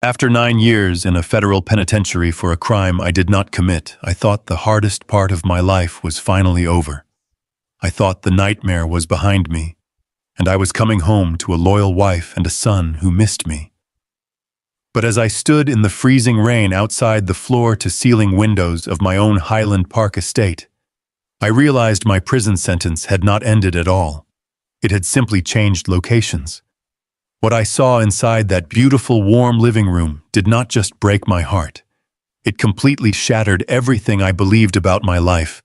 After 9 years in a federal penitentiary for a crime I did not commit, I thought the hardest part of my life was finally over. I thought the nightmare was behind me, and I was coming home to a loyal wife and a son who missed me. But as I stood in the freezing rain outside the floor-to-ceiling windows of my own Highland Park estate, I realized my prison sentence had not ended at all. It had simply changed locations. What I saw inside that beautiful, warm living room did not just break my heart. It completely shattered everything I believed about my life,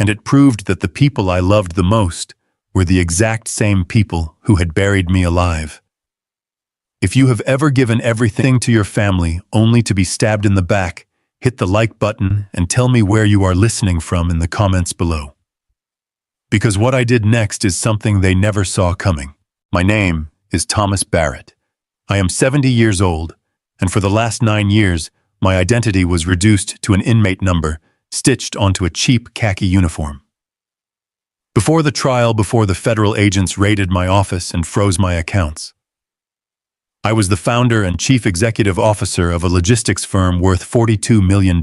and it proved that the people I loved the most were the exact same people who had buried me alive. If you have ever given everything to your family only to be stabbed in the back, hit the like button and tell me where you are listening from in the comments below. Because what I did next is something they never saw coming. My name is Thomas Barrett. I am 70 years old, and for the last 9 years, my identity was reduced to an inmate number stitched onto a cheap khaki uniform. Before the trial, before the federal agents raided my office and froze my accounts, I was the founder and chief executive officer of a logistics firm worth $42 million.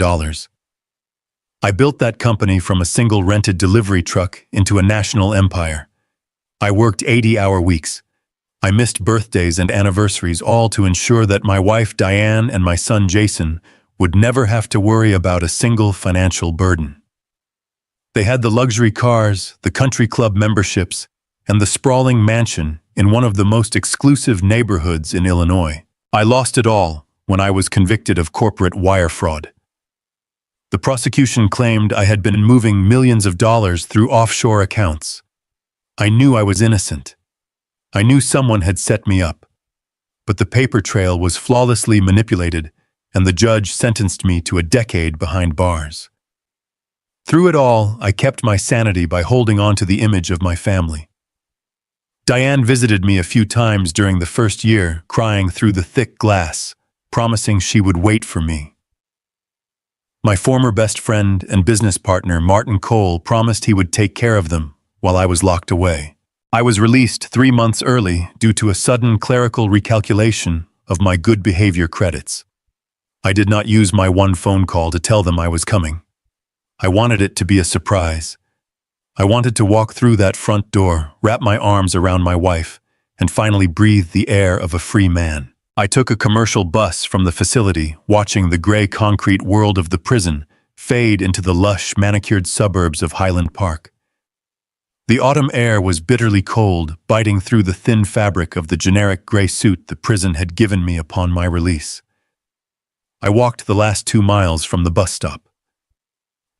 I built that company from a single rented delivery truck into a national empire. I worked 80-hour weeks. I missed birthdays and anniversaries, all to ensure that my wife Diane and my son Jason would never have to worry about a single financial burden. They had the luxury cars, the country club memberships, and the sprawling mansion in one of the most exclusive neighborhoods in Illinois. I lost it all when I was convicted of corporate wire fraud. The prosecution claimed I had been moving millions of dollars through offshore accounts. I knew I was innocent. I knew someone had set me up. But the paper trail was flawlessly manipulated, and the judge sentenced me to a decade behind bars. Through it all, I kept my sanity by holding on to the image of my family. Diane visited me a few times during the first year, crying through the thick glass, promising she would wait for me. My former best friend and business partner, Martin Cole, promised he would take care of them while I was locked away. I was released 3 months early due to a sudden clerical recalculation of my good behavior credits. I did not use my one phone call to tell them I was coming. I wanted it to be a surprise. I wanted to walk through that front door, wrap my arms around my wife, and finally breathe the air of a free man. I took a commercial bus from the facility, watching the gray concrete world of the prison fade into the lush, manicured suburbs of Highland Park. The autumn air was bitterly cold, biting through the thin fabric of the generic gray suit the prison had given me upon my release. I walked the last 2 miles from the bus stop.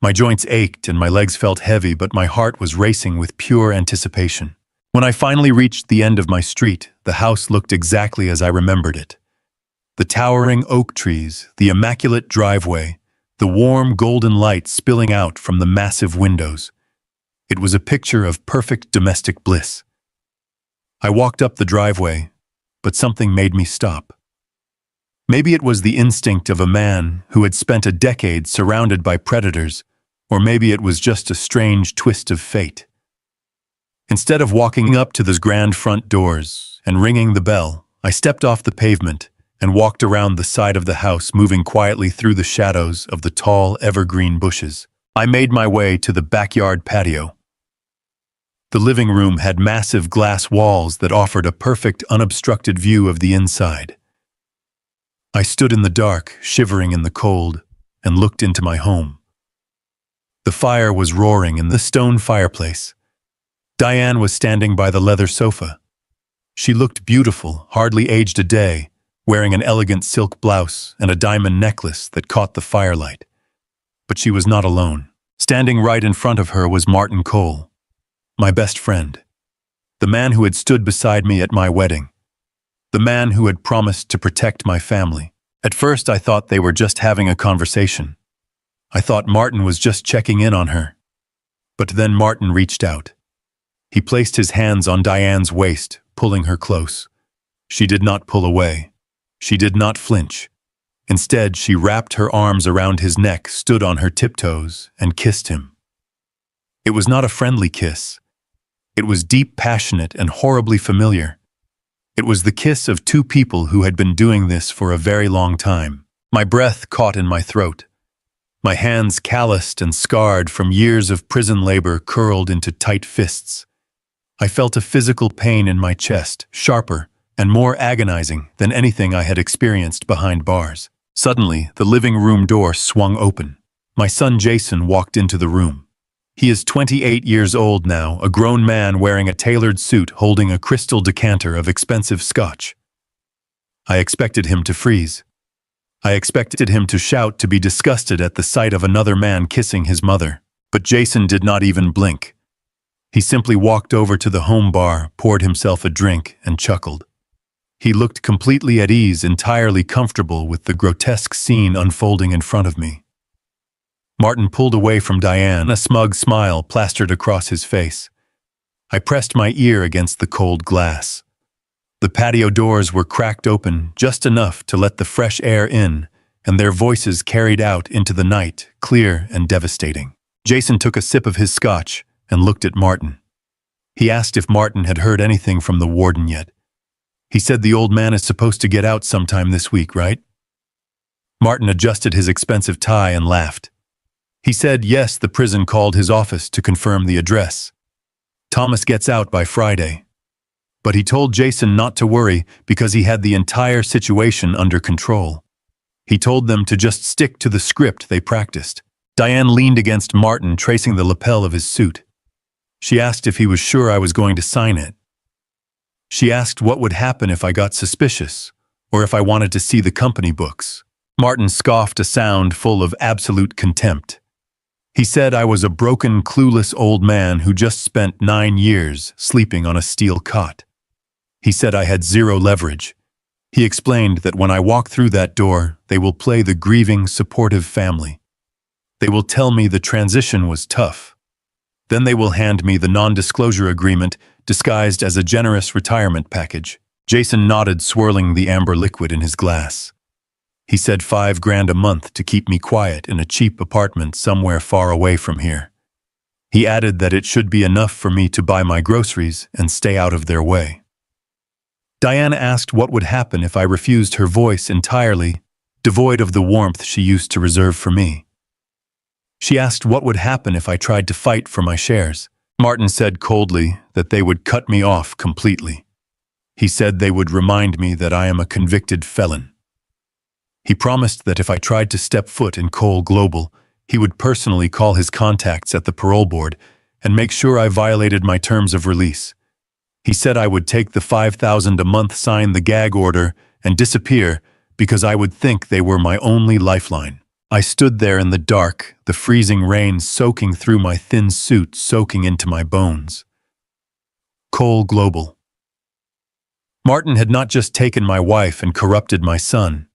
My joints ached and my legs felt heavy, but my heart was racing with pure anticipation. When I finally reached the end of my street, the house looked exactly as I remembered it. The towering oak trees, the immaculate driveway, the warm golden light spilling out from the massive windows. It was a picture of perfect domestic bliss. I walked up the driveway, but something made me stop. Maybe it was the instinct of a man who had spent a decade surrounded by predators, or maybe it was just a strange twist of fate. Instead of walking up to those grand front doors and ringing the bell, I stepped off the pavement and walked around the side of the house, moving quietly through the shadows of the tall evergreen bushes. I made my way to the backyard patio. The living room had massive glass walls that offered a perfect, unobstructed view of the inside. I stood in the dark, shivering in the cold, and looked into my home. The fire was roaring in the stone fireplace. Diane was standing by the leather sofa. She looked beautiful, hardly aged a day, wearing an elegant silk blouse and a diamond necklace that caught the firelight. But she was not alone. Standing right in front of her was Martin Cole, my best friend, the man who had stood beside me at my wedding, the man who had promised to protect my family. At first, I thought they were just having a conversation. I thought Martin was just checking in on her. But then Martin reached out. He placed his hands on Diane's waist, pulling her close. She did not pull away. She did not flinch. Instead, she wrapped her arms around his neck, stood on her tiptoes, and kissed him. It was not a friendly kiss. It was deep, passionate, and horribly familiar. It was the kiss of two people who had been doing this for a very long time. My breath caught in my throat. My hands, calloused and scarred from years of prison labor, curled into tight fists. I felt a physical pain in my chest, sharper and more agonizing than anything I had experienced behind bars. Suddenly, the living room door swung open. My son Jason walked into the room. He is 28 years old now, a grown man wearing a tailored suit holding a crystal decanter of expensive scotch. I expected him to freeze. I expected him to shout, to be disgusted at the sight of another man kissing his mother. But Jason did not even blink. He simply walked over to the home bar, poured himself a drink, and chuckled. He looked completely at ease, entirely comfortable with the grotesque scene unfolding in front of me. Martin pulled away from Diane, a smug smile plastered across his face. I pressed my ear against the cold glass. The patio doors were cracked open just enough to let the fresh air in, and their voices carried out into the night, clear and devastating. Jason took a sip of his scotch and looked at Martin. He asked if Martin had heard anything from the warden yet. He said the old man is supposed to get out sometime this week, right? Martin adjusted his expensive tie and laughed. He said yes, the prison called his office to confirm the address. Thomas gets out by Friday. But he told Jason not to worry because he had the entire situation under control. He told them to just stick to the script they practiced. Diane leaned against Martin, tracing the lapel of his suit. She asked if he was sure I was going to sign it. She asked what would happen if I got suspicious, or if I wanted to see the company books. Martin scoffed, a sound full of absolute contempt. He said I was a broken, clueless old man who just spent 9 years sleeping on a steel cot. He said I had zero leverage. He explained that when I walk through that door, they will play the grieving, supportive family. They will tell me the transition was tough. Then they will hand me the non-disclosure agreement disguised as a generous retirement package. Jason nodded, swirling the amber liquid in his glass. He said $5,000 a month to keep me quiet in a cheap apartment somewhere far away from here. He added that it should be enough for me to buy my groceries and stay out of their way. Diane asked what would happen if I refused, her voice entirely devoid of the warmth she used to reserve for me. She asked what would happen if I tried to fight for my shares. Martin said coldly that they would cut me off completely. He said they would remind me that I am a convicted felon. He promised that if I tried to step foot in Cole Global, he would personally call his contacts at the parole board and make sure I violated my terms of release. He said I would take the $5,000 a month, sign the gag order, and disappear because I would think they were my only lifeline. I stood there in the dark, the freezing rain soaking through my thin suit, soaking into my bones. Cole Global. Martin had not just taken my wife and corrupted my son.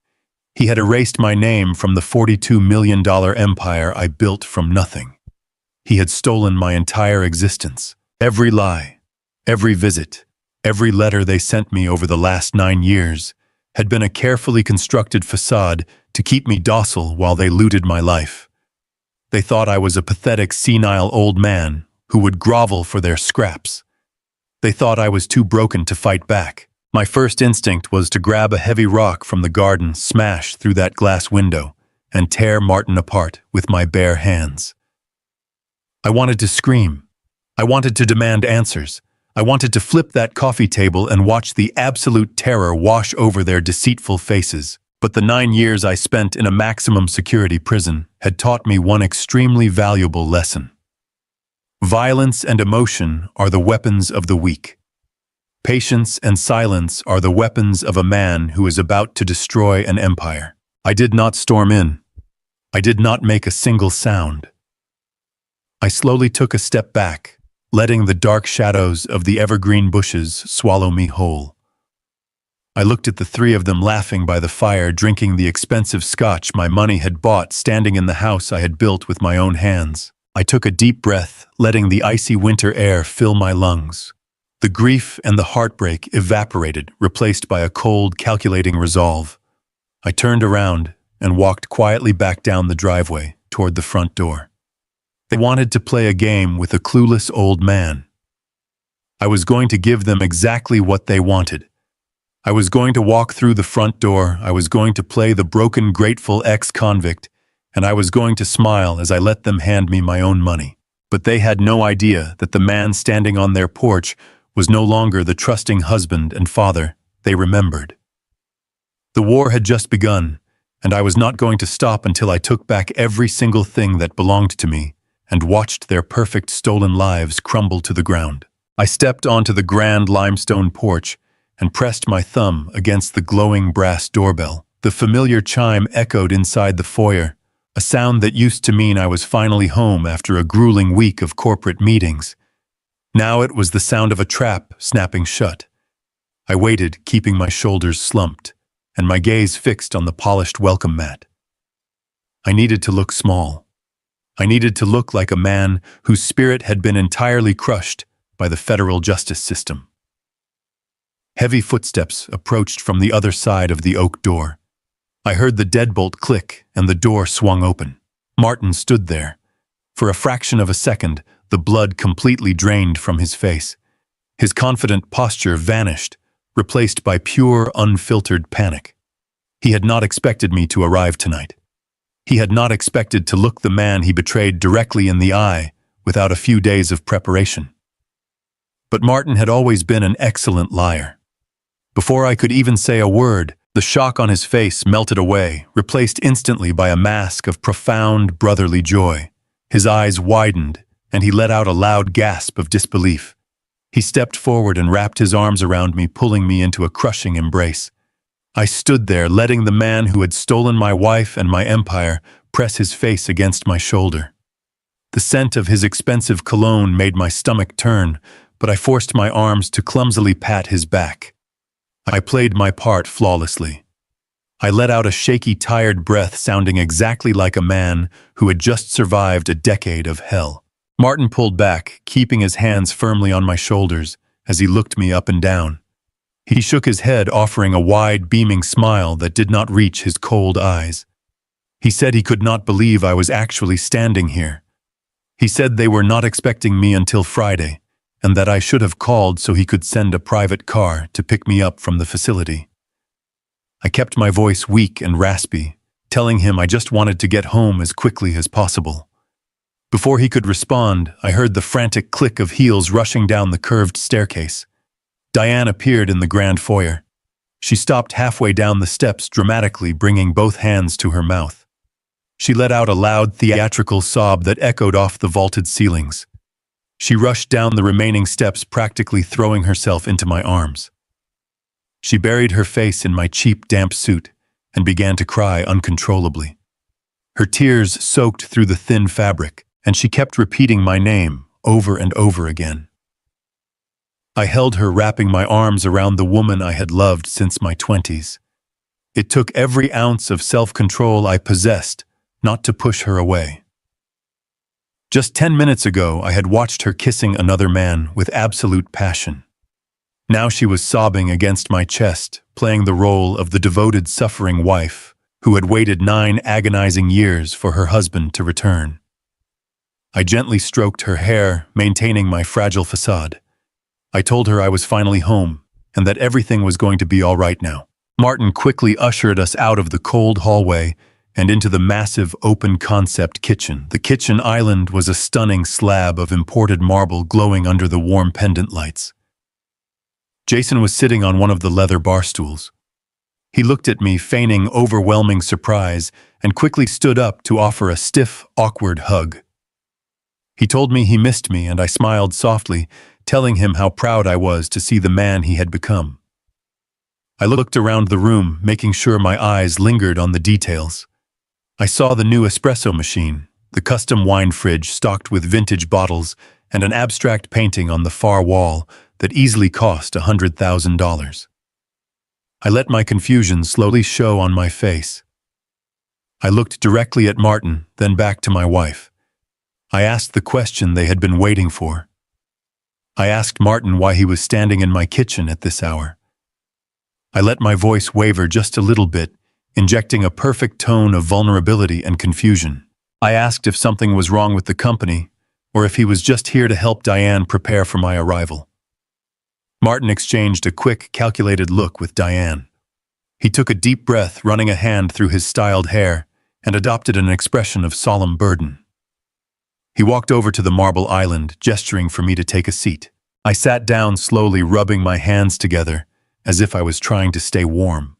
He had erased my name from the $42 million empire I built from nothing. He had stolen my entire existence. Every lie, every visit, every letter they sent me over the last 9 years had been a carefully constructed facade to keep me docile while they looted my life. They thought I was a pathetic, senile old man who would grovel for their scraps. They thought I was too broken to fight back. My first instinct was to grab a heavy rock from the garden, smash through that glass window, and tear Martin apart with my bare hands. I wanted to scream. I wanted to demand answers. I wanted to flip that coffee table and watch the absolute terror wash over their deceitful faces. But the 9 years I spent in a maximum security prison had taught me one extremely valuable lesson. Violence and emotion are the weapons of the weak. Patience and silence are the weapons of a man who is about to destroy an empire. I did not storm in. I did not make a single sound. I slowly took a step back, letting the dark shadows of the evergreen bushes swallow me whole. I looked at the three of them laughing by the fire, drinking the expensive scotch my money had bought, standing in the house I had built with my own hands. I took a deep breath, letting the icy winter air fill my lungs. The grief and the heartbreak evaporated, replaced by a cold, calculating resolve. I turned around and walked quietly back down the driveway toward the front door. They wanted to play a game with a clueless old man. I was going to give them exactly what they wanted, I was going to walk through the front door, I was going to play the broken, grateful ex-convict, and I was going to smile as I let them hand me my own money. But they had no idea that the man standing on their porch was no longer the trusting husband and father they remembered. The war had just begun, and I was not going to stop until I took back every single thing that belonged to me and watched their perfect stolen lives crumble to the ground. I stepped onto the grand limestone porch and pressed my thumb against the glowing brass doorbell. The familiar chime echoed inside the foyer, a sound that used to mean I was finally home after a grueling week of corporate meetings. Now it was the sound of a trap snapping shut. I waited, keeping my shoulders slumped, and my gaze fixed on the polished welcome mat. I needed to look small. I needed to look like a man whose spirit had been entirely crushed by the federal justice system. Heavy footsteps approached from the other side of the oak door. I heard the deadbolt click and the door swung open. Martin stood there. For a fraction of a second, the blood completely drained from his face. His confident posture vanished, replaced by pure, unfiltered panic. He had not expected me to arrive tonight. He had not expected to look the man he betrayed directly in the eye without a few days of preparation. But Martin had always been an excellent liar. Before I could even say a word, the shock on his face melted away, replaced instantly by a mask of profound brotherly joy. His eyes widened, and he let out a loud gasp of disbelief. He stepped forward and wrapped his arms around me, pulling me into a crushing embrace. I stood there, letting the man who had stolen my wife and my empire press his face against my shoulder. The scent of his expensive cologne made my stomach turn, but I forced my arms to clumsily pat his back. I played my part flawlessly. I let out a shaky, tired breath sounding exactly like a man who had just survived a decade of hell. Martin pulled back, keeping his hands firmly on my shoulders as he looked me up and down. He shook his head, offering a wide, beaming smile that did not reach his cold eyes. He said he could not believe I was actually standing here. He said they were not expecting me until Friday, and that I should have called so he could send a private car to pick me up from the facility. I kept my voice weak and raspy, telling him I just wanted to get home as quickly as possible. Before he could respond, I heard the frantic click of heels rushing down the curved staircase. Diane appeared in the grand foyer. She stopped halfway down the steps, dramatically bringing both hands to her mouth. She let out a loud, theatrical sob that echoed off the vaulted ceilings. She rushed down the remaining steps, practically throwing herself into my arms. She buried her face in my cheap, damp suit and began to cry uncontrollably. Her tears soaked through the thin fabric, and she kept repeating my name over and over again. I held her, wrapping my arms around the woman I had loved since my 20s. It took every ounce of self-control I possessed not to push her away. Just 10 minutes ago, I had watched her kissing another man with absolute passion. Now she was sobbing against my chest, playing the role of the devoted, suffering wife who had waited 9 agonizing years for her husband to return. I gently stroked her hair, maintaining my fragile facade. I told her I was finally home and that everything was going to be all right now. Martin quickly ushered us out of the cold hallway and into the massive open-concept kitchen. The kitchen island was a stunning slab of imported marble glowing under the warm pendant lights. Jason was sitting on one of the leather bar stools. He looked at me, feigning overwhelming surprise, and quickly stood up to offer a stiff, awkward hug. He told me he missed me, and I smiled softly, telling him how proud I was to see the man he had become. I looked around the room, making sure my eyes lingered on the details. I saw the new espresso machine, the custom wine fridge stocked with vintage bottles, and an abstract painting on the far wall that easily cost $100,000. I let my confusion slowly show on my face. I looked directly at Martin, then back to my wife. I asked the question they had been waiting for. I asked Martin why he was standing in my kitchen at this hour. I let my voice waver just a little bit, injecting a perfect tone of vulnerability and confusion. I asked if something was wrong with the company, or if he was just here to help Diane prepare for my arrival. Martin exchanged a quick, calculated look with Diane. He took a deep breath, running a hand through his styled hair, and adopted an expression of solemn burden. He walked over to the marble island, gesturing for me to take a seat. I sat down slowly, rubbing my hands together, as if I was trying to stay warm.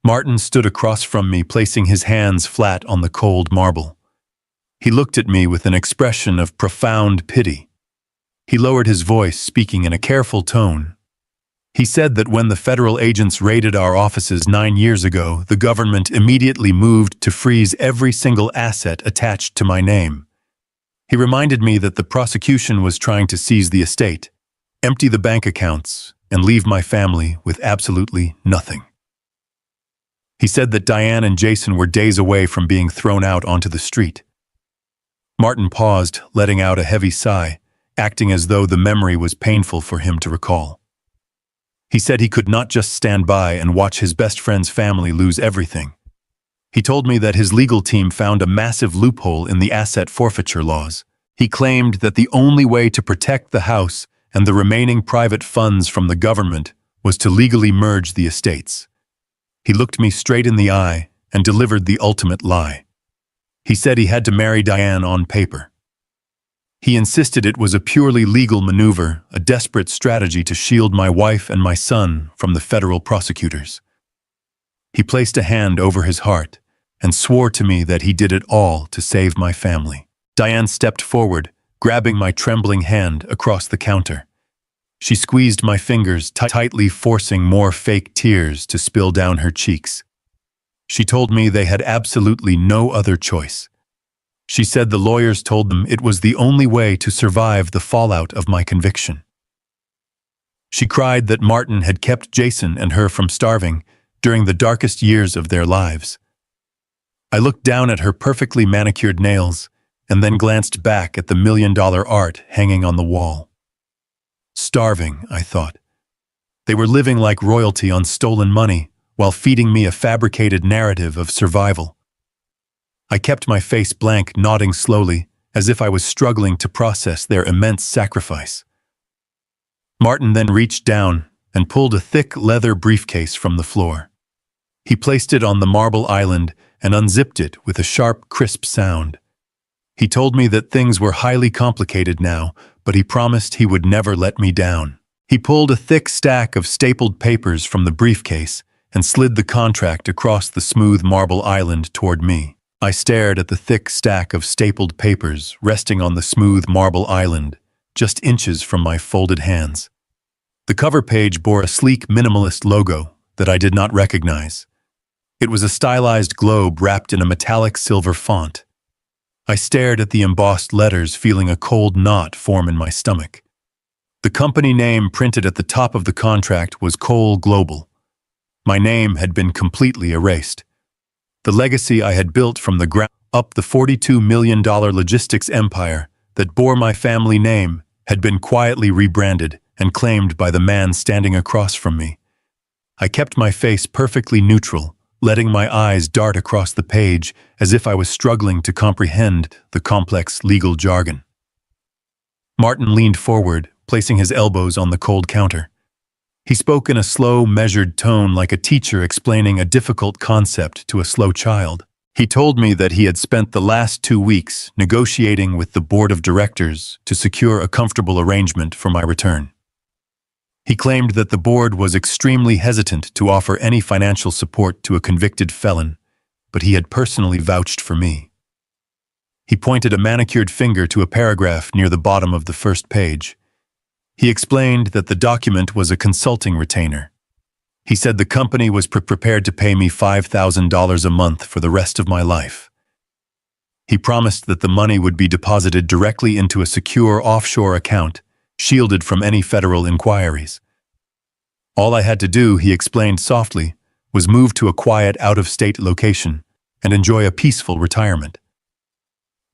Martin stood across from me, placing his hands flat on the cold marble. He looked at me with an expression of profound pity. He lowered his voice, speaking in a careful tone. He said that when the federal agents raided our offices 9 years ago, the government immediately moved to freeze every single asset attached to my name. He reminded me that the prosecution was trying to seize the estate, empty the bank accounts, and leave my family with absolutely nothing. He said that Diane and Jason were days away from being thrown out onto the street. Martin paused, letting out a heavy sigh, acting as though the memory was painful for him to recall. He said he could not just stand by and watch his best friend's family lose everything. He told me that his legal team found a massive loophole in the asset forfeiture laws. He claimed that the only way to protect the house and the remaining private funds from the government was to legally merge the estates. He looked me straight in the eye and delivered the ultimate lie. He said he had to marry Diane on paper. He insisted it was a purely legal maneuver, a desperate strategy to shield my wife and my son from the federal prosecutors. He placed a hand over his heart and swore to me that he did it all to save my family. Diane stepped forward, grabbing my trembling hand across the counter. She squeezed my fingers tightly, forcing more fake tears to spill down her cheeks. She told me they had absolutely no other choice. She said the lawyers told them it was the only way to survive the fallout of my conviction. She cried that Martin had kept Jason and her from starving during the darkest years of their lives. I looked down at her perfectly manicured nails and then glanced back at the $1,000,000 art hanging on the wall. Starving, I thought. They were living like royalty on stolen money while feeding me a fabricated narrative of survival. I kept my face blank, nodding slowly, as if I was struggling to process their immense sacrifice. Martin then reached down and pulled a thick leather briefcase from the floor. He placed it on the marble island and unzipped it with a sharp, crisp sound. He told me that things were highly complicated now, but he promised he would never let me down. He pulled a thick stack of stapled papers from the briefcase and slid the contract across the smooth marble island toward me. I stared at the thick stack of stapled papers resting on the smooth marble island, just inches from my folded hands. The cover page bore a sleek minimalist logo that I did not recognize. It was a stylized globe wrapped in a metallic silver font. I stared at the embossed letters, feeling a cold knot form in my stomach. The company name printed at the top of the contract was Cole Global. My name had been completely erased. The legacy I had built from the ground up, the $42 million logistics empire that bore my family name, had been quietly rebranded and claimed by the man standing across from me. I kept my face perfectly neutral, letting my eyes dart across the page as if I was struggling to comprehend the complex legal jargon. Martin leaned forward, placing his elbows on the cold counter. He spoke in a slow, measured tone, like a teacher explaining a difficult concept to a slow child. He told me that he had spent the last 2 weeks negotiating with the board of directors to secure a comfortable arrangement for my return. He claimed that the board was extremely hesitant to offer any financial support to a convicted felon, but he had personally vouched for me. He pointed a manicured finger to a paragraph near the bottom of the first page. He explained that the document was a consulting retainer. He said the company was prepared to pay me $5,000 a month for the rest of my life. He promised that the money would be deposited directly into a secure offshore account, shielded from any federal inquiries. All I had to do, he explained softly, was move to a quiet, out-of-state location and enjoy a peaceful retirement.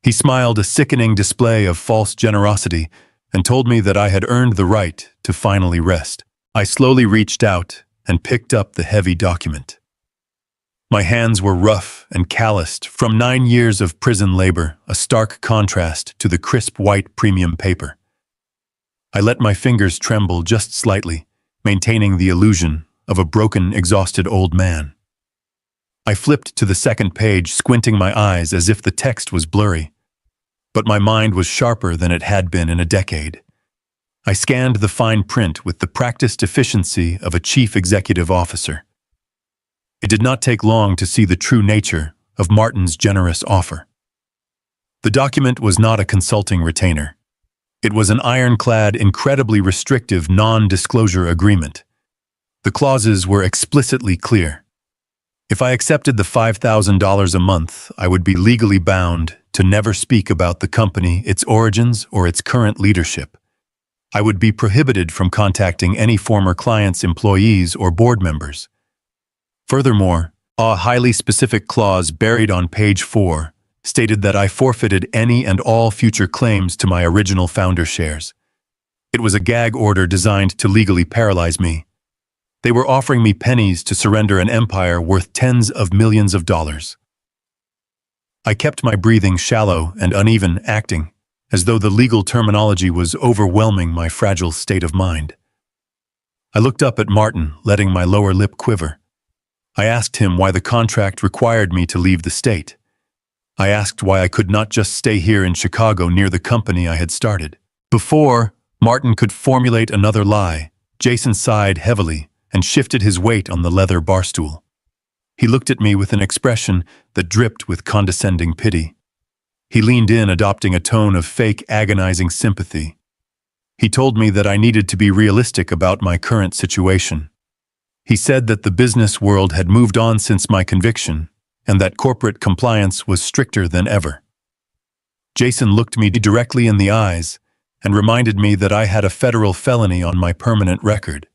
He smiled, a sickening display of false generosity, and told me that I had earned the right to finally rest. I slowly reached out and picked up the heavy document. My hands were rough and calloused from 9 years of prison labor, a stark contrast to the crisp white premium paper. I let my fingers tremble just slightly, maintaining the illusion of a broken, exhausted old man. I flipped to the second page, squinting my eyes as if the text was blurry. But my mind was sharper than it had been in a decade. I scanned the fine print with the practiced efficiency of a chief executive officer. It did not take long to see the true nature of Martin's generous offer. The document was not a consulting retainer. It was an ironclad, incredibly restrictive non-disclosure agreement. The clauses were explicitly clear. If I accepted the $5,000 a month, I would be legally bound to never speak about the company, its origins, or its current leadership. I would be prohibited from contacting any former clients, employees, or board members. Furthermore, a highly specific clause buried on page 4 stated that I forfeited any and all future claims to my original founder shares. It was a gag order designed to legally paralyze me. They were offering me pennies to surrender an empire worth tens of millions of dollars. I kept my breathing shallow and uneven, acting as though the legal terminology was overwhelming my fragile state of mind. I looked up at Martin, letting my lower lip quiver. I asked him why the contract required me to leave the state. I asked why I could not just stay here in Chicago near the company I had started. Before Martin could formulate another lie, Jason sighed heavily and shifted his weight on the leather barstool. He looked at me with an expression that dripped with condescending pity. He leaned in, adopting a tone of fake, agonizing sympathy. He told me that I needed to be realistic about my current situation. He said that the business world had moved on since my conviction, and that corporate compliance was stricter than ever. Jason looked me directly in the eyes and reminded me that I had a federal felony on my permanent record.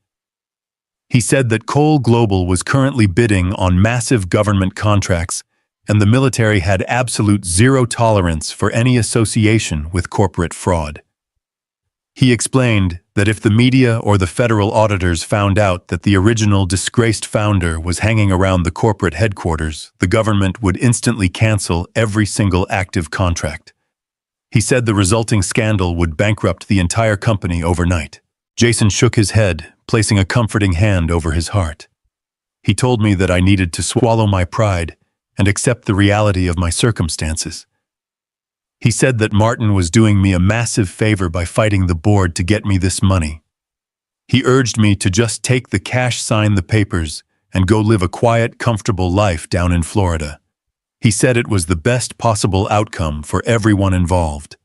He said that Cole Global was currently bidding on massive government contracts, and the military had absolute zero tolerance for any association with corporate fraud. He explained that if the media or the federal auditors found out that the original disgraced founder was hanging around the corporate headquarters, the government would instantly cancel every single active contract. He said the resulting scandal would bankrupt the entire company overnight. Jason shook his head, placing a comforting hand over his heart. He told me that I needed to swallow my pride and accept the reality of my circumstances. He said that Martin was doing me a massive favor by fighting the board to get me this money. He urged me to just take the cash, sign the papers, and go live a quiet, comfortable life down in Florida. He said it was the best possible outcome for everyone involved.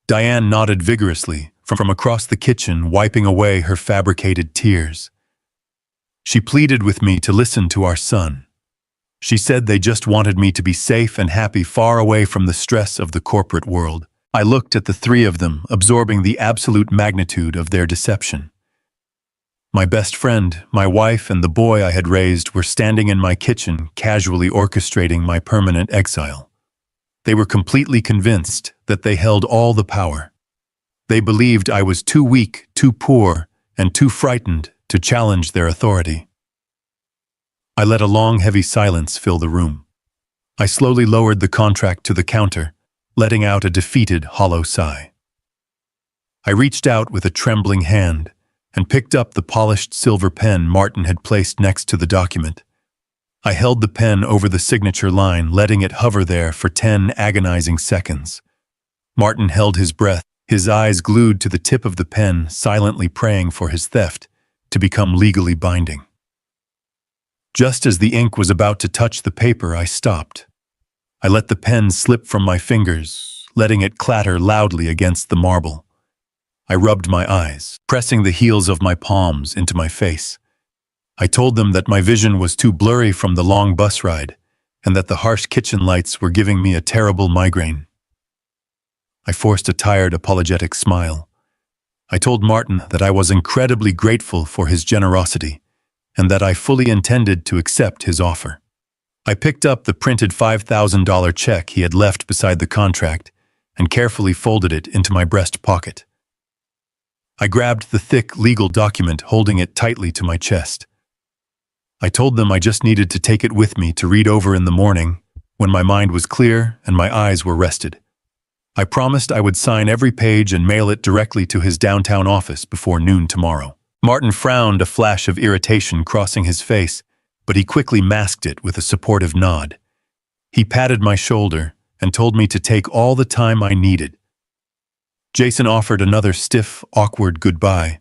Diane nodded vigorously from across the kitchen, wiping away her fabricated tears. She pleaded with me to listen to our son. She said they just wanted me to be safe and happy, far away from the stress of the corporate world. I looked at the three of them, absorbing the absolute magnitude of their deception. My best friend, my wife, and the boy I had raised were standing in my kitchen, casually orchestrating my permanent exile. They were completely convinced that they held all the power. They believed I was too weak, too poor, and too frightened to challenge their authority. I let a long, heavy silence fill the room. I slowly lowered the contract to the counter, letting out a defeated, hollow sigh. I reached out with a trembling hand and picked up the polished silver pen Martin had placed next to the document. I held the pen over the signature line, letting it hover there for 10 agonizing seconds. Martin held his breath, his eyes glued to the tip of the pen, silently praying for his theft to become legally binding. Just as the ink was about to touch the paper, I stopped. I let the pen slip from my fingers, letting it clatter loudly against the marble. I rubbed my eyes, pressing the heels of my palms into my face. I told them that my vision was too blurry from the long bus ride, and that the harsh kitchen lights were giving me a terrible migraine. I forced a tired, apologetic smile. I told Martin that I was incredibly grateful for his generosity, and that I fully intended to accept his offer. I picked up the printed $5,000 check he had left beside the contract and carefully folded it into my breast pocket. I grabbed the thick legal document, holding it tightly to my chest. I told them I just needed to take it with me to read over in the morning when my mind was clear and my eyes were rested. I promised I would sign every page and mail it directly to his downtown office before noon tomorrow. Martin frowned, a flash of irritation crossing his face, but he quickly masked it with a supportive nod. He patted my shoulder and told me to take all the time I needed. Jason offered another stiff, awkward goodbye,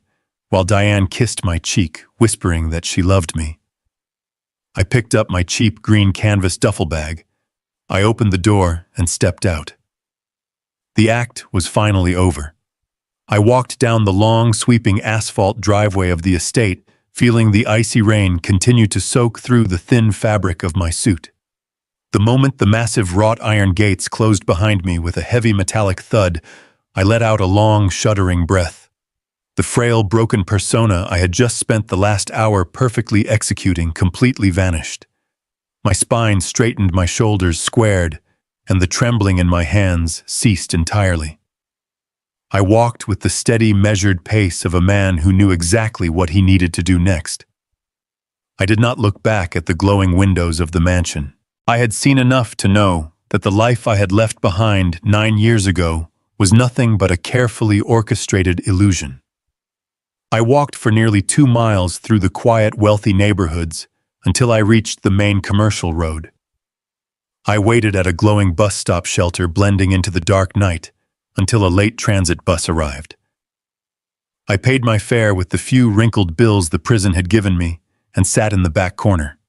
while Diane kissed my cheek, whispering that she loved me. I picked up my cheap green canvas duffel bag. I opened the door and stepped out. The act was finally over. I walked down the long, sweeping asphalt driveway of the estate, feeling the icy rain continue to soak through the thin fabric of my suit. The moment the massive wrought iron gates closed behind me with a heavy metallic thud, I let out a long, shuddering breath. The frail, broken persona I had just spent the last hour perfectly executing completely vanished. My spine straightened, my shoulders squared, and the trembling in my hands ceased entirely. I walked with the steady, measured pace of a man who knew exactly what he needed to do next. I did not look back at the glowing windows of the mansion. I had seen enough to know that the life I had left behind 9 years ago was nothing but a carefully orchestrated illusion. I walked for nearly 2 miles through the quiet, wealthy neighborhoods until I reached the main commercial road. I waited at a glowing bus stop shelter blending into the dark night until a late transit bus arrived. I paid my fare with the few wrinkled bills the prison had given me and sat in the back corner.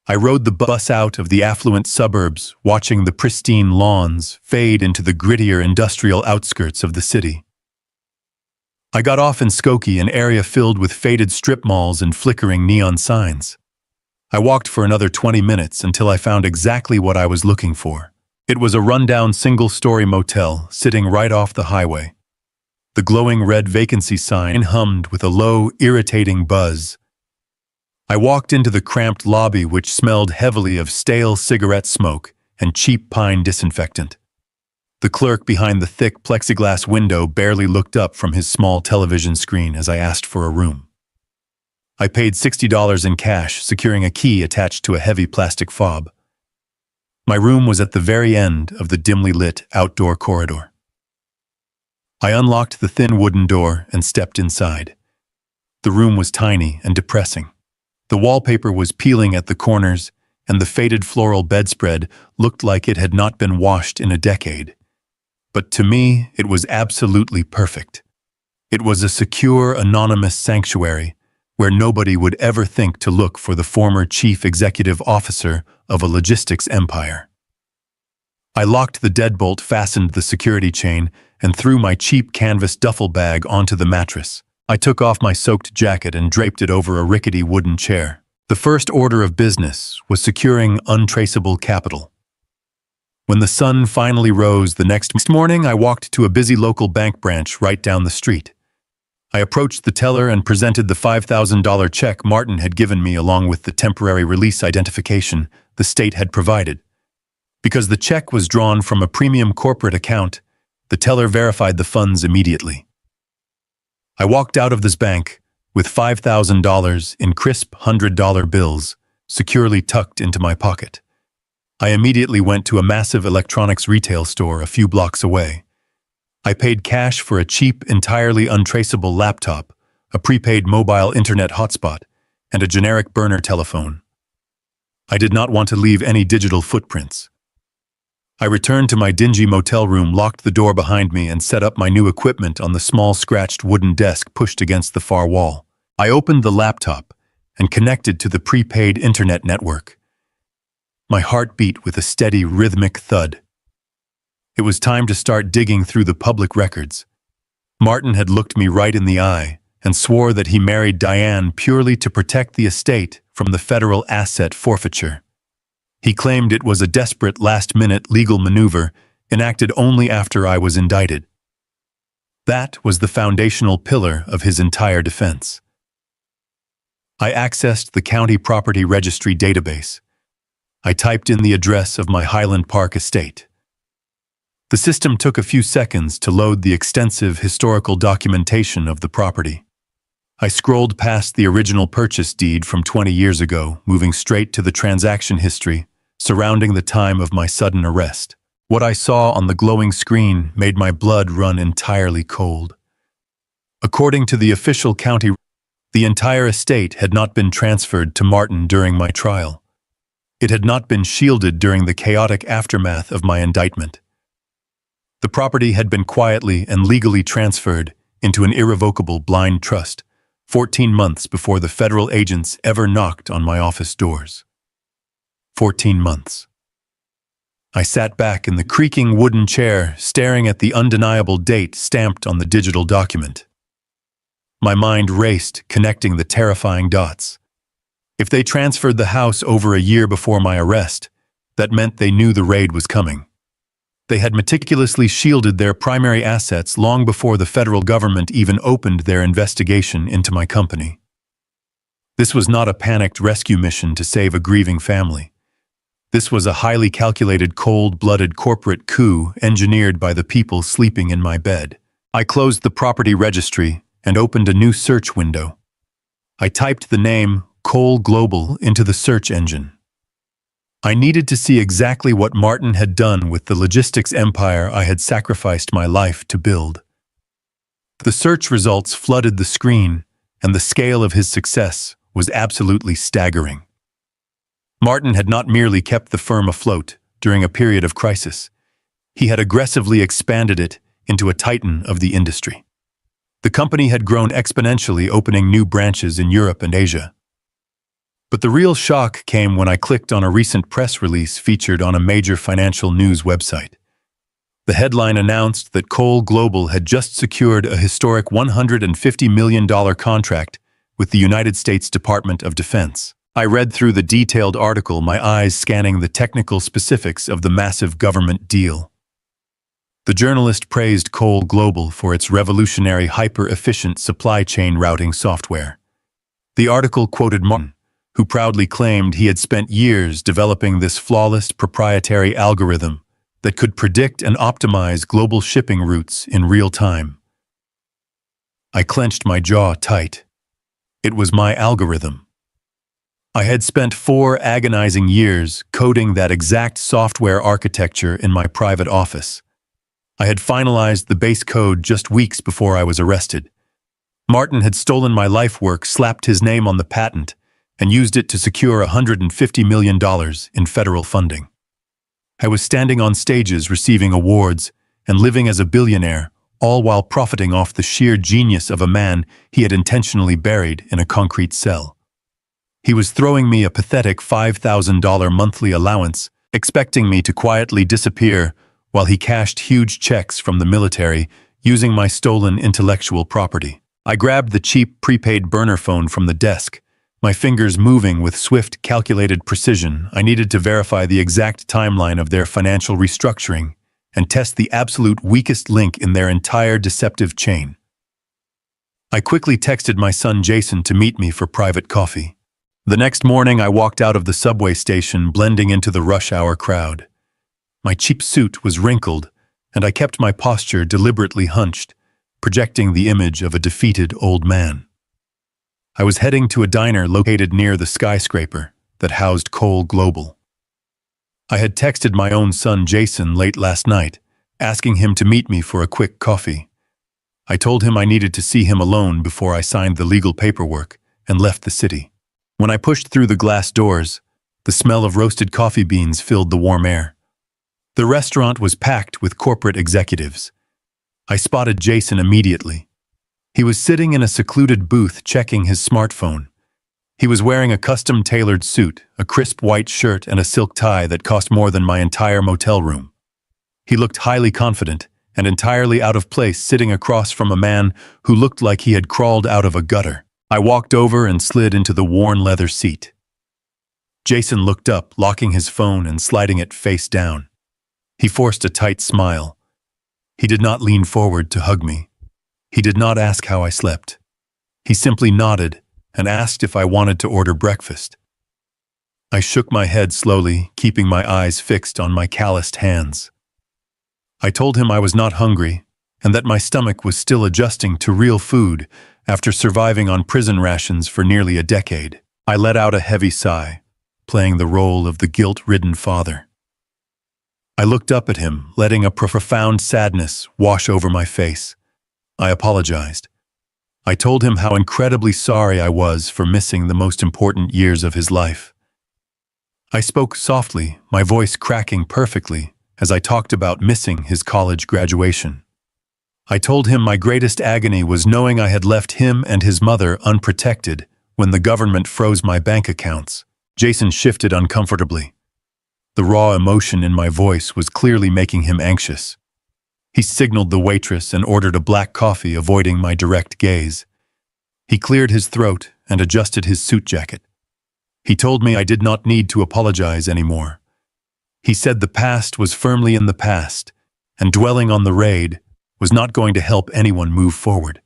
I rode the bus out of the affluent suburbs, watching the pristine lawns fade into the grittier industrial outskirts of the city. I got off in Skokie, an area filled with faded strip malls and flickering neon signs. I walked for another 20 minutes until I found exactly what I was looking for. It was a rundown single-story motel sitting right off the highway. The glowing red vacancy sign hummed with a low, irritating buzz. I walked into the cramped lobby, which smelled heavily of stale cigarette smoke and cheap pine disinfectant. The clerk behind the thick plexiglass window barely looked up from his small television screen as I asked for a room. I paid $60 in cash, securing a key attached to a heavy plastic fob. My room was at the very end of the dimly lit outdoor corridor. I unlocked the thin wooden door and stepped inside. The room was tiny and depressing. The wallpaper was peeling at the corners, and the faded floral bedspread looked like it had not been washed in a decade. But to me, it was absolutely perfect. It was a secure, anonymous sanctuary where nobody would ever think to look for the former chief executive officer of a logistics empire. I locked the deadbolt, fastened the security chain, and threw my cheap canvas duffel bag onto the mattress. I took off my soaked jacket and draped it over a rickety wooden chair. The first order of business was securing untraceable capital. When the sun finally rose the next morning, I walked to a busy local bank branch right down the street. I approached the teller and presented the $5,000 check Martin had given me along with the temporary release identification the state had provided. Because the check was drawn from a premium corporate account, the teller verified the funds immediately. I walked out of this bank with $5,000 in crisp $100 bills securely tucked into my pocket. I immediately went to a massive electronics retail store a few blocks away. I paid cash for a cheap, entirely untraceable laptop, a prepaid mobile internet hotspot, and a generic burner telephone. I did not want to leave any digital footprints. I returned to my dingy motel room, locked the door behind me, and set up my new equipment on the small scratched wooden desk pushed against the far wall. I opened the laptop and connected to the prepaid internet network. My heart beat with a steady, rhythmic thud. It was time to start digging through the public records. Martin had looked me right in the eye and swore that he married Diane purely to protect the estate from the federal asset forfeiture. He claimed it was a desperate last-minute legal maneuver enacted only after I was indicted. That was the foundational pillar of his entire defense. I accessed the county property registry database. I typed in the address of my Highland Park estate. The system took a few seconds to load the extensive historical documentation of the property. I scrolled past the original purchase deed from 20 years ago, moving straight to the transaction history surrounding the time of my sudden arrest. What I saw on the glowing screen made my blood run entirely cold. According to the official county, the entire estate had not been transferred to Martin during my trial. It had not been shielded during the chaotic aftermath of my indictment. The property had been quietly and legally transferred into an irrevocable blind trust, 14 months before the federal agents ever knocked on my office doors. 14 months. I sat back in the creaking wooden chair, staring at the undeniable date stamped on the digital document. My mind raced, connecting the terrifying dots. If they transferred the house over a year before my arrest, that meant they knew the raid was coming. They had meticulously shielded their primary assets long before the federal government even opened their investigation into my company. This was not a panicked rescue mission to save a grieving family. This was a highly calculated, cold-blooded corporate coup engineered by the people sleeping in my bed. I closed the property registry and opened a new search window. I typed the name Cole Global into the search engine. I needed to see exactly what Martin had done with the logistics empire I had sacrificed my life to build. The search results flooded the screen, and the scale of his success was absolutely staggering. Martin had not merely kept the firm afloat during a period of crisis. He had aggressively expanded it into a titan of the industry. The company had grown exponentially, opening new branches in Europe and Asia. But the real shock came when I clicked on a recent press release featured on a major financial news website. The headline announced that Cole Global had just secured a historic $150 million contract with the United States Department of Defense. I read through the detailed article, my eyes scanning the technical specifics of the massive government deal. The journalist praised Cole Global for its revolutionary hyper-efficient supply chain routing software. The article quoted Martin, who proudly claimed he had spent years developing this flawless proprietary algorithm that could predict and optimize global shipping routes in real time. I clenched my jaw tight. It was my algorithm. I had spent 4 agonizing years coding that exact software architecture in my private office. I had finalized the base code just weeks before I was arrested. Martin had stolen my life work, slapped his name on the patent, and used it to secure $150 million in federal funding. I was standing on stages, receiving awards, and living as a billionaire, all while profiting off the sheer genius of a man he had intentionally buried in a concrete cell. He was throwing me a pathetic $5,000 monthly allowance, expecting me to quietly disappear while he cashed huge checks from the military using my stolen intellectual property. I grabbed the cheap prepaid burner phone from the desk, my fingers moving with swift, calculated precision. I needed to verify the exact timeline of their financial restructuring and test the absolute weakest link in their entire deceptive chain. I quickly texted my son Jason to meet me for private coffee. The next morning, I walked out of the subway station, blending into the rush hour crowd. My cheap suit was wrinkled, and I kept my posture deliberately hunched, projecting the image of a defeated old man. I was heading to a diner located near the skyscraper that housed Cole Global. I had texted my own son Jason late last night, asking him to meet me for a quick coffee. I told him I needed to see him alone before I signed the legal paperwork and left the city. When I pushed through the glass doors, the smell of roasted coffee beans filled the warm air. The restaurant was packed with corporate executives. I spotted Jason immediately. He was sitting in a secluded booth checking his smartphone. He was wearing a custom-tailored suit, a crisp white shirt, and a silk tie that cost more than my entire motel room. He looked highly confident and entirely out of place, sitting across from a man who looked like he had crawled out of a gutter. I walked over and slid into the worn leather seat. Jason looked up, locking his phone and sliding it face down. He forced a tight smile. He did not lean forward to hug me. He did not ask how I slept. He simply nodded and asked if I wanted to order breakfast. I shook my head slowly, keeping my eyes fixed on my calloused hands. I told him I was not hungry and that my stomach was still adjusting to real food after surviving on prison rations for nearly a decade. I let out a heavy sigh, playing the role of the guilt-ridden father. I looked up at him, letting a profound sadness wash over my face. I apologized. I told him how incredibly sorry I was for missing the most important years of his life. I spoke softly, my voice cracking perfectly, as I talked about missing his college graduation. I told him my greatest agony was knowing I had left him and his mother unprotected when the government froze my bank accounts. Jason shifted uncomfortably. The raw emotion in my voice was clearly making him anxious. He signaled the waitress and ordered a black coffee, avoiding my direct gaze. He cleared his throat and adjusted his suit jacket. He told me I did not need to apologize anymore. He said the past was firmly in the past, and dwelling on the raid was not going to help anyone move forward.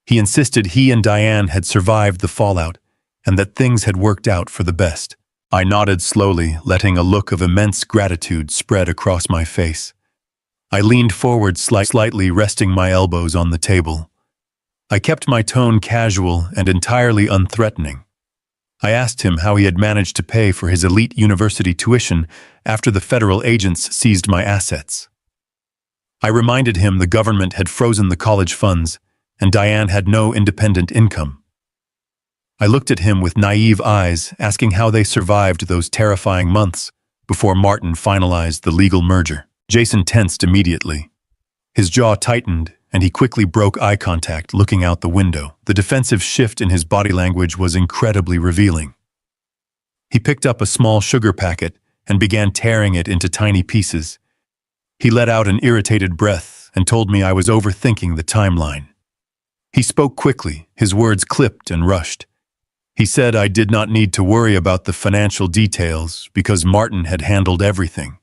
He insisted he and Diane had survived the fallout and that things had worked out for the best. I nodded slowly, letting a look of immense gratitude spread across my face. I leaned forward slightly, resting my elbows on the table. I kept my tone casual and entirely unthreatening. I asked him how he had managed to pay for his elite university tuition after the federal agents seized my assets. I reminded him the government had frozen the college funds, and Diane had no independent income. I looked at him with naive eyes, asking how they survived those terrifying months before Martin finalized the legal merger. Jason tensed immediately. His jaw tightened, and he quickly broke eye contact, looking out the window. The defensive shift in his body language was incredibly revealing. He picked up a small sugar packet and began tearing it into tiny pieces. He let out an irritated breath and told me I was overthinking the timeline. He spoke quickly, his words clipped and rushed. He said I did not need to worry about the financial details because Martin had handled everything.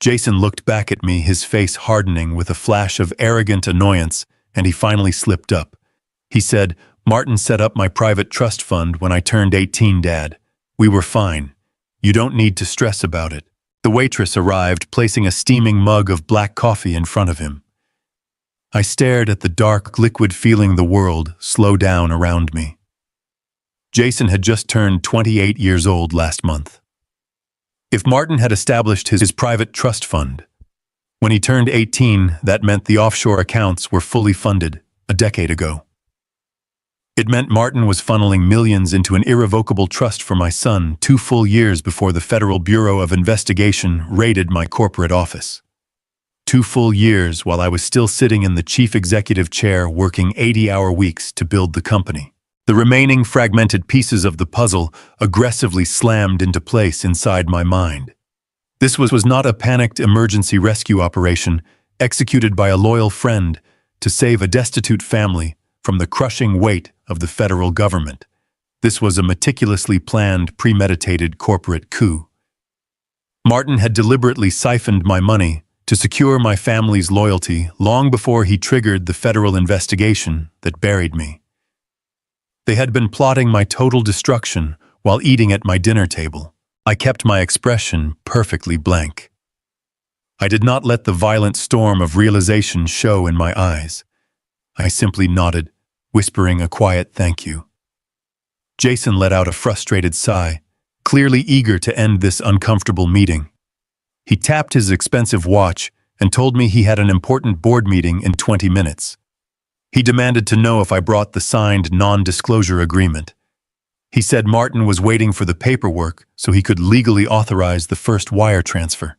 Jason looked back at me, his face hardening with a flash of arrogant annoyance, and he finally slipped up. He said, "Martin set up my private trust fund when I turned 18, Dad. We were fine. You don't need to stress about it." The waitress arrived, placing a steaming mug of black coffee in front of him. I stared at the dark liquid, feeling the world slow down around me. Jason had just turned 28 years old last month. If Martin had established his private trust fund when he turned 18, that meant the offshore accounts were fully funded a decade ago. It meant Martin was funneling millions into an irrevocable trust for my son 2 full years before the Federal Bureau of Investigation raided my corporate office. 2 full years while I was still sitting in the chief executive chair working 80-hour weeks to build the company. The remaining fragmented pieces of the puzzle aggressively slammed into place inside my mind. This was not a panicked emergency rescue operation executed by a loyal friend to save a destitute family from the crushing weight of the federal government. This was a meticulously planned, premeditated corporate coup. Martin had deliberately siphoned my money to secure my family's loyalty long before he triggered the federal investigation that buried me. They had been plotting my total destruction while eating at my dinner table. I kept my expression perfectly blank. I did not let the violent storm of realization show in my eyes. I simply nodded, whispering a quiet thank you. Jason let out a frustrated sigh, clearly eager to end this uncomfortable meeting. He tapped his expensive watch and told me he had an important board meeting in 20 minutes. He demanded to know if I brought the signed non-disclosure agreement. He said Martin was waiting for the paperwork so he could legally authorize the first wire transfer.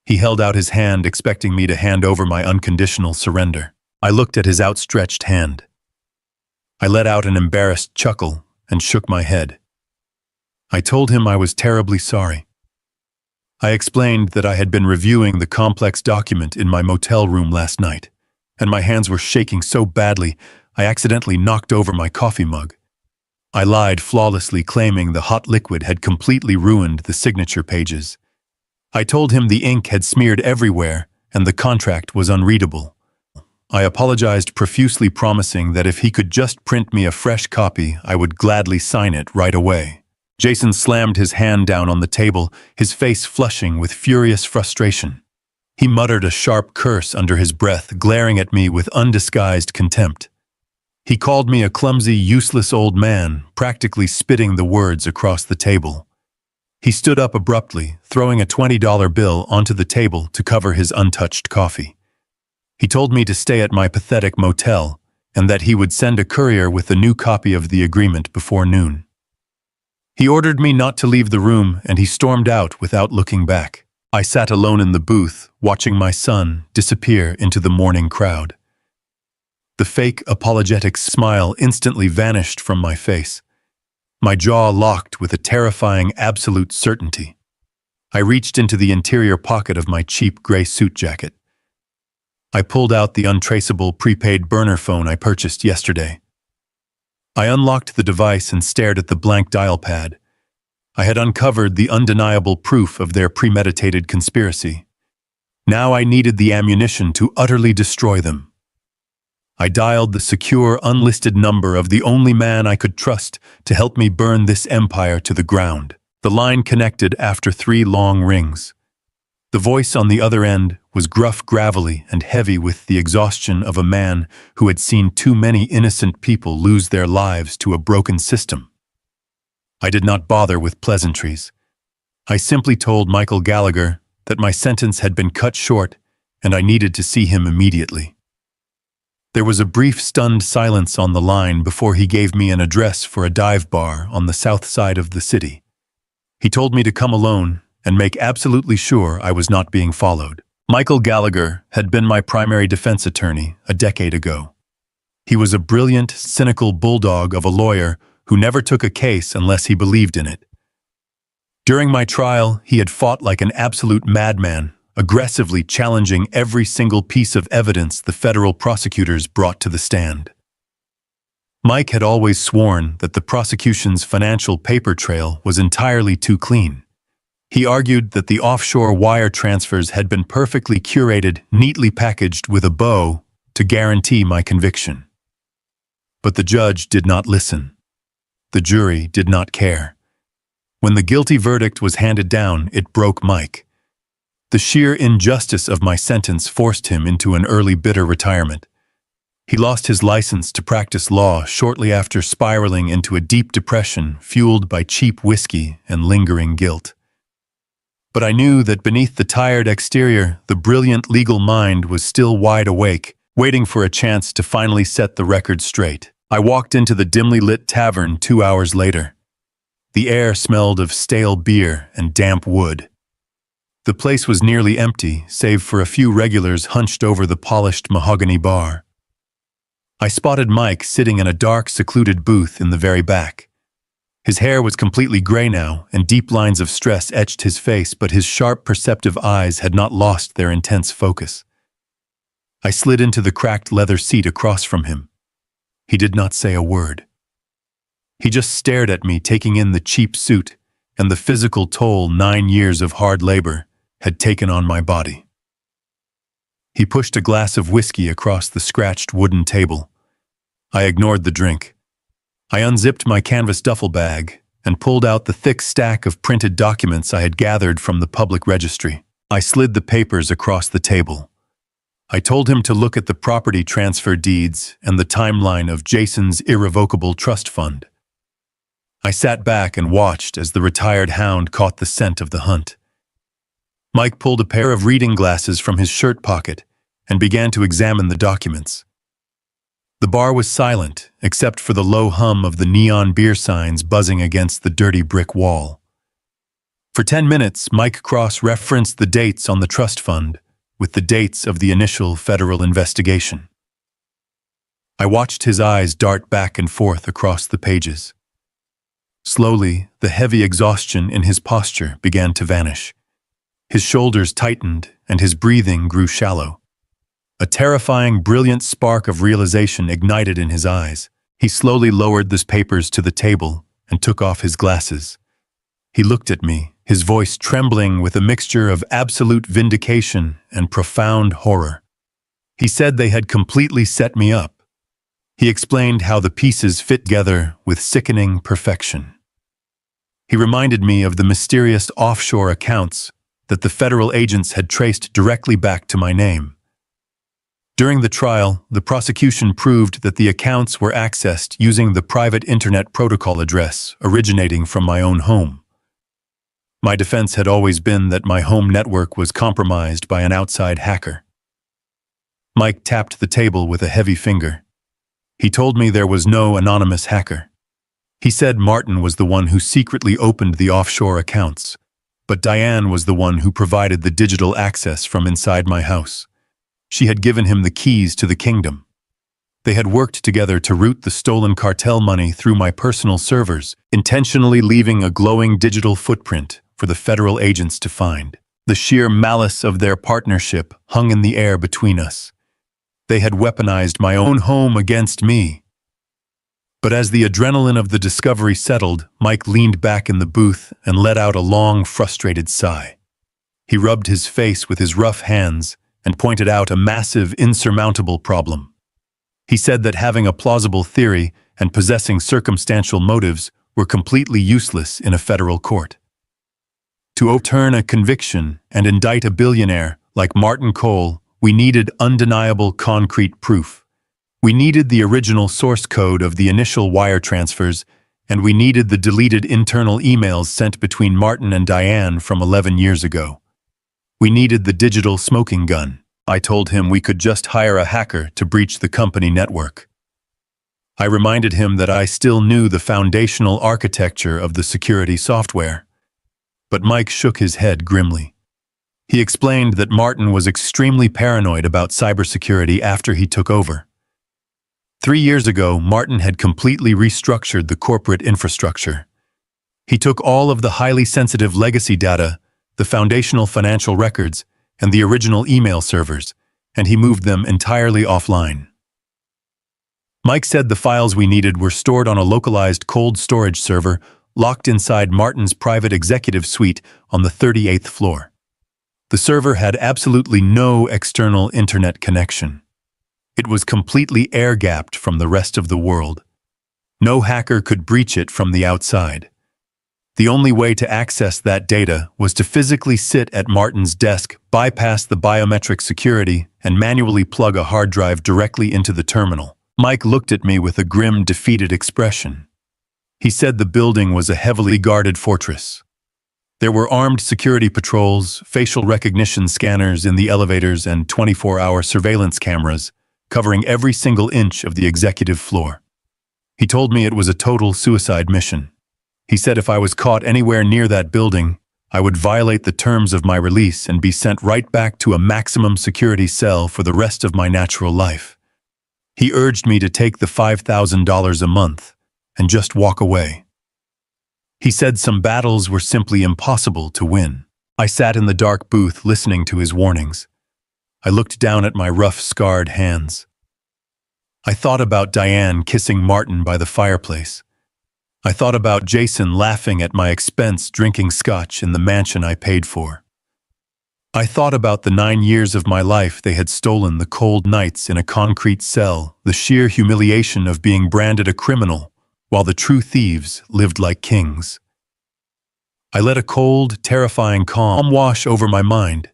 He held out his hand, expecting me to hand over my unconditional surrender. I looked at his outstretched hand. I let out an embarrassed chuckle and shook my head. I told him I was terribly sorry. I explained that I had been reviewing the complex document in my motel room last night, and my hands were shaking so badly I accidentally knocked over my coffee mug. I lied flawlessly, claiming the hot liquid had completely ruined the signature pages. I told him the ink had smeared everywhere and the contract was unreadable. I apologized profusely, promising that if he could just print me a fresh copy, I would gladly sign it right away. Jason slammed his hand down on the table, his face flushing with furious frustration. He muttered a sharp curse under his breath, glaring at me with undisguised contempt. He called me a clumsy, useless old man, practically spitting the words across the table. He stood up abruptly, throwing a $20 bill onto the table to cover his untouched coffee. He told me to stay at my pathetic motel, and that he would send a courier with a new copy of the agreement before noon. He ordered me not to leave the room, and he stormed out without looking back. I sat alone in the booth, watching my son disappear into the morning crowd. The fake, apologetic smile instantly vanished from my face. My jaw locked with a terrifying absolute certainty. I reached into the interior pocket of my cheap gray suit jacket. I pulled out the untraceable prepaid burner phone I purchased yesterday. I unlocked the device and stared at the blank dial pad. I had uncovered the undeniable proof of their premeditated conspiracy. Now I needed the ammunition to utterly destroy them. I dialed the secure, unlisted number of the only man I could trust to help me burn this empire to the ground. The line connected after 3 long rings. The voice on the other end was gruff, gravelly, and heavy with the exhaustion of a man who had seen too many innocent people lose their lives to a broken system. I did not bother with pleasantries. I simply told Michael Gallagher that my sentence had been cut short and I needed to see him immediately. There was a brief, stunned silence on the line before he gave me an address for a dive bar on the south side of the city. He told me to come alone and make absolutely sure I was not being followed. Michael Gallagher had been my primary defense attorney a decade ago. He was a brilliant, cynical bulldog of a lawyer who never took a case unless he believed in it. During my trial, he had fought like an absolute madman, aggressively challenging every single piece of evidence the federal prosecutors brought to the stand. Mike had always sworn that the prosecution's financial paper trail was entirely too clean. He argued that the offshore wire transfers had been perfectly curated, neatly packaged with a bow to guarantee my conviction. But the judge did not listen. The jury did not care. When the guilty verdict was handed down, it broke Mike. The sheer injustice of my sentence forced him into an early, bitter retirement. He lost his license to practice law shortly after spiraling into a deep depression fueled by cheap whiskey and lingering guilt. But I knew that beneath the tired exterior, the brilliant legal mind was still wide awake, waiting for a chance to finally set the record straight. I walked into the dimly lit tavern 2 hours later. The air smelled of stale beer and damp wood. The place was nearly empty, save for a few regulars hunched over the polished mahogany bar. I spotted Mike sitting in a dark, secluded booth in the very back. His hair was completely gray now, and deep lines of stress etched his face, but his sharp, perceptive eyes had not lost their intense focus. I slid into the cracked leather seat across from him. He did not say a word. He just stared at me, taking in the cheap suit and the physical toll 9 years of hard labor had taken on my body. He pushed a glass of whiskey across the scratched wooden table. I ignored the drink. I unzipped my canvas duffel bag and pulled out the thick stack of printed documents I had gathered from the public registry. I slid the papers across the table. I told him to look at the property transfer deeds and the timeline of Jason's irrevocable trust fund. I sat back and watched as the retired hound caught the scent of the hunt. Mike pulled a pair of reading glasses from his shirt pocket and began to examine the documents. The bar was silent, except for the low hum of the neon beer signs buzzing against the dirty brick wall. For 10 minutes, Mike cross-referenced the dates on the trust fund with the dates of the initial federal investigation. I watched his eyes dart back and forth across the pages. Slowly, the heavy exhaustion in his posture began to vanish. His shoulders tightened and his breathing grew shallow. A terrifying, brilliant spark of realization ignited in his eyes. He slowly lowered the papers to the table and took off his glasses. He looked at me, his voice trembling with a mixture of absolute vindication and profound horror. He said they had completely set me up. He explained how the pieces fit together with sickening perfection. He reminded me of the mysterious offshore accounts that the federal agents had traced directly back to my name. During the trial, the prosecution proved that the accounts were accessed using the private internet protocol address originating from my own home. My defense had always been that my home network was compromised by an outside hacker. Mike tapped the table with a heavy finger. He told me there was no anonymous hacker. He said Martin was the one who secretly opened the offshore accounts, but Diane was the one who provided the digital access from inside my house. She had given him the keys to the kingdom. They had worked together to route the stolen cartel money through my personal servers, intentionally leaving a glowing digital footprint for the federal agents to find. The sheer malice of their partnership hung in the air between us. They had weaponized my own home against me. But as the adrenaline of the discovery settled, Mike leaned back in the booth and let out a long, frustrated sigh. He rubbed his face with his rough hands and pointed out a massive, insurmountable problem. He said that having a plausible theory and possessing circumstantial motives were completely useless in a federal court. To overturn a conviction and indict a billionaire like Martin Cole, we needed undeniable concrete proof. We needed the original source code of the initial wire transfers, and we needed the deleted internal emails sent between Martin and Diane from 11 years ago. We needed the digital smoking gun. I told him we could just hire a hacker to breach the company network. I reminded him that I still knew the foundational architecture of the security software. But Mike shook his head grimly. He explained that Martin was extremely paranoid about cybersecurity after he took over. 3 years ago, Martin had completely restructured the corporate infrastructure. He took all of the highly sensitive legacy data, the foundational financial records, and the original email servers, and he moved them entirely offline. Mike said the files we needed were stored on a localized cold storage server locked inside Martin's private executive suite on the 38th floor. The server had absolutely no external internet connection. It was completely air-gapped from the rest of the world. No hacker could breach it from the outside. The only way to access that data was to physically sit at Martin's desk, bypass the biometric security, and manually plug a hard drive directly into the terminal. Mike looked at me with a grim, defeated expression. He said the building was a heavily guarded fortress. There were armed security patrols, facial recognition scanners in the elevators, and 24-hour surveillance cameras covering every single inch of the executive floor. He told me it was a total suicide mission. He said if I was caught anywhere near that building, I would violate the terms of my release and be sent right back to a maximum security cell for the rest of my natural life. He urged me to take the $5,000 a month and just walk away. He said some battles were simply impossible to win. I sat in the dark booth listening to his warnings. I looked down at my rough, scarred hands. I thought about Diane kissing Martin by the fireplace. I thought about Jason laughing at my expense drinking scotch in the mansion I paid for. I thought about the 9 years of my life they had stolen, the cold nights in a concrete cell, the sheer humiliation of being branded a criminal, while the true thieves lived like kings. I let a cold, terrifying calm wash over my mind.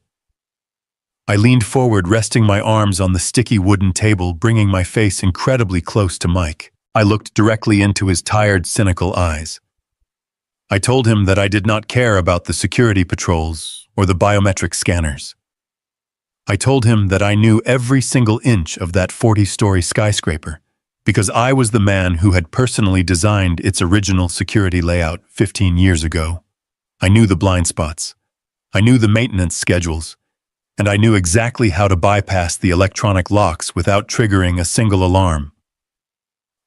I leaned forward, resting my arms on the sticky wooden table, bringing my face incredibly close to Mike. I looked directly into his tired, cynical eyes. I told him that I did not care about the security patrols or the biometric scanners. I told him that I knew every single inch of that 40-story skyscraper because I was the man who had personally designed its original security layout 15 years ago. I knew the blind spots. I knew the maintenance schedules. And I knew exactly how to bypass the electronic locks without triggering a single alarm.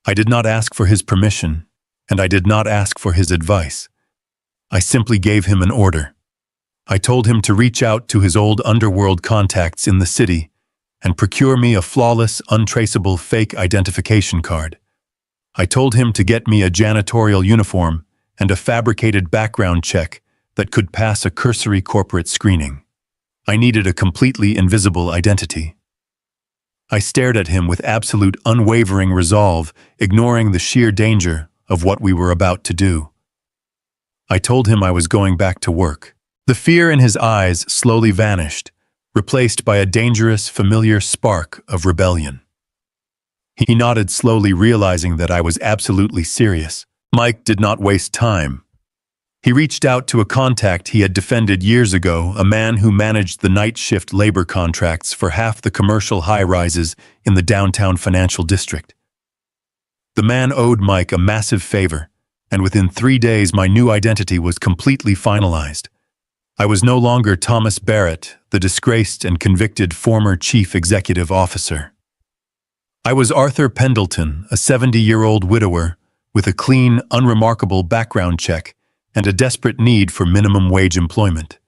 I did not ask for his permission, and I did not ask for his advice. I simply gave him an order. I told him to reach out to his old underworld contacts in the city and procure me a flawless, untraceable fake identification card. I told him to get me a janitorial uniform and a fabricated background check that could pass a cursory corporate screening. I needed a completely invisible identity. I stared at him with absolute unwavering resolve, ignoring the sheer danger of what we were about to do. I told him I was going back to work. The fear in his eyes slowly vanished, replaced by a dangerous, familiar spark of rebellion. He nodded slowly, realizing that I was absolutely serious. Mike did not waste time. He reached out to a contact he had defended years ago, a man who managed the night shift labor contracts for half the commercial high-rises in the downtown financial district. The man owed Mike a massive favor, and within 3 days my new identity was completely finalized. I was no longer Thomas Barrett, the disgraced and convicted former chief executive officer. I was Arthur Pendleton, a 70-year-old widower, with a clean, unremarkable background check and a desperate need for minimum wage employment.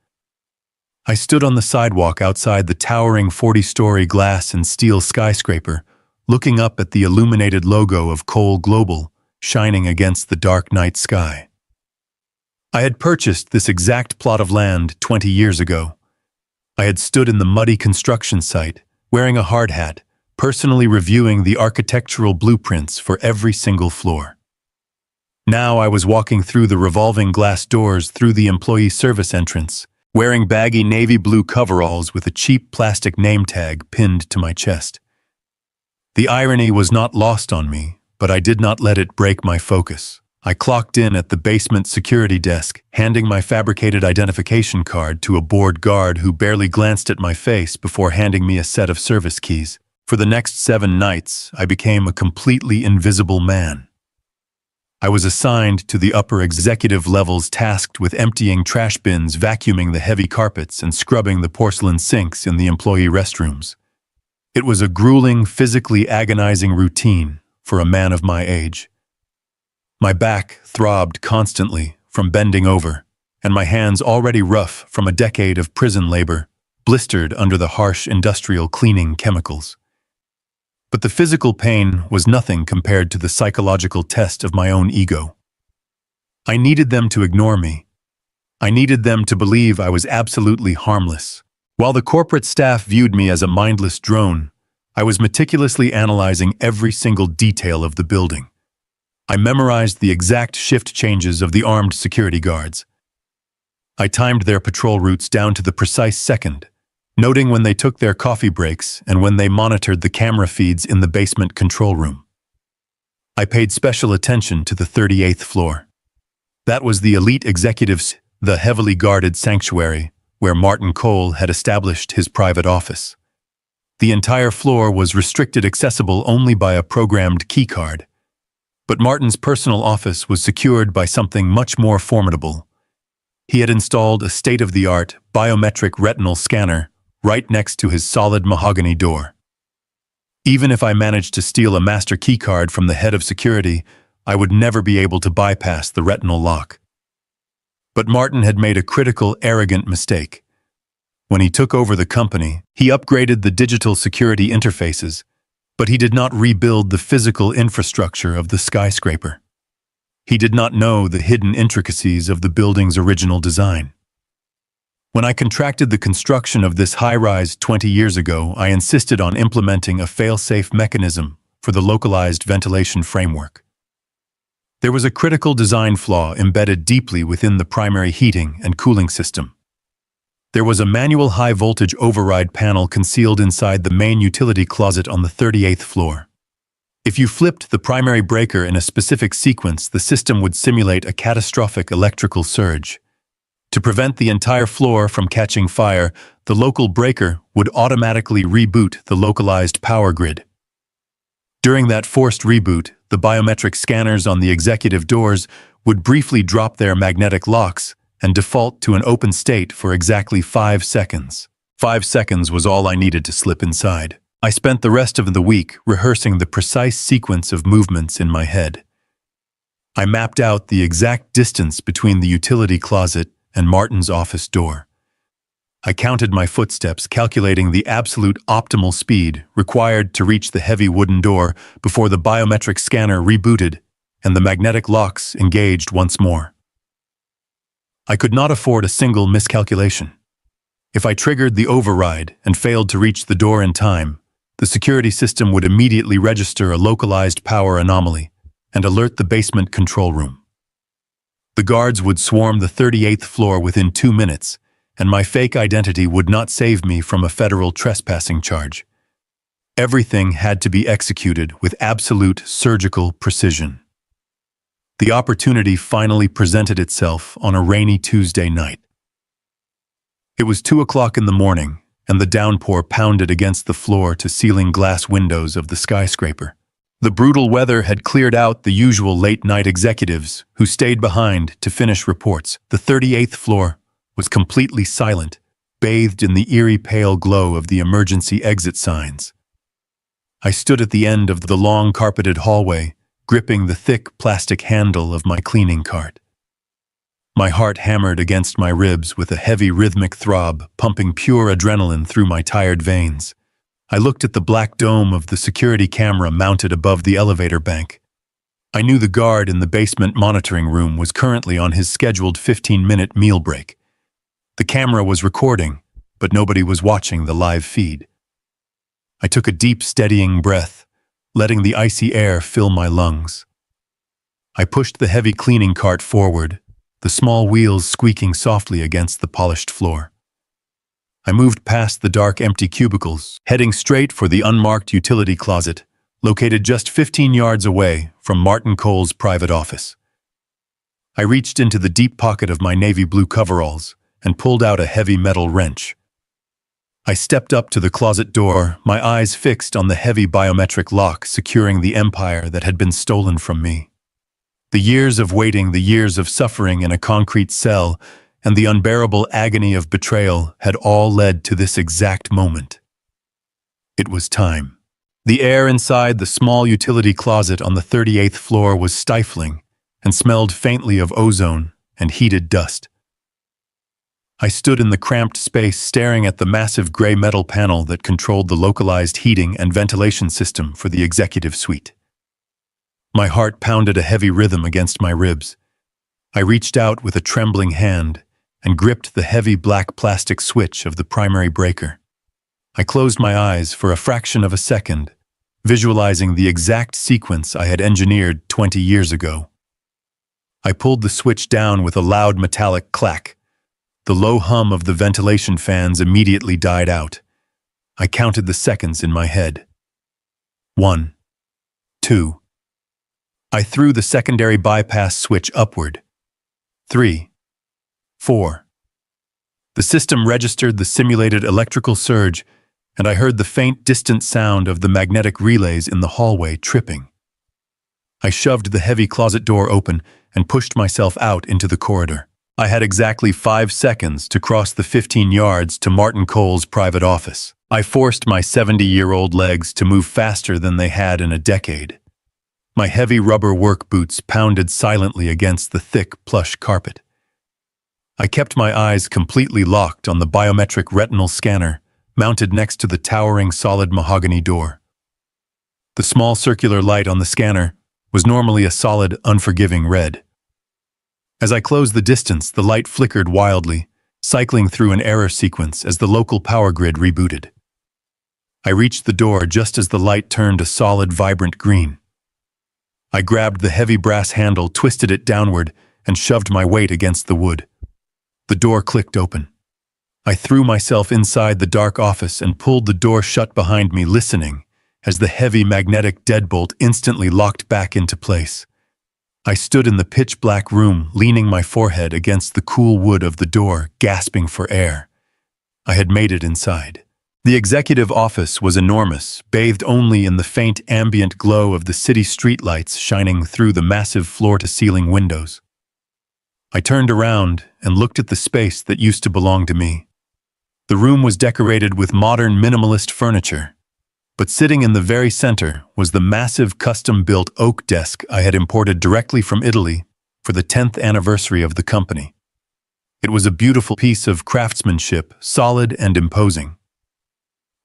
I stood on the sidewalk outside the towering 40-story glass and steel skyscraper, looking up at the illuminated logo of Coal Global shining against the dark night sky. I had purchased this exact plot of land 20 years ago. I had stood in the muddy construction site, wearing a hard hat, personally reviewing the architectural blueprints for every single floor. Now I was walking through the revolving glass doors through the employee service entrance, wearing baggy navy blue coveralls with a cheap plastic name tag pinned to my chest. The irony was not lost on me, but I did not let it break my focus. I clocked in at the basement security desk, handing my fabricated identification card to a bored guard who barely glanced at my face before handing me a set of service keys. For the next 7 nights, I became a completely invisible man. I was assigned to the upper executive levels tasked with emptying trash bins, vacuuming the heavy carpets, and scrubbing the porcelain sinks in the employee restrooms. It was a grueling, physically agonizing routine for a man of my age. My back throbbed constantly from bending over, and my hands, already rough from a decade of prison labor, blistered under the harsh industrial cleaning chemicals. But the physical pain was nothing compared to the psychological test of my own ego. I needed them to ignore me. I needed them to believe I was absolutely harmless. While the corporate staff viewed me as a mindless drone, I was meticulously analyzing every single detail of the building. I memorized the exact shift changes of the armed security guards. I timed their patrol routes down to the precise second, noting when they took their coffee breaks and when they monitored the camera feeds in the basement control room. I paid special attention to the 38th floor. That was the elite executives, the heavily guarded sanctuary, where Martin Cole had established his private office. The entire floor was restricted accessible only by a programmed keycard. But Martin's personal office was secured by something much more formidable. He had installed a state-of-the-art biometric retinal scanner right next to his solid mahogany door. Even if I managed to steal a master keycard from the head of security, I would never be able to bypass the retinal lock. But Martin had made a critical, arrogant mistake. When he took over the company, he upgraded the digital security interfaces, but he did not rebuild the physical infrastructure of the skyscraper. He did not know the hidden intricacies of the building's original design. When I contracted the construction of this high-rise 20 years ago, I insisted on implementing a fail-safe mechanism for the localized ventilation framework. There was a critical design flaw embedded deeply within the primary heating and cooling system. There was a manual high-voltage override panel concealed inside the main utility closet on the 38th floor. If you flipped the primary breaker in a specific sequence, the system would simulate a catastrophic electrical surge. To prevent the entire floor from catching fire, the local breaker would automatically reboot the localized power grid. During that forced reboot, the biometric scanners on the executive doors would briefly drop their magnetic locks and default to an open state for exactly 5 seconds. 5 seconds was all I needed to slip inside. I spent the rest of the week rehearsing the precise sequence of movements in my head. I mapped out the exact distance between the utility closet and Martin's office door. I counted my footsteps, calculating the absolute optimal speed required to reach the heavy wooden door before the biometric scanner rebooted and the magnetic locks engaged once more. I could not afford a single miscalculation. If I triggered the override and failed to reach the door in time, the security system would immediately register a localized power anomaly and alert the basement control room. The guards would swarm the 38th floor within 2 minutes, and my fake identity would not save me from a federal trespassing charge. Everything had to be executed with absolute surgical precision. The opportunity finally presented itself on a rainy Tuesday night. It was 2 o'clock in the morning, and the downpour pounded against the floor-to-ceiling glass windows of the skyscraper. The brutal weather had cleared out the usual late-night executives who stayed behind to finish reports. The 38th floor was completely silent, bathed in the eerie pale glow of the emergency exit signs. I stood at the end of the long carpeted hallway, gripping the thick plastic handle of my cleaning cart. My heart hammered against my ribs with a heavy rhythmic throb, pumping pure adrenaline through my tired veins. I looked at the black dome of the security camera mounted above the elevator bank. I knew the guard in the basement monitoring room was currently on his scheduled 15-minute meal break. The camera was recording, but nobody was watching the live feed. I took a deep, steadying breath, letting the icy air fill my lungs. I pushed the heavy cleaning cart forward, the small wheels squeaking softly against the polished floor. I moved past the dark, empty cubicles, heading straight for the unmarked utility closet, located just 15 yards away from Martin Cole's private office. I reached into the deep pocket of my navy blue coveralls and pulled out a heavy metal wrench. I stepped up to the closet door, my eyes fixed on the heavy biometric lock securing the empire that had been stolen from me. The years of waiting, the years of suffering in a concrete cell, and the unbearable agony of betrayal had all led to this exact moment. It was time. The air inside the small utility closet on the 38th floor was stifling and smelled faintly of ozone and heated dust. I stood in the cramped space staring at the massive gray metal panel that controlled the localized heating and ventilation system for the executive suite. My heart pounded a heavy rhythm against my ribs. I reached out with a trembling hand and gripped the heavy black plastic switch of the primary breaker. I closed my eyes for a fraction of a second, visualizing the exact sequence I had engineered 20 years ago. I pulled the switch down with a loud metallic clack. The low hum of the ventilation fans immediately died out. I counted the seconds in my head. 1, 2. I threw the secondary bypass switch upward. 3, 4. The system registered the simulated electrical surge, and I heard the faint, distant sound of the magnetic relays in the hallway tripping. I shoved the heavy closet door open and pushed myself out into the corridor. I had exactly 5 seconds to cross the 15 yards to Martin Cole's private office. I forced my 70-year-old legs to move faster than they had in a decade. My heavy rubber work boots pounded silently against the thick, plush carpet. I kept my eyes completely locked on the biometric retinal scanner mounted next to the towering solid mahogany door. The small circular light on the scanner was normally a solid, unforgiving red. As I closed the distance, the light flickered wildly, cycling through an error sequence as the local power grid rebooted. I reached the door just as the light turned a solid, vibrant green. I grabbed the heavy brass handle, twisted it downward, and shoved my weight against the wood. The door clicked open. I threw myself inside the dark office and pulled the door shut behind me, listening as the heavy magnetic deadbolt instantly locked back into place. I stood in the pitch-black room, leaning my forehead against the cool wood of the door, gasping for air. I had made it inside. The executive office was enormous, bathed only in the faint ambient glow of the city streetlights shining through the massive floor-to-ceiling windows. I turned around and looked at the space that used to belong to me. The room was decorated with modern minimalist furniture, but sitting in the very center was the massive custom-built oak desk I had imported directly from Italy for the 10th anniversary of the company. It was a beautiful piece of craftsmanship, solid and imposing.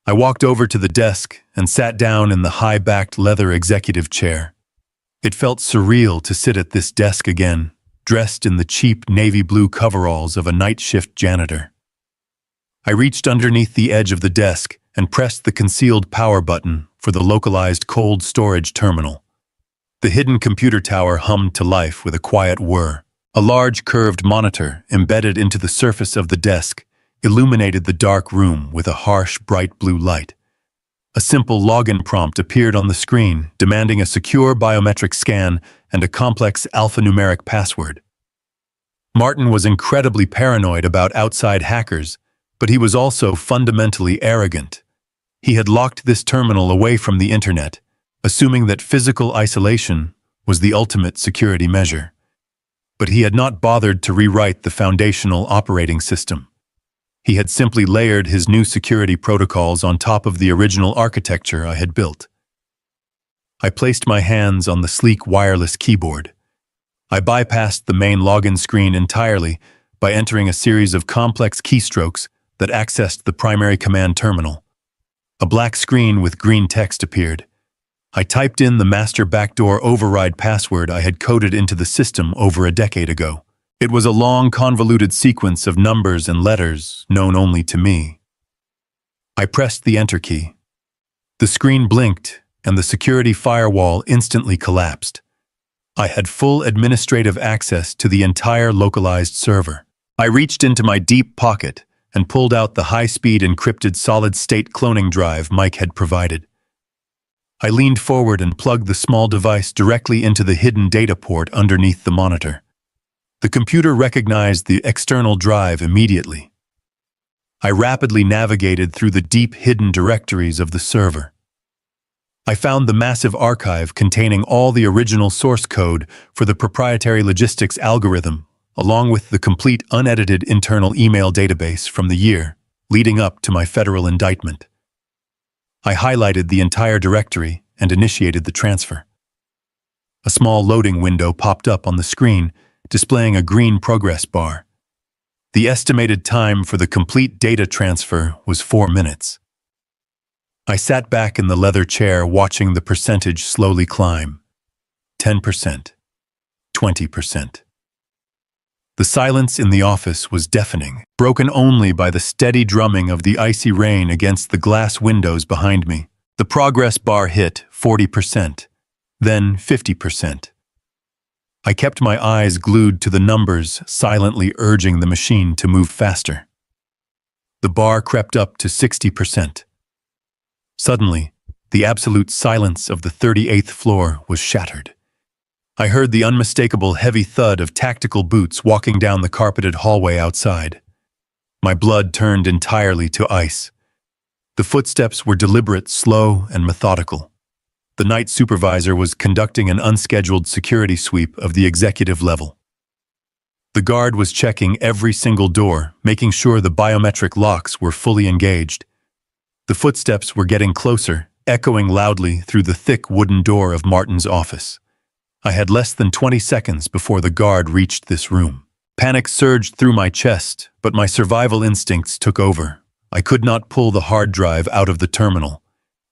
I walked over to the desk and sat down in the high-backed leather executive chair. It felt surreal to sit at this desk again, dressed in the cheap navy blue coveralls of a night shift janitor. I reached underneath the edge of the desk and pressed the concealed power button for the localized cold storage terminal. The hidden computer tower hummed to life with a quiet whir. A large curved monitor embedded into the surface of the desk illuminated the dark room with a harsh, bright blue light. A simple login prompt appeared on the screen, demanding a secure biometric scan and a complex alphanumeric password. Martin was incredibly paranoid about outside hackers, but he was also fundamentally arrogant. He had locked this terminal away from the internet, assuming that physical isolation was the ultimate security measure. But he had not bothered to rewrite the foundational operating system. He had simply layered his new security protocols on top of the original architecture I had built. I placed my hands on the sleek wireless keyboard. I bypassed the main login screen entirely by entering a series of complex keystrokes that accessed the primary command terminal. A black screen with green text appeared. I typed in the master backdoor override password I had coded into the system over a decade ago. It was a long, convoluted sequence of numbers and letters known only to me. I pressed the enter key. The screen blinked, and the security firewall instantly collapsed. I had full administrative access to the entire localized server. I reached into my deep pocket and pulled out the high-speed encrypted solid-state cloning drive Mike had provided. I leaned forward and plugged the small device directly into the hidden data port underneath the monitor. The computer recognized the external drive immediately. I rapidly navigated through the deep hidden directories of the server. I found the massive archive containing all the original source code for the proprietary logistics algorithm, along with the complete unedited internal email database from the year leading up to my federal indictment. I highlighted the entire directory and initiated the transfer. A small loading window popped up on the screen, displaying a green progress bar. The estimated time for the complete data transfer was 4 minutes. I sat back in the leather chair watching the percentage slowly climb. 10%. 20%. The silence in the office was deafening, broken only by the steady drumming of the icy rain against the glass windows behind me. The progress bar hit 40%, then 50%. I kept my eyes glued to the numbers, silently urging the machine to move faster. The bar crept up to 60%. Suddenly, the absolute silence of the 38th floor was shattered. I heard the unmistakable heavy thud of tactical boots walking down the carpeted hallway outside. My blood turned entirely to ice. The footsteps were deliberate, slow, and methodical. The night supervisor was conducting an unscheduled security sweep of the executive level. The guard was checking every single door, making sure the biometric locks were fully engaged. The footsteps were getting closer, echoing loudly through the thick wooden door of Martin's office. I had less than 20 seconds before the guard reached this room. Panic surged through my chest, but my survival instincts took over. I could not pull the hard drive out of the terminal.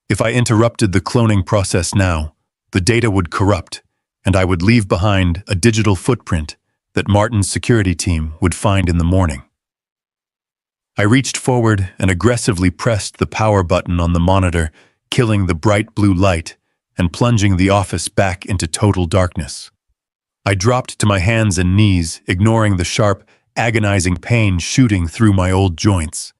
If I interrupted the cloning process now, the data would corrupt, and I would leave behind a digital footprint that Martin's security team would find in the morning. I reached forward and aggressively pressed the power button on the monitor, killing the bright blue light and plunging the office back into total darkness. I dropped to my hands and knees, ignoring the sharp, agonizing pain shooting through my old joints.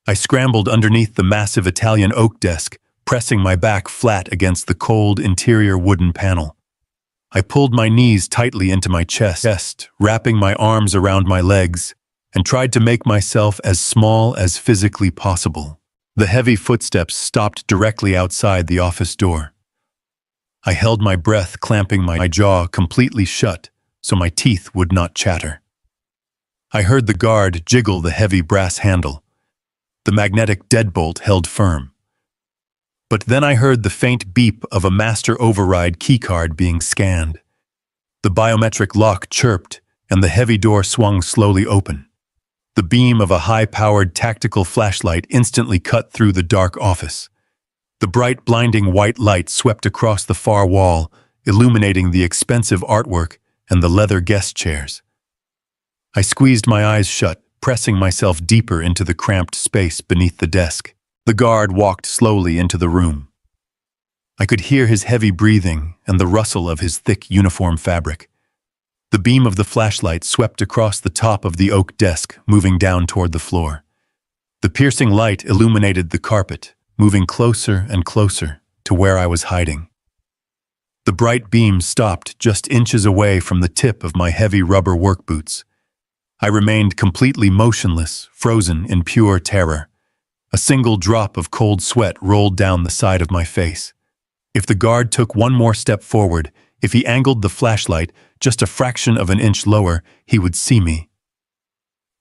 I scrambled underneath the massive Italian oak desk, pressing my back flat against the cold interior wooden panel. I pulled my knees tightly into my chest, wrapping my arms around my legs, and tried to make myself as small as physically possible. The heavy footsteps stopped directly outside the office door. I held my breath, clamping my jaw completely shut so my teeth would not chatter. I heard the guard jiggle the heavy brass handle. The magnetic deadbolt held firm. But then I heard the faint beep of a master override keycard being scanned. The biometric lock chirped, and the heavy door swung slowly open. The beam of a high-powered tactical flashlight instantly cut through the dark office. The bright, blinding white light swept across the far wall, illuminating the expensive artwork and the leather guest chairs. I squeezed my eyes shut, pressing myself deeper into the cramped space beneath the desk. The guard walked slowly into the room. I could hear his heavy breathing and the rustle of his thick uniform fabric. The beam of the flashlight swept across the top of the oak desk, moving down toward the floor. The piercing light illuminated the carpet, moving closer and closer to where I was hiding. The bright beam stopped just inches away from the tip of my heavy rubber work boots. I remained completely motionless, frozen in pure terror. A single drop of cold sweat rolled down the side of my face. If the guard took one more step forward, if he angled the flashlight just a fraction of an inch lower, he would see me.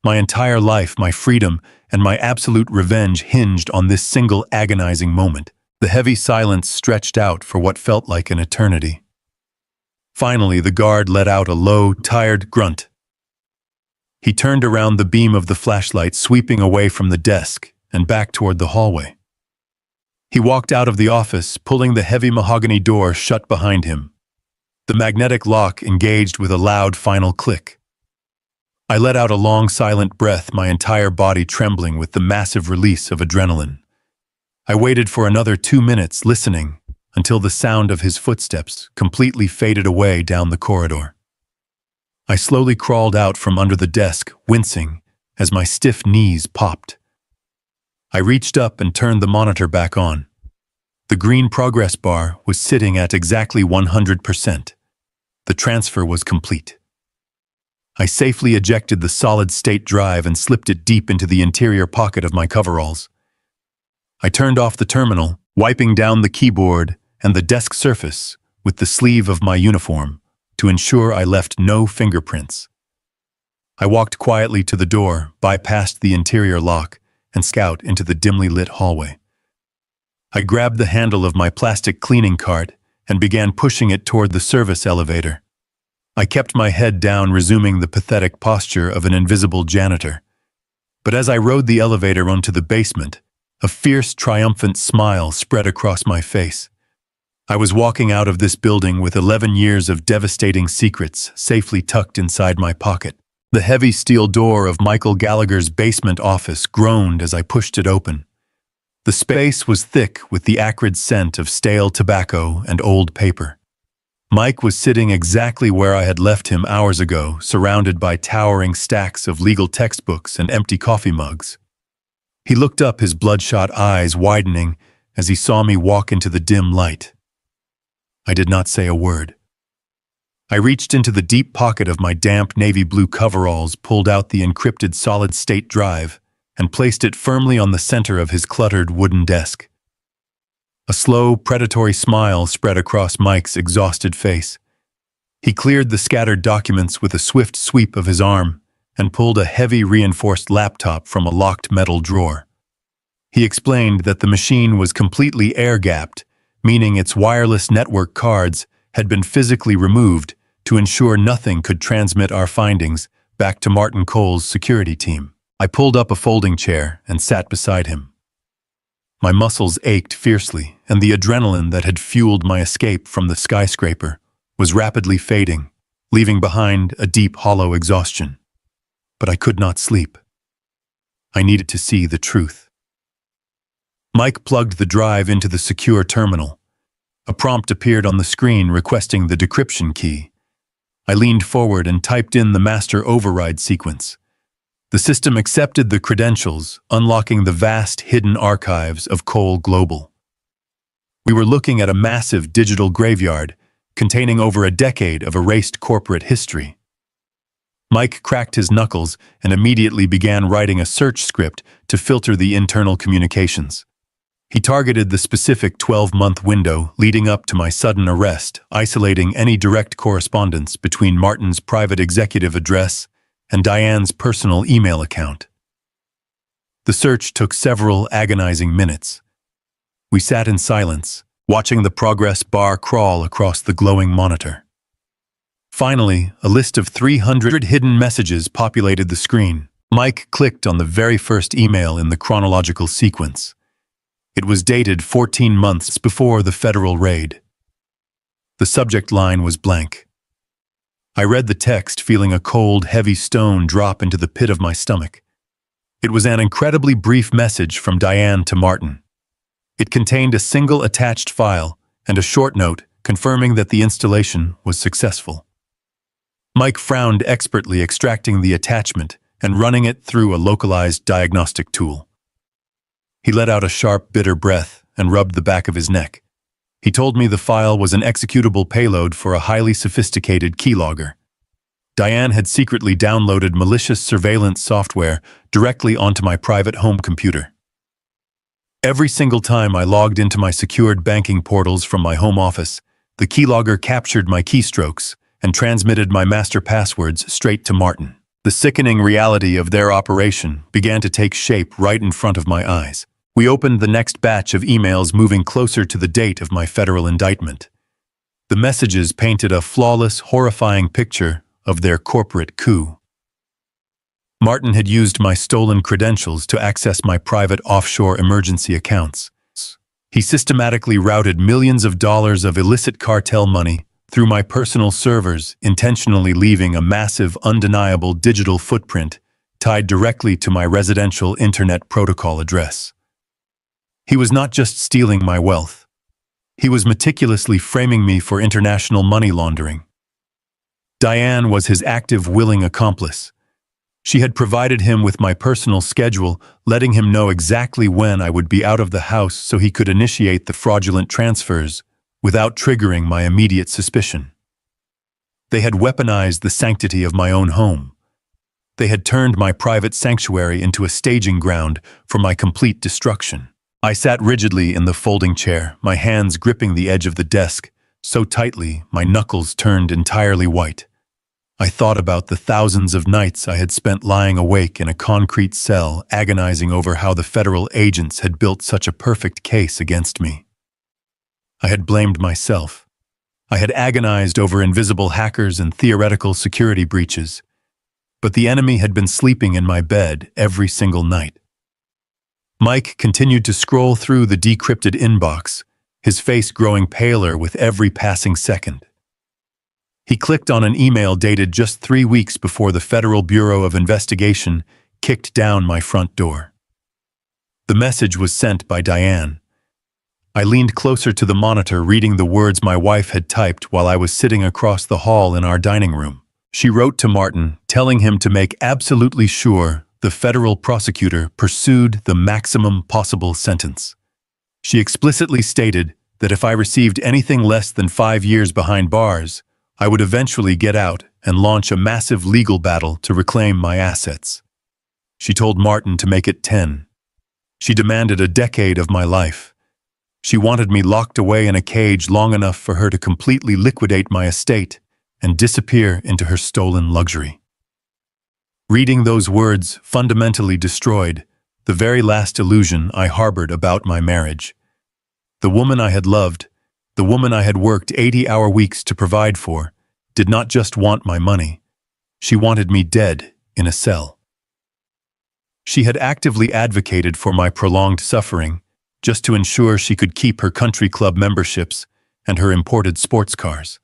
My entire life, my freedom, and my absolute revenge hinged on this single agonizing moment. The heavy silence stretched out for what felt like an eternity. Finally, the guard let out a low, tired grunt. He turned around the beam of the flashlight, sweeping away from the desk and back toward the hallway. He walked out of the office, pulling the heavy mahogany door shut behind him. The magnetic lock engaged with a loud final click. I let out a long, silent breath, my entire body trembling with the massive release of adrenaline. I waited for another 2 minutes, listening, until the sound of his footsteps completely faded away down the corridor. I slowly crawled out from under the desk, wincing as my stiff knees popped. I reached up and turned the monitor back on. The green progress bar was sitting at exactly 100%. The transfer was complete. I safely ejected the solid-state drive and slipped it deep into the interior pocket of my coveralls. I turned off the terminal, wiping down the keyboard and the desk surface with the sleeve of my uniform to ensure I left no fingerprints. I walked quietly to the door, bypassed the interior lock, and scout into the dimly lit hallway. I grabbed the handle of my plastic cleaning cart and began pushing it toward the service elevator. I kept my head down, resuming the pathetic posture of an invisible janitor. But as I rode the elevator onto the basement, a fierce, triumphant smile spread across my face. I was walking out of this building with 11 years of devastating secrets safely tucked inside my pocket. The heavy steel door of Michael Gallagher's basement office groaned as I pushed it open. The space was thick with the acrid scent of stale tobacco and old paper. Mike was sitting exactly where I had left him hours ago, surrounded by towering stacks of legal textbooks and empty coffee mugs. He looked up, his bloodshot eyes widening as he saw me walk into the dim light. I did not say a word. I reached into the deep pocket of my damp navy blue coveralls, pulled out the encrypted solid-state drive, and placed it firmly on the center of his cluttered wooden desk. A slow, predatory smile spread across Mike's exhausted face. He cleared the scattered documents with a swift sweep of his arm and pulled a heavy, reinforced laptop from a locked metal drawer. He explained that the machine was completely air-gapped, meaning its wireless network cards had been physically removed to ensure nothing could transmit our findings back to Martin Cole's security team. I pulled up a folding chair and sat beside him. My muscles ached fiercely, and the adrenaline that had fueled my escape from the skyscraper was rapidly fading, leaving behind a deep, hollow exhaustion. But I could not sleep. I needed to see the truth. Mike plugged the drive into the secure terminal. A prompt appeared on the screen requesting the decryption key. I leaned forward and typed in the master override sequence. The system accepted the credentials, unlocking the vast hidden archives of Cole Global. We were looking at a massive digital graveyard containing over a decade of erased corporate history. Mike cracked his knuckles and immediately began writing a search script to filter the internal communications. He targeted the specific 12-month window leading up to my sudden arrest, isolating any direct correspondence between Martin's private executive address and Diane's personal email account. The search took several agonizing minutes. We sat in silence, watching the progress bar crawl across the glowing monitor. Finally, a list of 300 hidden messages populated the screen. Mike clicked on the very first email in the chronological sequence. It was dated 14 months before the federal raid. The subject line was blank. I read the text, feeling a cold, heavy stone drop into the pit of my stomach. It was an incredibly brief message from Diane to Martin. It contained a single attached file and a short note confirming that the installation was successful. Mike frowned, expertly extracting the attachment and running it through a localized diagnostic tool. He let out a sharp, bitter breath and rubbed the back of his neck. He told me the file was an executable payload for a highly sophisticated keylogger. Diane had secretly downloaded malicious surveillance software directly onto my private home computer. Every single time I logged into my secured banking portals from my home office, the keylogger captured my keystrokes and transmitted my master passwords straight to Martin. The sickening reality of their operation began to take shape right in front of my eyes. We opened the next batch of emails, moving closer to the date of my federal indictment. The messages painted a flawless, horrifying picture of their corporate coup. Martin had used my stolen credentials to access my private offshore emergency accounts. He systematically routed millions of dollars of illicit cartel money through my personal servers, intentionally leaving a massive, undeniable digital footprint tied directly to my residential internet protocol address. He was not just stealing my wealth. He was meticulously framing me for international money laundering. Diane was his active, willing accomplice. She had provided him with my personal schedule, letting him know exactly when I would be out of the house so he could initiate the fraudulent transfers without triggering my immediate suspicion. They had weaponized the sanctity of my own home. They had turned my private sanctuary into a staging ground for my complete destruction. I sat rigidly in the folding chair, my hands gripping the edge of the desk, so tightly my knuckles turned entirely white. I thought about the thousands of nights I had spent lying awake in a concrete cell, agonizing over how the federal agents had built such a perfect case against me. I had blamed myself. I had agonized over invisible hackers and theoretical security breaches. But the enemy had been sleeping in my bed every single night. Mike continued to scroll through the decrypted inbox, his face growing paler with every passing second. He clicked on an email dated just 3 weeks before the Federal Bureau of Investigation kicked down my front door. The message was sent by Diane. I leaned closer to the monitor, reading the words my wife had typed while I was sitting across the hall in our dining room. She wrote to Martin, telling him to make absolutely sure the federal prosecutor pursued the maximum possible sentence. She explicitly stated that if I received anything less than 5 years behind bars, I would eventually get out and launch a massive legal battle to reclaim my assets. She told Martin to make it 10. She demanded a decade of my life. She wanted me locked away in a cage long enough for her to completely liquidate my estate and disappear into her stolen luxury. Reading those words fundamentally destroyed the very last illusion I harbored about my marriage. The woman I had loved, the woman I had worked 80-hour weeks to provide for, did not just want my money. She wanted me dead in a cell. She had actively advocated for my prolonged suffering just to ensure she could keep her country club memberships and her imported sports cars.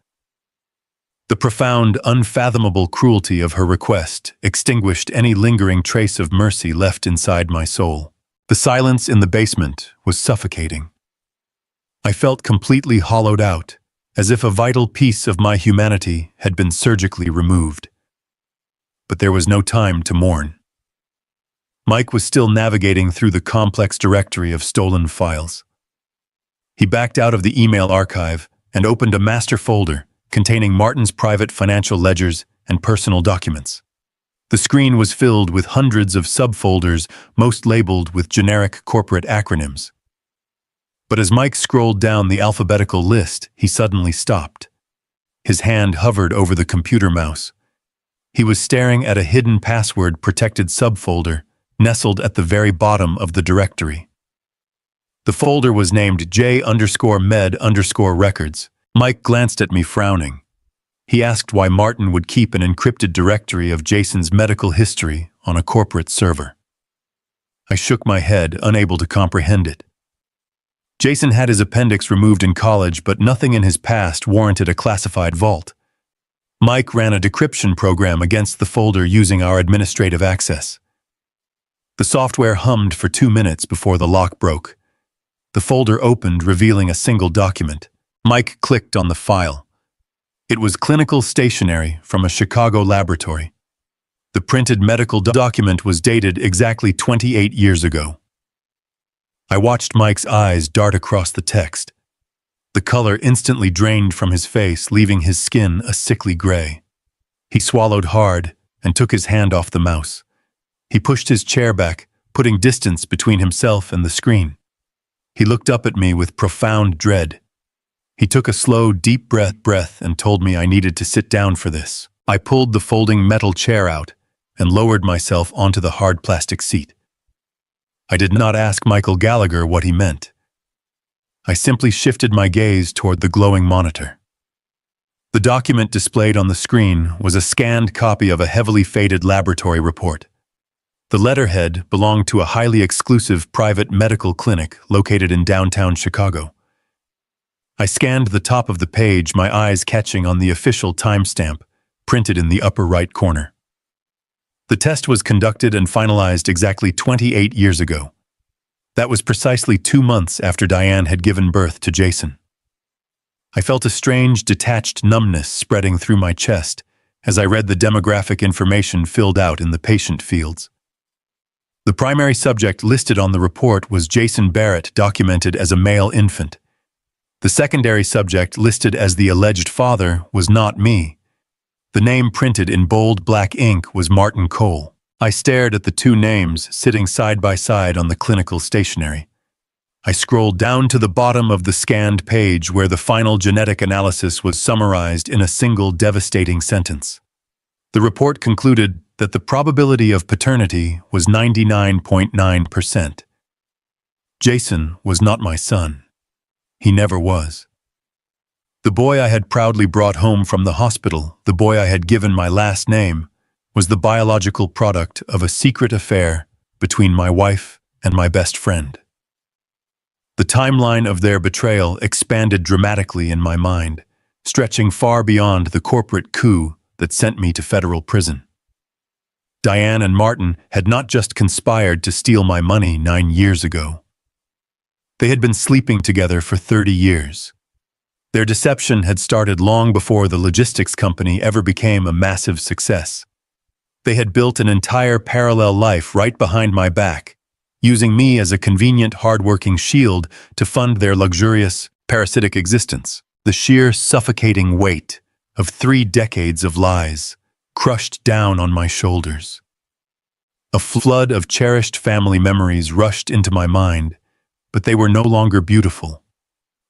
The profound, unfathomable cruelty of her request extinguished any lingering trace of mercy left inside my soul. The silence in the basement was suffocating. I felt completely hollowed out, as if a vital piece of my humanity had been surgically removed. But there was no time to mourn. Mike was still navigating through the complex directory of stolen files. He backed out of the email archive and opened a master folder containing Martin's private financial ledgers and personal documents. The screen was filled with hundreds of subfolders, most labeled with generic corporate acronyms. But as Mike scrolled down the alphabetical list, he suddenly stopped. His hand hovered over the computer mouse. He was staring at a hidden password-protected subfolder nestled at the very bottom of the directory. The folder was named J_med_records. Mike glanced at me, frowning. He asked why Martin would keep an encrypted directory of Jason's medical history on a corporate server. I shook my head, unable to comprehend it. Jason had his appendix removed in college, but nothing in his past warranted a classified vault. Mike ran a decryption program against the folder using our administrative access. The software hummed for 2 minutes before the lock broke. The folder opened, revealing a single document. Mike clicked on the file. It was clinical stationery from a Chicago laboratory. The printed medical document was dated exactly 28 years ago. I watched Mike's eyes dart across the text. The color instantly drained from his face, leaving his skin a sickly gray. He swallowed hard and took his hand off the mouse. He pushed his chair back, putting distance between himself and the screen. He looked up at me with profound dread. He took a slow, deep breath and told me I needed to sit down for this. I pulled the folding metal chair out and lowered myself onto the hard plastic seat. I did not ask Michael Gallagher what he meant. I simply shifted my gaze toward the glowing monitor. The document displayed on the screen was a scanned copy of a heavily faded laboratory report. The letterhead belonged to a highly exclusive private medical clinic located in downtown Chicago. I scanned the top of the page, my eyes catching on the official timestamp, printed in the upper right corner. The test was conducted and finalized exactly 28 years ago. That was precisely 2 months after Diane had given birth to Jason. I felt a strange, detached numbness spreading through my chest as I read the demographic information filled out in the patient fields. The primary subject listed on the report was Jason Barrett, documented as a male infant. The secondary subject listed as the alleged father was not me. The name printed in bold black ink was Martin Cole. I stared at the two names sitting side by side on the clinical stationery. I scrolled down to the bottom of the scanned page where the final genetic analysis was summarized in a single devastating sentence. The report concluded that the probability of paternity was 99.9%. Jason was not my son. He never was. The boy I had proudly brought home from the hospital, the boy I had given my last name, was the biological product of a secret affair between my wife and my best friend. The timeline of their betrayal expanded dramatically in my mind, stretching far beyond the corporate coup that sent me to federal prison. Diane and Martin had not just conspired to steal my money 9 years ago. They had been sleeping together for 30 years. Their deception had started long before the logistics company ever became a massive success. They had built an entire parallel life right behind my back, using me as a convenient, hard-working shield to fund their luxurious, parasitic existence. The sheer suffocating weight of 3 decades of lies crushed down on my shoulders. A flood of cherished family memories rushed into my mind, but they were no longer beautiful.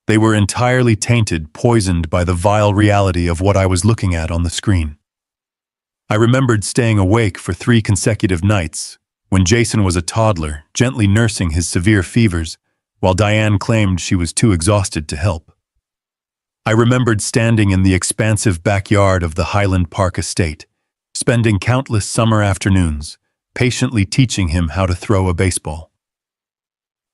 They were entirely tainted, poisoned by the vile reality of what I was looking at on the screen. I remembered staying awake for 3 consecutive nights, when Jason was a toddler, gently nursing his severe fevers, while Diane claimed she was too exhausted to help. I remembered standing in the expansive backyard of the Highland Park estate, spending countless summer afternoons, patiently teaching him how to throw a baseball.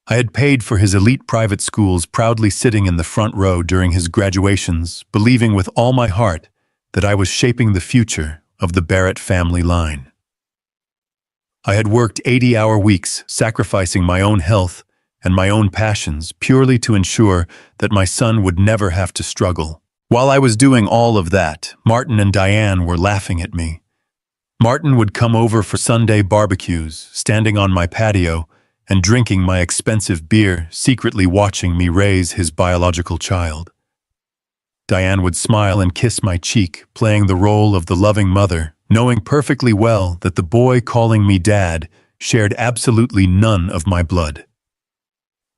I had paid for his elite private schools, proudly sitting in the front row during his graduations, believing with all my heart that I was shaping the future of the Barrett family line. I had worked 80-hour weeks, sacrificing my own health and my own passions purely to ensure that my son would never have to struggle. While I was doing all of that, Martin and Diane were laughing at me. Martin would come over for Sunday barbecues, standing on my patio and drinking my expensive beer, secretly watching me raise his biological child. Diane would smile and kiss my cheek, playing the role of the loving mother, knowing perfectly well that the boy calling me dad shared absolutely none of my blood.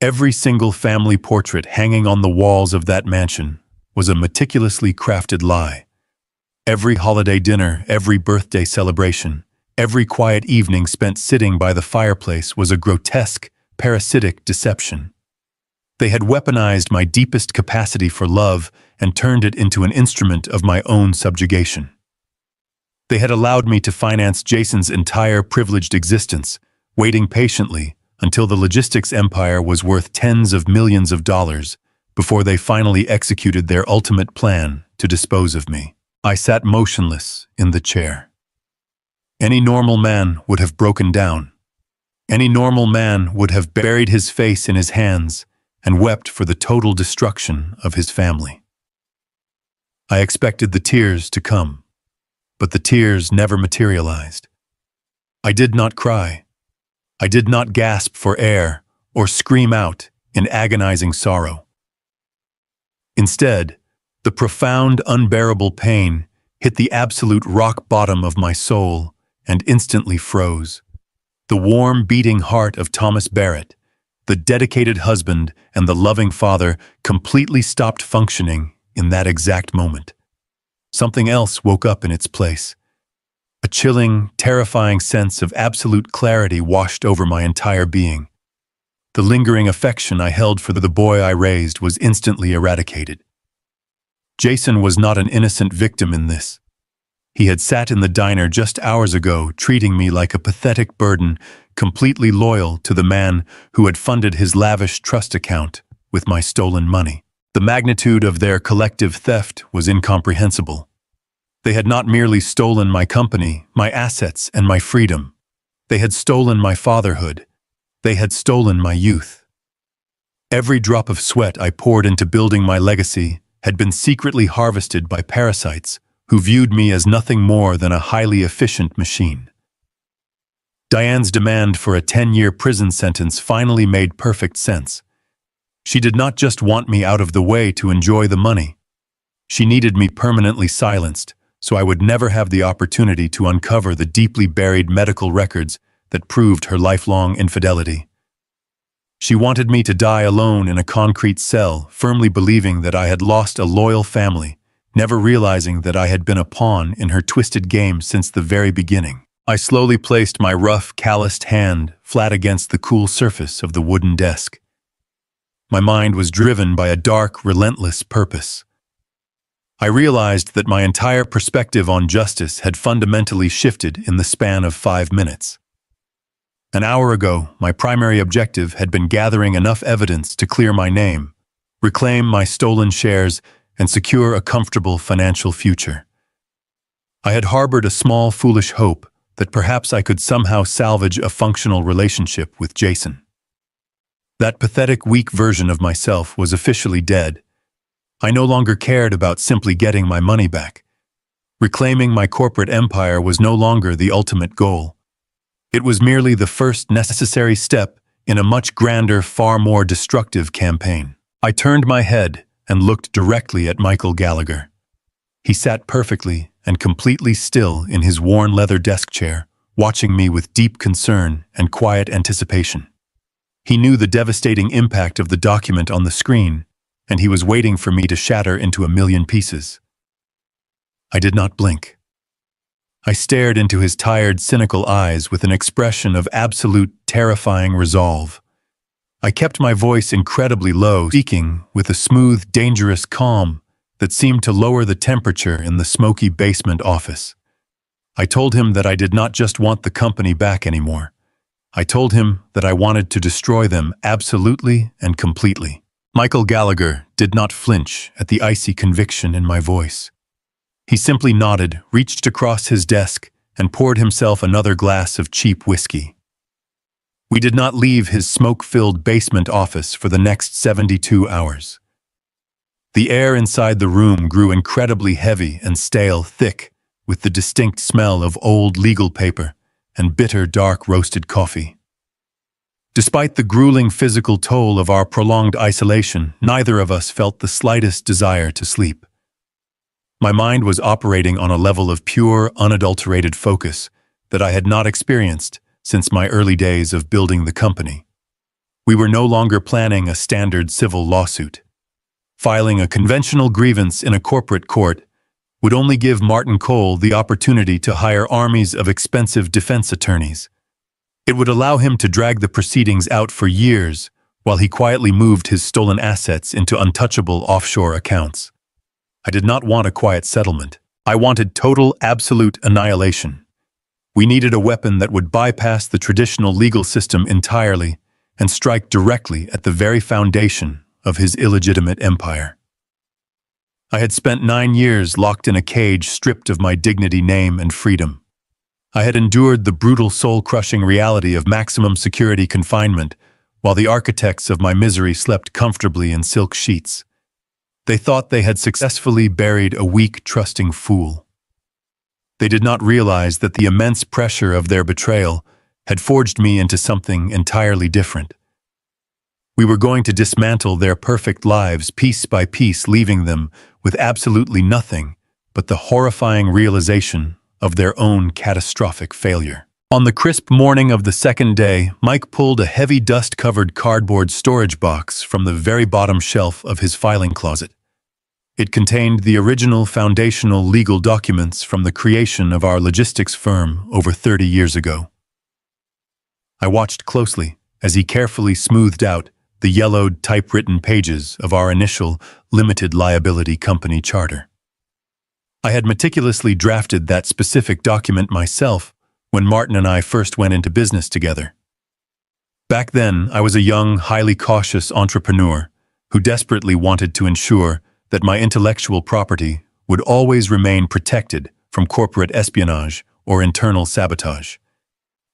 Every single family portrait hanging on the walls of that mansion was a meticulously crafted lie. Every holiday dinner, every birthday celebration, every quiet evening spent sitting by the fireplace was a grotesque, parasitic deception. They had weaponized my deepest capacity for love and turned it into an instrument of my own subjugation. They had allowed me to finance Jason's entire privileged existence, waiting patiently until the logistics empire was worth tens of millions of dollars before they finally executed their ultimate plan to dispose of me. I sat motionless in the chair. Any normal man would have broken down. Any normal man would have buried his face in his hands and wept for the total destruction of his family. I expected the tears to come, but the tears never materialized. I did not cry. I did not gasp for air or scream out in agonizing sorrow. Instead, the profound, unbearable pain hit the absolute rock bottom of my soul and instantly froze. The warm, beating heart of Thomas Barrett, the dedicated husband and the loving father, completely stopped functioning in that exact moment. Something else woke up in its place. A chilling, terrifying sense of absolute clarity washed over my entire being. The lingering affection I held for the boy I raised was instantly eradicated. Jason was not an innocent victim in this. He had sat in the diner just hours ago, treating me like a pathetic burden, completely loyal to the man who had funded his lavish trust account with my stolen money. The magnitude of their collective theft was incomprehensible. They had not merely stolen my company, my assets, and my freedom. They had stolen my fatherhood. They had stolen my youth. Every drop of sweat I poured into building my legacy had been secretly harvested by parasites who viewed me as nothing more than a highly efficient machine. Diane's demand for a 10-year prison sentence finally made perfect sense. She did not just want me out of the way to enjoy the money. She needed me permanently silenced, so I would never have the opportunity to uncover the deeply buried medical records that proved her lifelong infidelity. She wanted me to die alone in a concrete cell, firmly believing that I had lost a loyal family, never realizing that I had been a pawn in her twisted game since the very beginning. I slowly placed my rough, calloused hand flat against the cool surface of the wooden desk. My mind was driven by a dark, relentless purpose. I realized that my entire perspective on justice had fundamentally shifted in the span of 5 minutes. An hour ago, my primary objective had been gathering enough evidence to clear my name, reclaim my stolen shares, and secure a comfortable financial future. I had harbored a small, foolish hope that perhaps I could somehow salvage a functional relationship with Jason. That pathetic, weak version of myself was officially dead. I no longer cared about simply getting my money back. Reclaiming my corporate empire was no longer the ultimate goal. It was merely the first necessary step in a much grander, far more destructive campaign. I turned my head and looked directly at Michael Gallagher. He sat perfectly and completely still in his worn leather desk chair, watching me with deep concern and quiet anticipation. He knew the devastating impact of the document on the screen, and he was waiting for me to shatter into a million pieces. I did not blink. I stared into his tired, cynical eyes with an expression of absolute, terrifying resolve. I kept my voice incredibly low, speaking with a smooth, dangerous calm that seemed to lower the temperature in the smoky basement office. I told him that I did not just want the company back anymore. I told him that I wanted to destroy them absolutely and completely. Michael Gallagher did not flinch at the icy conviction in my voice. He simply nodded, reached across his desk, and poured himself another glass of cheap whiskey. We did not leave his smoke-filled basement office for the next 72 hours. The air inside the room grew incredibly heavy and stale, thick, with the distinct smell of old legal paper and bitter, dark roasted coffee. Despite the grueling physical toll of our prolonged isolation, neither of us felt the slightest desire to sleep. My mind was operating on a level of pure, unadulterated focus that I had not experienced since my early days of building the company. We were no longer planning a standard civil lawsuit. Filing a conventional grievance in a corporate court would only give Martin Cole the opportunity to hire armies of expensive defense attorneys. It would allow him to drag the proceedings out for years while he quietly moved his stolen assets into untouchable offshore accounts. I did not want a quiet settlement. I wanted total, absolute annihilation. We needed a weapon that would bypass the traditional legal system entirely and strike directly at the very foundation of his illegitimate empire. I had spent 9 years locked in a cage, stripped of my dignity, name, and freedom. I had endured the brutal, soul-crushing reality of maximum security confinement, while the architects of my misery slept comfortably in silk sheets. They thought they had successfully buried a weak, trusting fool. They did not realize that the immense pressure of their betrayal had forged me into something entirely different. We were going to dismantle their perfect lives piece by piece, leaving them with absolutely nothing but the horrifying realization of their own catastrophic failure. On the crisp morning of the second day, Mike pulled a heavy dust-covered cardboard storage box from the very bottom shelf of his filing closet. It contained the original foundational legal documents from the creation of our logistics firm over 30 years ago. I watched closely as he carefully smoothed out the yellowed typewritten pages of our initial limited liability company charter. I had meticulously drafted that specific document myself when Martin and I first went into business together. Back then, I was a young, highly cautious entrepreneur who desperately wanted to ensure that my intellectual property would always remain protected from corporate espionage or internal sabotage.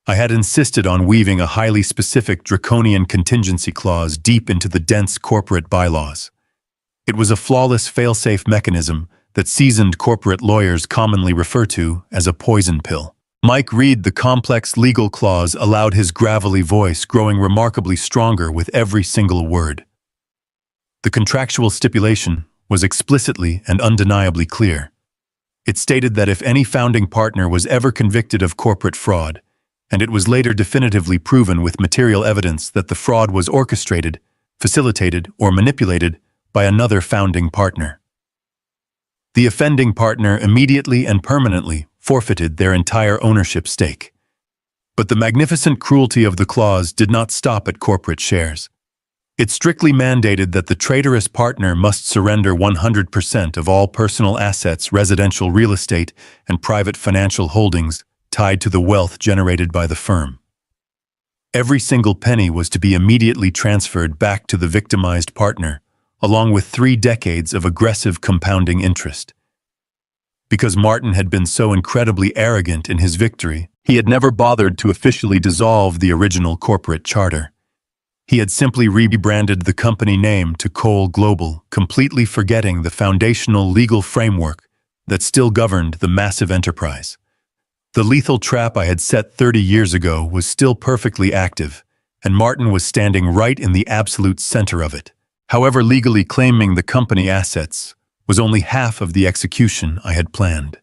I had insisted on weaving a highly specific draconian contingency clause deep into the dense corporate bylaws. It was a flawless fail-safe mechanism that seasoned corporate lawyers commonly refer to as a poison pill. Mike Reed, the complex legal clause, allowed his gravelly voice growing remarkably stronger with every single word. The contractual stipulation was explicitly and undeniably clear. It stated that if any founding partner was ever convicted of corporate fraud, and it was later definitively proven with material evidence that the fraud was orchestrated, facilitated, or manipulated by another founding partner, the offending partner immediately and permanently forfeited their entire ownership stake. But the magnificent cruelty of the clause did not stop at corporate shares. It strictly mandated that the traitorous partner must surrender 100% of all personal assets, residential real estate, and private financial holdings tied to the wealth generated by the firm. Every single penny was to be immediately transferred back to the victimized partner, along with 3 decades of aggressive compounding interest. Because Martin had been so incredibly arrogant in his victory, he had never bothered to officially dissolve the original corporate charter. He had simply rebranded the company name to Cole Global, completely forgetting the foundational legal framework that still governed the massive enterprise. The lethal trap I had set 30 years ago was still perfectly active, and Martin was standing right in the absolute center of it. However, legally claiming the company assets was only half of the execution I had planned.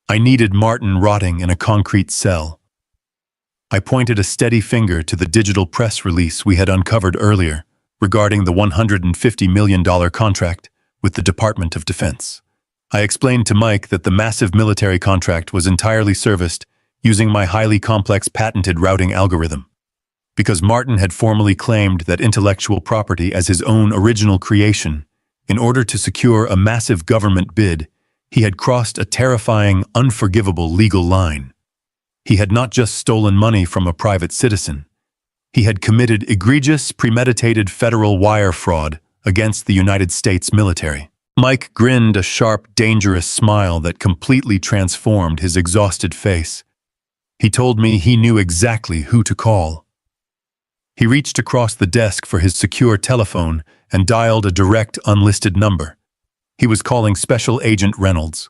I needed Martin rotting in a concrete cell. I pointed a steady finger to the digital press release we had uncovered earlier regarding the $150 million contract with the Department of Defense. I explained to Mike that the massive military contract was entirely serviced using my highly complex patented routing algorithm. Because Martin had formally claimed that intellectual property as his own original creation, in order to secure a massive government bid, he had crossed a terrifying, unforgivable legal line. He had not just stolen money from a private citizen. He had committed egregious, premeditated federal wire fraud against the United States military. Mike grinned a sharp, dangerous smile that completely transformed his exhausted face. He told me he knew exactly who to call. He reached across the desk for his secure telephone and dialed a direct, unlisted number. He was calling Special Agent Reynolds.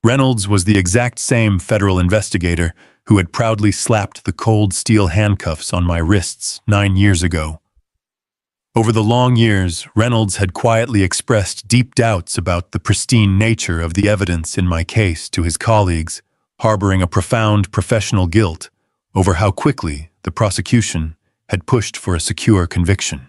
Reynolds was the exact same federal investigator who had proudly slapped the cold steel handcuffs on my wrists 9 years ago. Over the long years, Reynolds had quietly expressed deep doubts about the pristine nature of the evidence in my case to his colleagues, harboring a profound professional guilt over how quickly the prosecution had pushed for a secure conviction.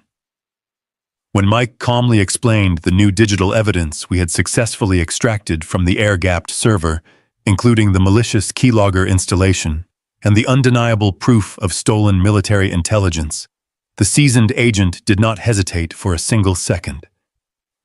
When Mike calmly explained the new digital evidence we had successfully extracted from the air-gapped server, including the malicious keylogger installation and the undeniable proof of stolen military intelligence, the seasoned agent did not hesitate for a single second.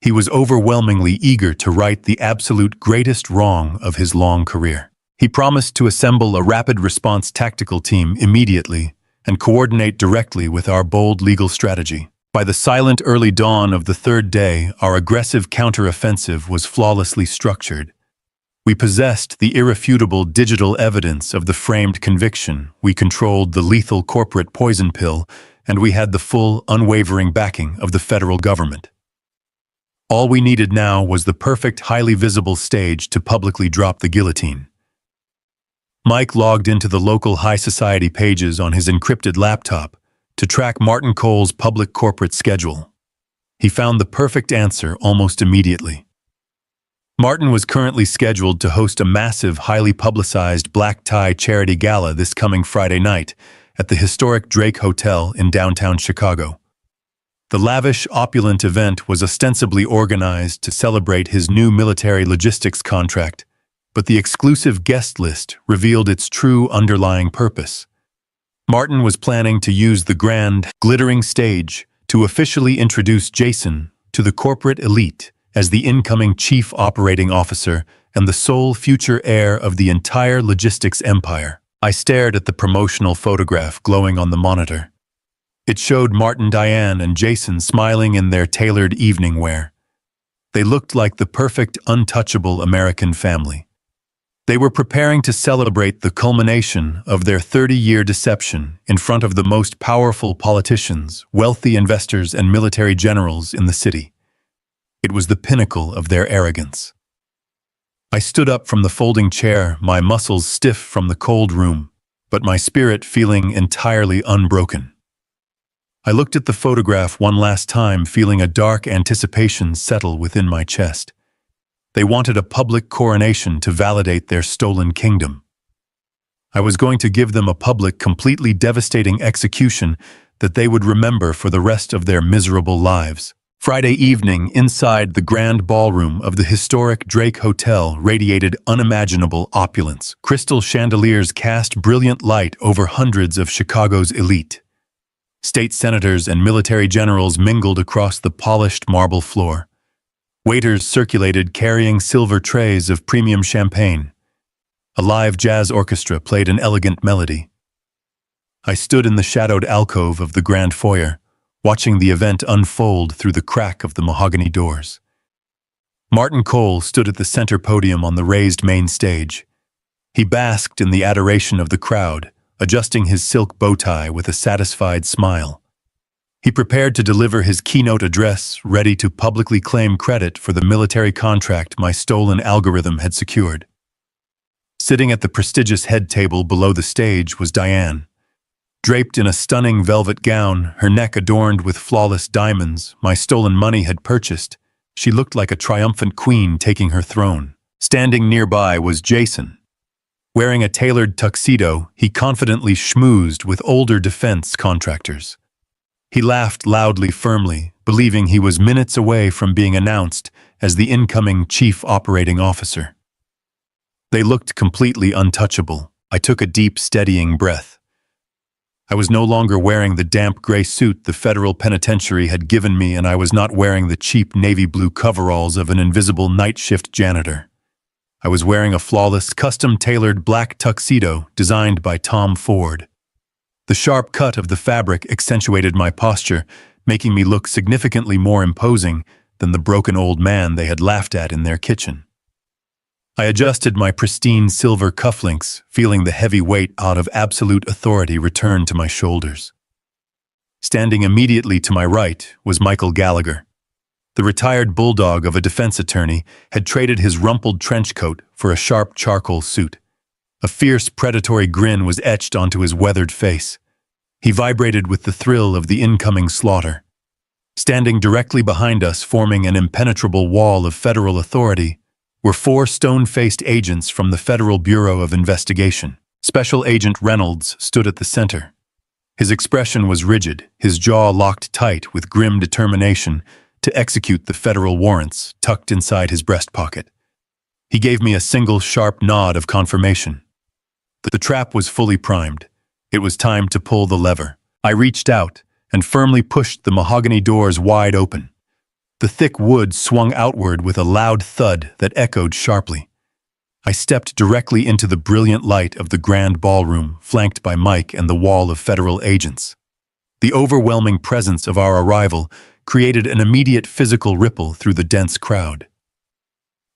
He was overwhelmingly eager to right the absolute greatest wrong of his long career. He promised to assemble a rapid response tactical team immediately and coordinate directly with our bold legal strategy. By the silent early dawn of the third day, our aggressive counteroffensive was flawlessly structured. We possessed the irrefutable digital evidence of the framed conviction, we controlled the lethal corporate poison pill, and we had the full, unwavering backing of the federal government. All we needed now was the perfect, highly visible stage to publicly drop the guillotine. Mike logged into the local high society pages on his encrypted laptop, to track Martin Cole's public corporate schedule. He found the perfect answer almost immediately. Martin was currently scheduled to host a massive, highly publicized black tie charity gala this coming Friday night at the historic Drake Hotel in downtown Chicago. The lavish, opulent event was ostensibly organized to celebrate his new military logistics contract, but the exclusive guest list revealed its true underlying purpose. Martin was planning to use the grand, glittering stage to officially introduce Jason to the corporate elite as the incoming chief operating officer and the sole future heir of the entire logistics empire. I stared at the promotional photograph glowing on the monitor. It showed Martin, Diane, and Jason smiling in their tailored evening wear. They looked like the perfect, untouchable American family. They were preparing to celebrate the culmination of their 30-year deception in front of the most powerful politicians, wealthy investors, and military generals in the city. It was the pinnacle of their arrogance. I stood up from the folding chair, my muscles stiff from the cold room, but my spirit feeling entirely unbroken. I looked at the photograph one last time, feeling a dark anticipation settle within my chest. They wanted a public coronation to validate their stolen kingdom. I was going to give them a public, completely devastating execution that they would remember for the rest of their miserable lives. Friday evening, inside the grand ballroom of the historic Drake Hotel radiated unimaginable opulence. Crystal chandeliers cast brilliant light over hundreds of Chicago's elite. State senators and military generals mingled across the polished marble floor. Waiters circulated carrying silver trays of premium champagne. A live jazz orchestra played an elegant melody. I stood in the shadowed alcove of the grand foyer, watching the event unfold through the crack of the mahogany doors. Martin Cole stood at the center podium on the raised main stage. He basked in the adoration of the crowd, adjusting his silk bow tie with a satisfied smile. He prepared to deliver his keynote address, ready to publicly claim credit for the military contract my stolen algorithm had secured. Sitting at the prestigious head table below the stage was Diane. Draped in a stunning velvet gown, her neck adorned with flawless diamonds my stolen money had purchased, she looked like a triumphant queen taking her throne. Standing nearby was Jason. Wearing a tailored tuxedo, he confidently schmoozed with older defense contractors. He laughed loudly, firmly, believing he was minutes away from being announced as the incoming chief operating officer. They looked completely untouchable. I took a deep, steadying breath. I was no longer wearing the damp gray suit the federal penitentiary had given me, and I was not wearing the cheap navy blue coveralls of an invisible night shift janitor. I was wearing a flawless, custom-tailored black tuxedo designed by Tom Ford. The sharp cut of the fabric accentuated my posture, making me look significantly more imposing than the broken old man they had laughed at in their kitchen. I adjusted my pristine silver cufflinks, feeling the heavy weight out of absolute authority return to my shoulders. Standing immediately to my right was Michael Gallagher. The retired bulldog of a defense attorney had traded his rumpled trench coat for a sharp charcoal suit. A fierce, predatory grin was etched onto his weathered face. He vibrated with the thrill of the incoming slaughter. Standing directly behind us, forming an impenetrable wall of federal authority, were 4 stone-faced agents from the Federal Bureau of Investigation. Special Agent Reynolds stood at the center. His expression was rigid, his jaw locked tight with grim determination to execute the federal warrants tucked inside his breast pocket. He gave me a single sharp nod of confirmation. The trap was fully primed. It was time to pull the lever. I reached out and firmly pushed the mahogany doors wide open. The thick wood swung outward with a loud thud that echoed sharply. I stepped directly into the brilliant light of the grand ballroom, flanked by Mike and the wall of federal agents. The overwhelming presence of our arrival created an immediate physical ripple through the dense crowd.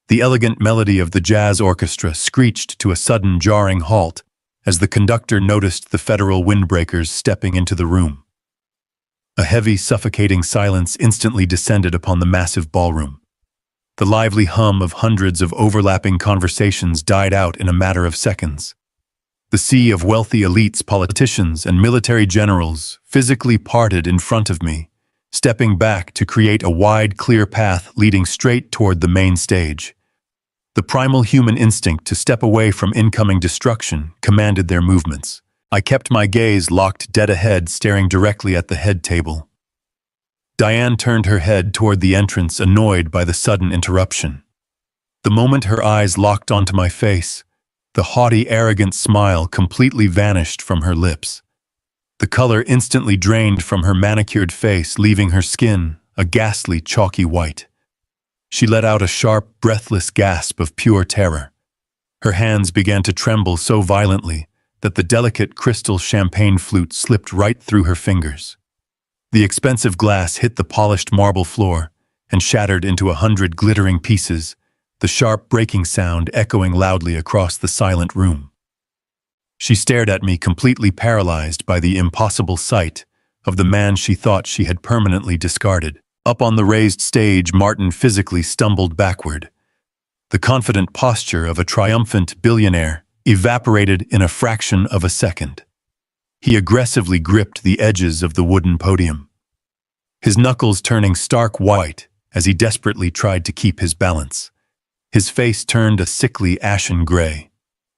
The elegant melody of the jazz orchestra screeched to a sudden jarring halt as the conductor noticed the federal windbreakers stepping into the room. A heavy, suffocating silence instantly descended upon the massive ballroom. The lively hum of hundreds of overlapping conversations died out in a matter of seconds. The sea of wealthy elites, politicians, and military generals physically parted in front of me, stepping back to create a wide, clear path leading straight toward the main stage. The primal human instinct to step away from incoming destruction commanded their movements. I kept my gaze locked dead ahead, staring directly at the head table. Diane turned her head toward the entrance, annoyed by the sudden interruption. The moment her eyes locked onto my face, the haughty, arrogant smile completely vanished from her lips. The color instantly drained from her manicured face, leaving her skin a ghastly, chalky white. She let out a sharp, breathless gasp of pure terror. Her hands began to tremble so violently that the delicate crystal champagne flute slipped right through her fingers. The expensive glass hit the polished marble floor and shattered into 100 glittering pieces, the sharp breaking sound echoing loudly across the silent room. She stared at me, completely paralyzed by the impossible sight of the man she thought she had permanently discarded. Up on the raised stage, Martin physically stumbled backward. The confident posture of a triumphant billionaire evaporated in a fraction of a second. He aggressively gripped the edges of the wooden podium, his knuckles turning stark white as he desperately tried to keep his balance. His face turned a sickly ashen gray.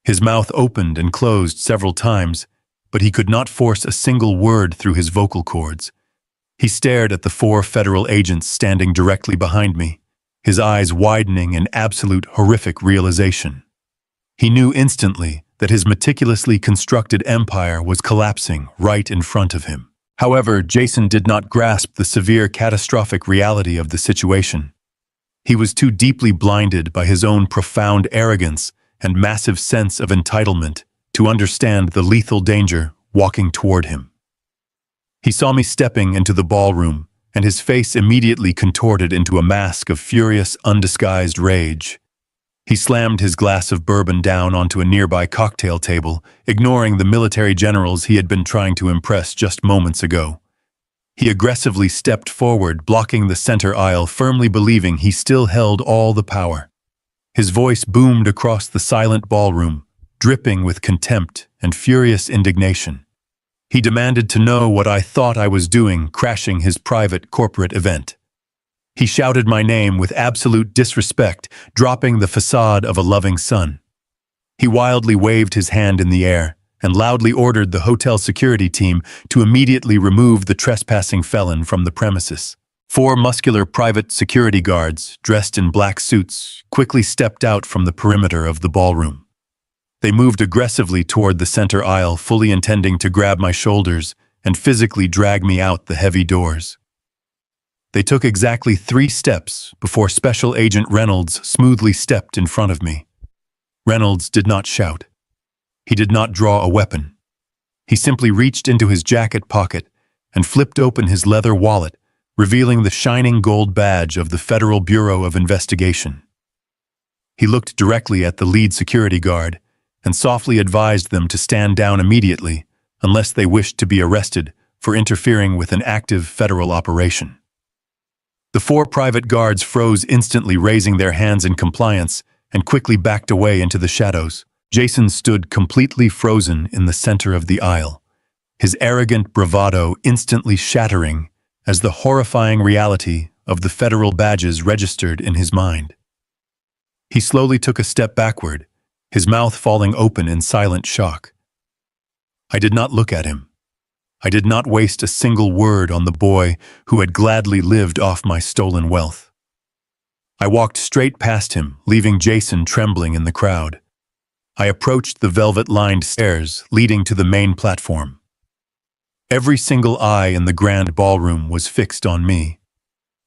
His mouth opened and closed several times, but he could not force a single word through his vocal cords. He stared at the 4 federal agents standing directly behind me, his eyes widening in absolute horrific realization. He knew instantly that his meticulously constructed empire was collapsing right in front of him. However, Jason did not grasp the severe, catastrophic reality of the situation. He was too deeply blinded by his own profound arrogance and massive sense of entitlement to understand the lethal danger walking toward him. He saw me stepping into the ballroom, and his face immediately contorted into a mask of furious, undisguised rage. He slammed his glass of bourbon down onto a nearby cocktail table, ignoring the military generals he had been trying to impress just moments ago. He aggressively stepped forward, blocking the center aisle, firmly believing he still held all the power. His voice boomed across the silent ballroom, dripping with contempt and furious indignation. He demanded to know what I thought I was doing, crashing his private corporate event. He shouted my name with absolute disrespect, dropping the facade of a loving son. He wildly waved his hand in the air and loudly ordered the hotel security team to immediately remove the trespassing felon from the premises. 4 muscular private security guards, dressed in black suits, quickly stepped out from the perimeter of the ballroom. They moved aggressively toward the center aisle, fully intending to grab my shoulders and physically drag me out the heavy doors. They took exactly 3 steps before Special Agent Reynolds smoothly stepped in front of me. Reynolds did not shout. He did not draw a weapon. He simply reached into his jacket pocket and flipped open his leather wallet, revealing the shining gold badge of the Federal Bureau of Investigation. He looked directly at the lead security guard and softly advised them to stand down immediately unless they wished to be arrested for interfering with an active federal operation. The 4 private guards froze instantly, raising their hands in compliance, and quickly backed away into the shadows. Jason stood completely frozen in the center of the aisle, his arrogant bravado instantly shattering as the horrifying reality of the federal badges registered in his mind. He slowly took a step backward, his mouth falling open in silent shock. I did not look at him. I did not waste a single word on the boy who had gladly lived off my stolen wealth. I walked straight past him, leaving Jason trembling in the crowd. I approached the velvet-lined stairs leading to the main platform. Every single eye in the grand ballroom was fixed on me.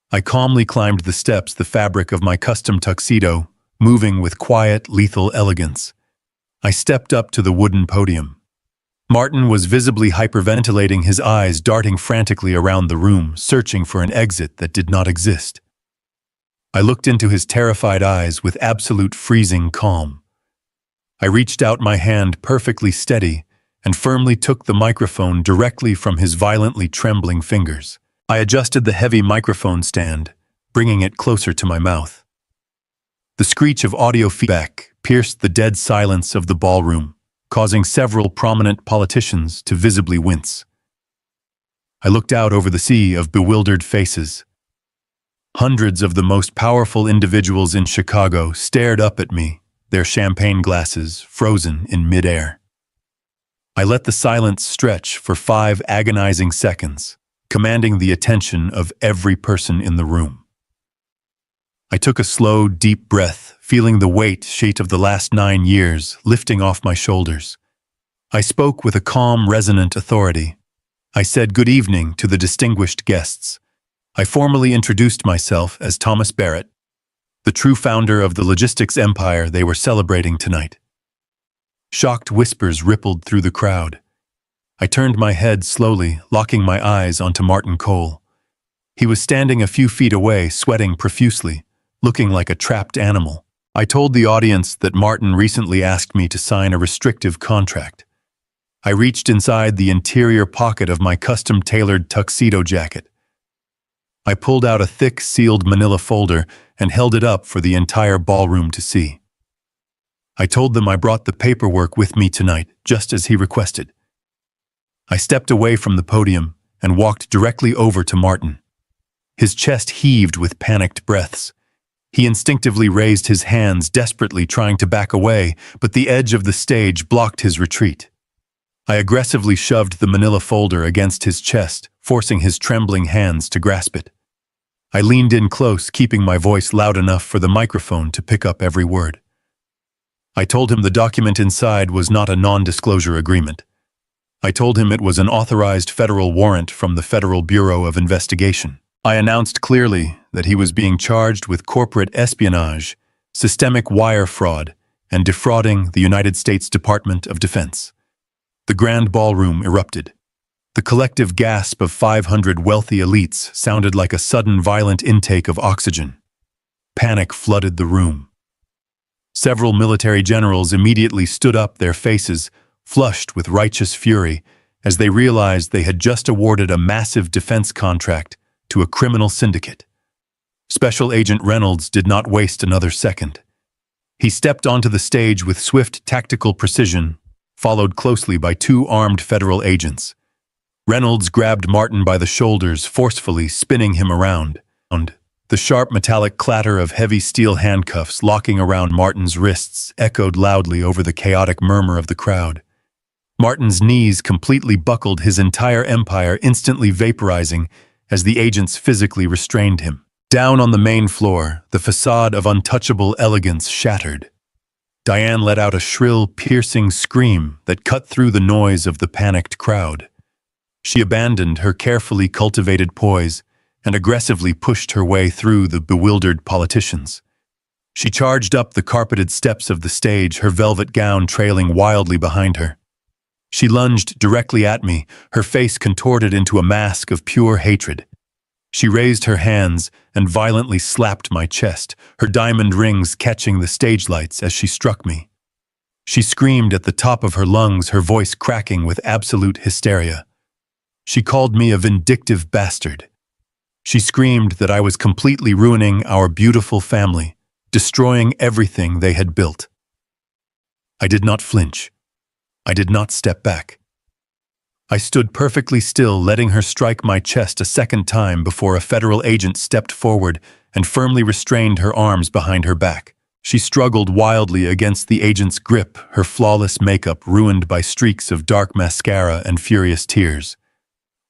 I calmly climbed the steps, the fabric of my custom tuxedo moving with quiet, lethal elegance. I stepped up to the wooden podium. Martin was visibly hyperventilating, his eyes darting frantically around the room, searching for an exit that did not exist. I looked into his terrified eyes with absolute freezing calm. I reached out my hand, perfectly steady, and firmly took the microphone directly from his violently trembling fingers. I adjusted the heavy microphone stand, bringing it closer to my mouth. The screech of audio feedback pierced the dead silence of the ballroom, causing several prominent politicians to visibly wince. I looked out over the sea of bewildered faces. Hundreds of the most powerful individuals in Chicago stared up at me, their champagne glasses frozen in midair. I let the silence stretch for 5 agonizing seconds, commanding the attention of every person in the room. I took a slow, deep breath, feeling the weight of the last 9 years lifting off my shoulders. I spoke with a calm, resonant authority. I said good evening to the distinguished guests. I formally introduced myself as Thomas Barrett, the true founder of the logistics empire they were celebrating tonight. Shocked whispers rippled through the crowd. I turned my head slowly, locking my eyes onto Martin Cole. He was standing a few feet away, sweating profusely, looking like a trapped animal. I told the audience that Martin recently asked me to sign a restrictive contract. I reached inside the interior pocket of my custom-tailored tuxedo jacket. I pulled out a thick, sealed manila folder and held it up for the entire ballroom to see. I told them I brought the paperwork with me tonight, just as he requested. I stepped away from the podium and walked directly over to Martin. His chest heaved with panicked breaths. He instinctively raised his hands, desperately trying to back away, but the edge of the stage blocked his retreat. I aggressively shoved the manila folder against his chest, forcing his trembling hands to grasp it. I leaned in close, keeping my voice loud enough for the microphone to pick up every word. I told him the document inside was not a non-disclosure agreement. I told him it was an authorized federal warrant from the Federal Bureau of Investigation. I announced clearly that he was being charged with corporate espionage, systemic wire fraud, and defrauding the United States Department of Defense. The grand ballroom erupted. The collective gasp of 500 wealthy elites sounded like a sudden violent intake of oxygen. Panic flooded the room. Several military generals immediately stood up, their faces flushed with righteous fury, as they realized they had just awarded a massive defense contract to a criminal syndicate. Special Agent Reynolds did not waste another second. He stepped onto the stage with swift tactical precision, followed closely by 2 armed federal agents. Reynolds grabbed Martin by the shoulders, forcefully spinning him around. The sharp metallic clatter of heavy steel handcuffs locking around Martin's wrists echoed loudly over the chaotic murmur of the crowd. Martin's knees completely buckled, his entire empire instantly vaporizing as the agents physically restrained him. Down on the main floor, the facade of untouchable elegance shattered. Diane let out a shrill, piercing scream that cut through the noise of the panicked crowd. She abandoned her carefully cultivated poise and aggressively pushed her way through the bewildered politicians. She charged up the carpeted steps of the stage, her velvet gown trailing wildly behind her. She lunged directly at me, her face contorted into a mask of pure hatred. She raised her hands and violently slapped my chest, her diamond rings catching the stage lights as she struck me. She screamed at the top of her lungs, her voice cracking with absolute hysteria. She called me a vindictive bastard. She screamed that I was completely ruining our beautiful family, destroying everything they had built. I did not flinch. I did not step back. I stood perfectly still, letting her strike my chest a second time before a federal agent stepped forward and firmly restrained her arms behind her back. She struggled wildly against the agent's grip, her flawless makeup ruined by streaks of dark mascara and furious tears.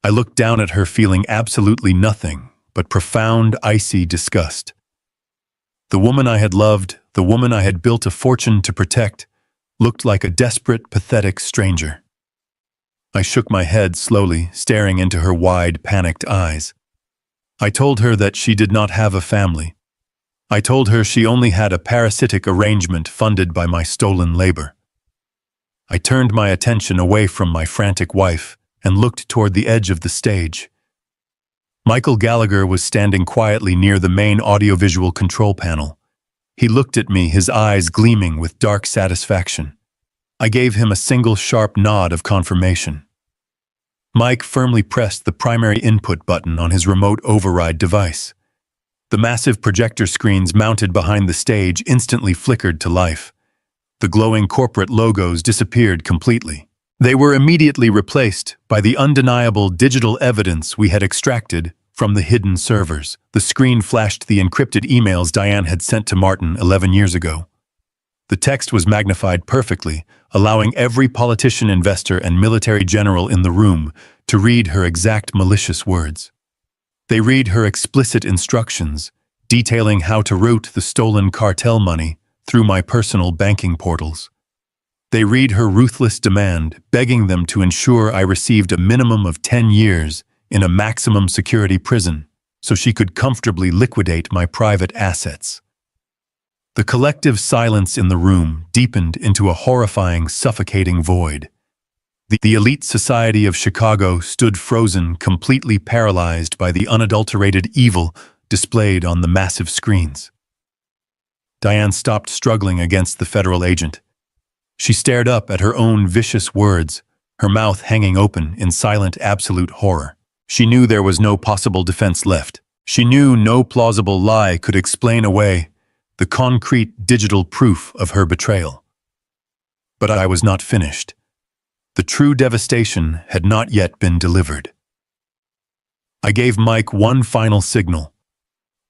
I looked down at her, feeling absolutely nothing but profound, icy disgust. The woman I had loved, the woman I had built a fortune to protect, looked like a desperate, pathetic stranger. I shook my head slowly, staring into her wide, panicked eyes. I told her that she did not have a family. I told her she only had a parasitic arrangement funded by my stolen labor. I turned my attention away from my frantic wife and looked toward the edge of the stage. Michael Gallagher was standing quietly near the main audiovisual control panel. He looked at me, his eyes gleaming with dark satisfaction. I gave him a single sharp nod of confirmation. Mike firmly pressed the primary input button on his remote override device. The massive projector screens mounted behind the stage instantly flickered to life. The glowing corporate logos disappeared completely. They were immediately replaced by the undeniable digital evidence we had extracted from the hidden servers. The screen flashed the encrypted emails Diane had sent to Martin 11 years ago. The text was magnified perfectly, allowing every politician, investor, and military general in the room to read her exact malicious words. They read her explicit instructions, detailing how to route the stolen cartel money through my personal banking portals. They read her ruthless demand, begging them to ensure I received a minimum of 10 years in a maximum security prison so she could comfortably liquidate my private assets. The collective silence in the room deepened into a horrifying, suffocating void. The elite society of Chicago stood frozen, completely paralyzed by the unadulterated evil displayed on the massive screens. Diane stopped struggling against the federal agent. She stared up at her own vicious words, her mouth hanging open in silent, absolute horror. She knew there was no possible defense left. She knew no plausible lie could explain away the concrete digital proof of her betrayal. But I was not finished. The true devastation had not yet been delivered. I gave Mike one final signal.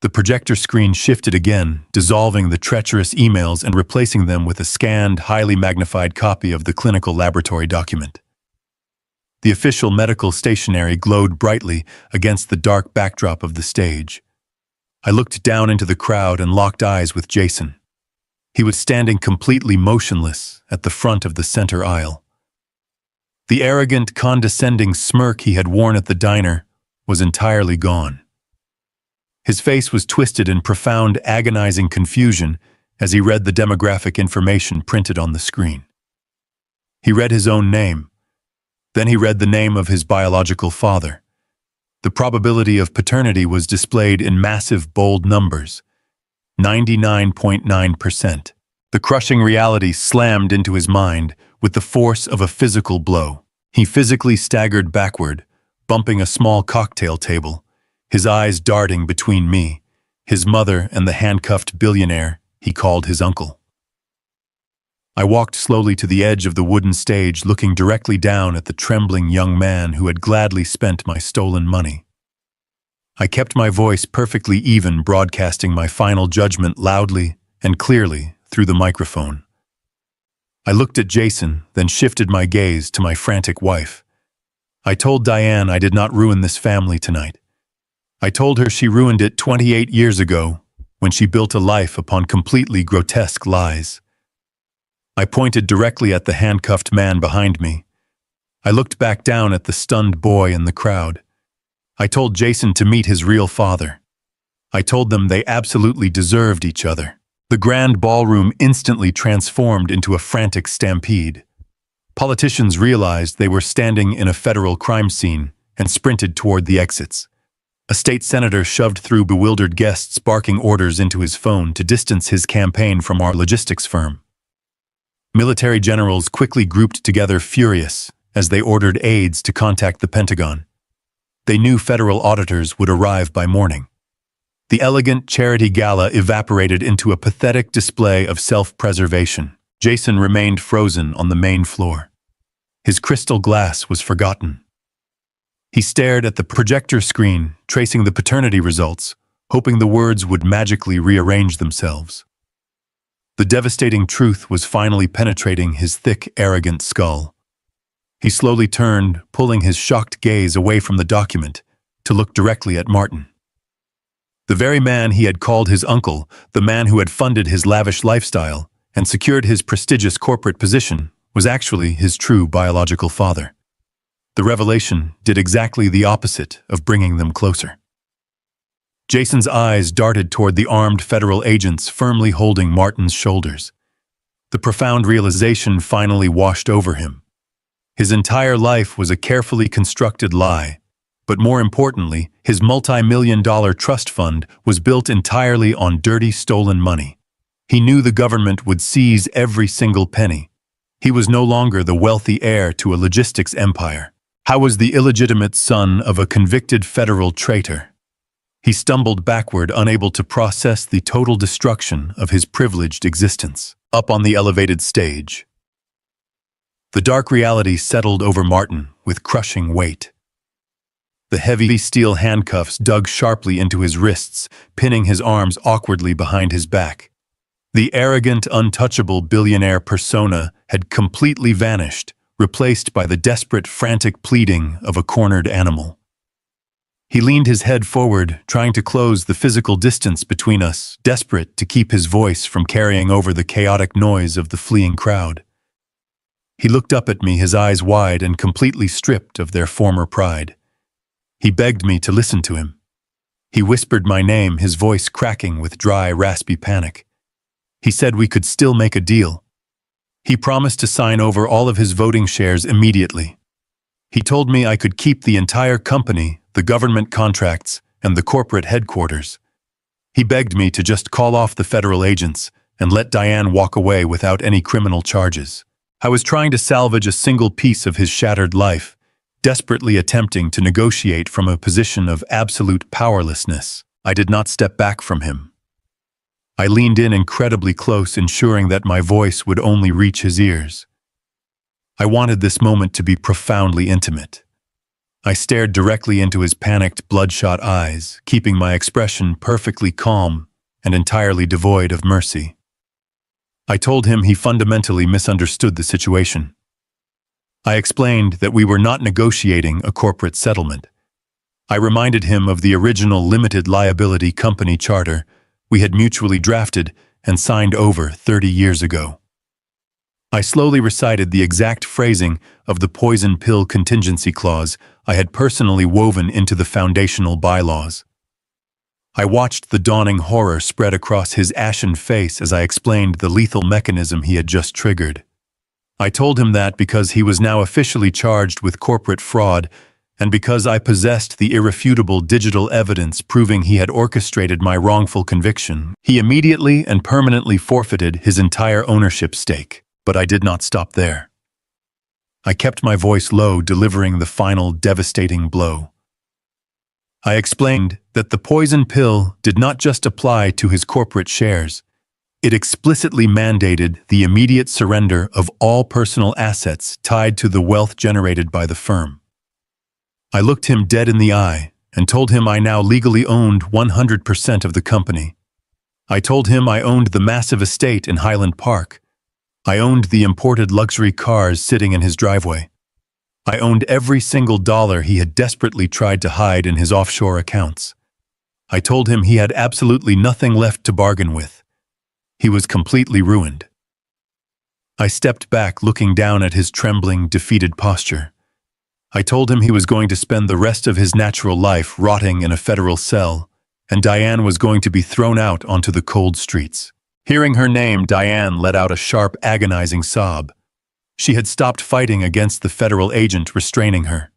The projector screen shifted again, dissolving the treacherous emails and replacing them with a scanned, highly magnified copy of the clinical laboratory document. The official medical stationery glowed brightly against the dark backdrop of the stage. I looked down into the crowd and locked eyes with Jason. He was standing completely motionless at the front of the center aisle. The arrogant, condescending smirk he had worn at the diner was entirely gone. His face was twisted in profound, agonizing confusion as he read the demographic information printed on the screen. He read his own name. Then he read the name of his biological father. The probability of paternity was displayed in massive, bold numbers. 99.9%. The crushing reality slammed into his mind with the force of a physical blow. He physically staggered backward, bumping a small cocktail table, his eyes darting between me, his mother, and the handcuffed billionaire he called his uncle. I walked slowly to the edge of the wooden stage, looking directly down at the trembling young man who had gladly spent my stolen money. I kept my voice perfectly even, broadcasting my final judgment loudly and clearly through the microphone. I looked at Jason, then shifted my gaze to my frantic wife. I told Diane I did not ruin this family tonight. I told her she ruined it 28 years ago when she built a life upon completely grotesque lies. I pointed directly at the handcuffed man behind me. I looked back down at the stunned boy in the crowd. I told Jason to meet his real father. I told them they absolutely deserved each other. The grand ballroom instantly transformed into a frantic stampede. Politicians realized they were standing in a federal crime scene and sprinted toward the exits. A state senator shoved through bewildered guests, barking orders into his phone to distance his campaign from our logistics firm. Military generals quickly grouped together, furious, as they ordered aides to contact the Pentagon. They knew federal auditors would arrive by morning. The elegant charity gala evaporated into a pathetic display of self-preservation. Jason remained frozen on the main floor. His crystal glass was forgotten. He stared at the projector screen, tracing the paternity results, hoping the words would magically rearrange themselves. The devastating truth was finally penetrating his thick, arrogant skull. He slowly turned, pulling his shocked gaze away from the document to look directly at Martin. The very man he had called his uncle, the man who had funded his lavish lifestyle and secured his prestigious corporate position, was actually his true biological father. The revelation did exactly the opposite of bringing them closer. Jason's eyes darted toward the armed federal agents firmly holding Martin's shoulders. The profound realization finally washed over him. His entire life was a carefully constructed lie, but more importantly, his multi-million-dollar trust fund was built entirely on dirty, stolen money. He knew the government would seize every single penny. He was no longer the wealthy heir to a logistics empire. How was the illegitimate son of a convicted federal traitor? He stumbled backward, unable to process the total destruction of his privileged existence. Up on the elevated stage, the dark reality settled over Martin with crushing weight. The heavy steel handcuffs dug sharply into his wrists, pinning his arms awkwardly behind his back. The arrogant, untouchable billionaire persona had completely vanished, replaced by the desperate, frantic pleading of a cornered animal. He leaned his head forward, trying to close the physical distance between us, desperate to keep his voice from carrying over the chaotic noise of the fleeing crowd. He looked up at me, his eyes wide and completely stripped of their former pride. He begged me to listen to him. He whispered my name, his voice cracking with dry, raspy panic. He said we could still make a deal. He promised to sign over all of his voting shares immediately. He told me I could keep the entire company, the government contracts, and the corporate headquarters. He begged me to just call off the federal agents and let Diane walk away without any criminal charges. I was trying to salvage a single piece of his shattered life, desperately attempting to negotiate from a position of absolute powerlessness. I did not step back from him. I leaned in incredibly close, ensuring that my voice would only reach his ears. I wanted this moment to be profoundly intimate. I stared directly into his panicked, bloodshot eyes, keeping my expression perfectly calm and entirely devoid of mercy. I told him he fundamentally misunderstood the situation. I explained that we were not negotiating a corporate settlement. I reminded him of the original limited liability company charter we had mutually drafted and signed over 30 years ago. I slowly recited the exact phrasing of the poison pill contingency clause I had personally woven into the foundational bylaws. I watched the dawning horror spread across his ashen face as I explained the lethal mechanism he had just triggered. I told him that because he was now officially charged with corporate fraud, and because I possessed the irrefutable digital evidence proving he had orchestrated my wrongful conviction, he immediately and permanently forfeited his entire ownership stake. But I did not stop there. I kept my voice low, delivering the final devastating blow. I explained that the poison pill did not just apply to his corporate shares. It explicitly mandated the immediate surrender of all personal assets tied to the wealth generated by the firm. I looked him dead in the eye and told him I now legally owned 100% of the company. I told him I owned the massive estate in Highland Park. I owned the imported luxury cars sitting in his driveway. I owned every single dollar he had desperately tried to hide in his offshore accounts. I told him he had absolutely nothing left to bargain with. He was completely ruined. I stepped back, looking down at his trembling, defeated posture. I told him he was going to spend the rest of his natural life rotting in a federal cell, and Diane was going to be thrown out onto the cold streets. Hearing her name, Diane let out a sharp, agonizing sob. She had stopped fighting against the federal agent restraining her.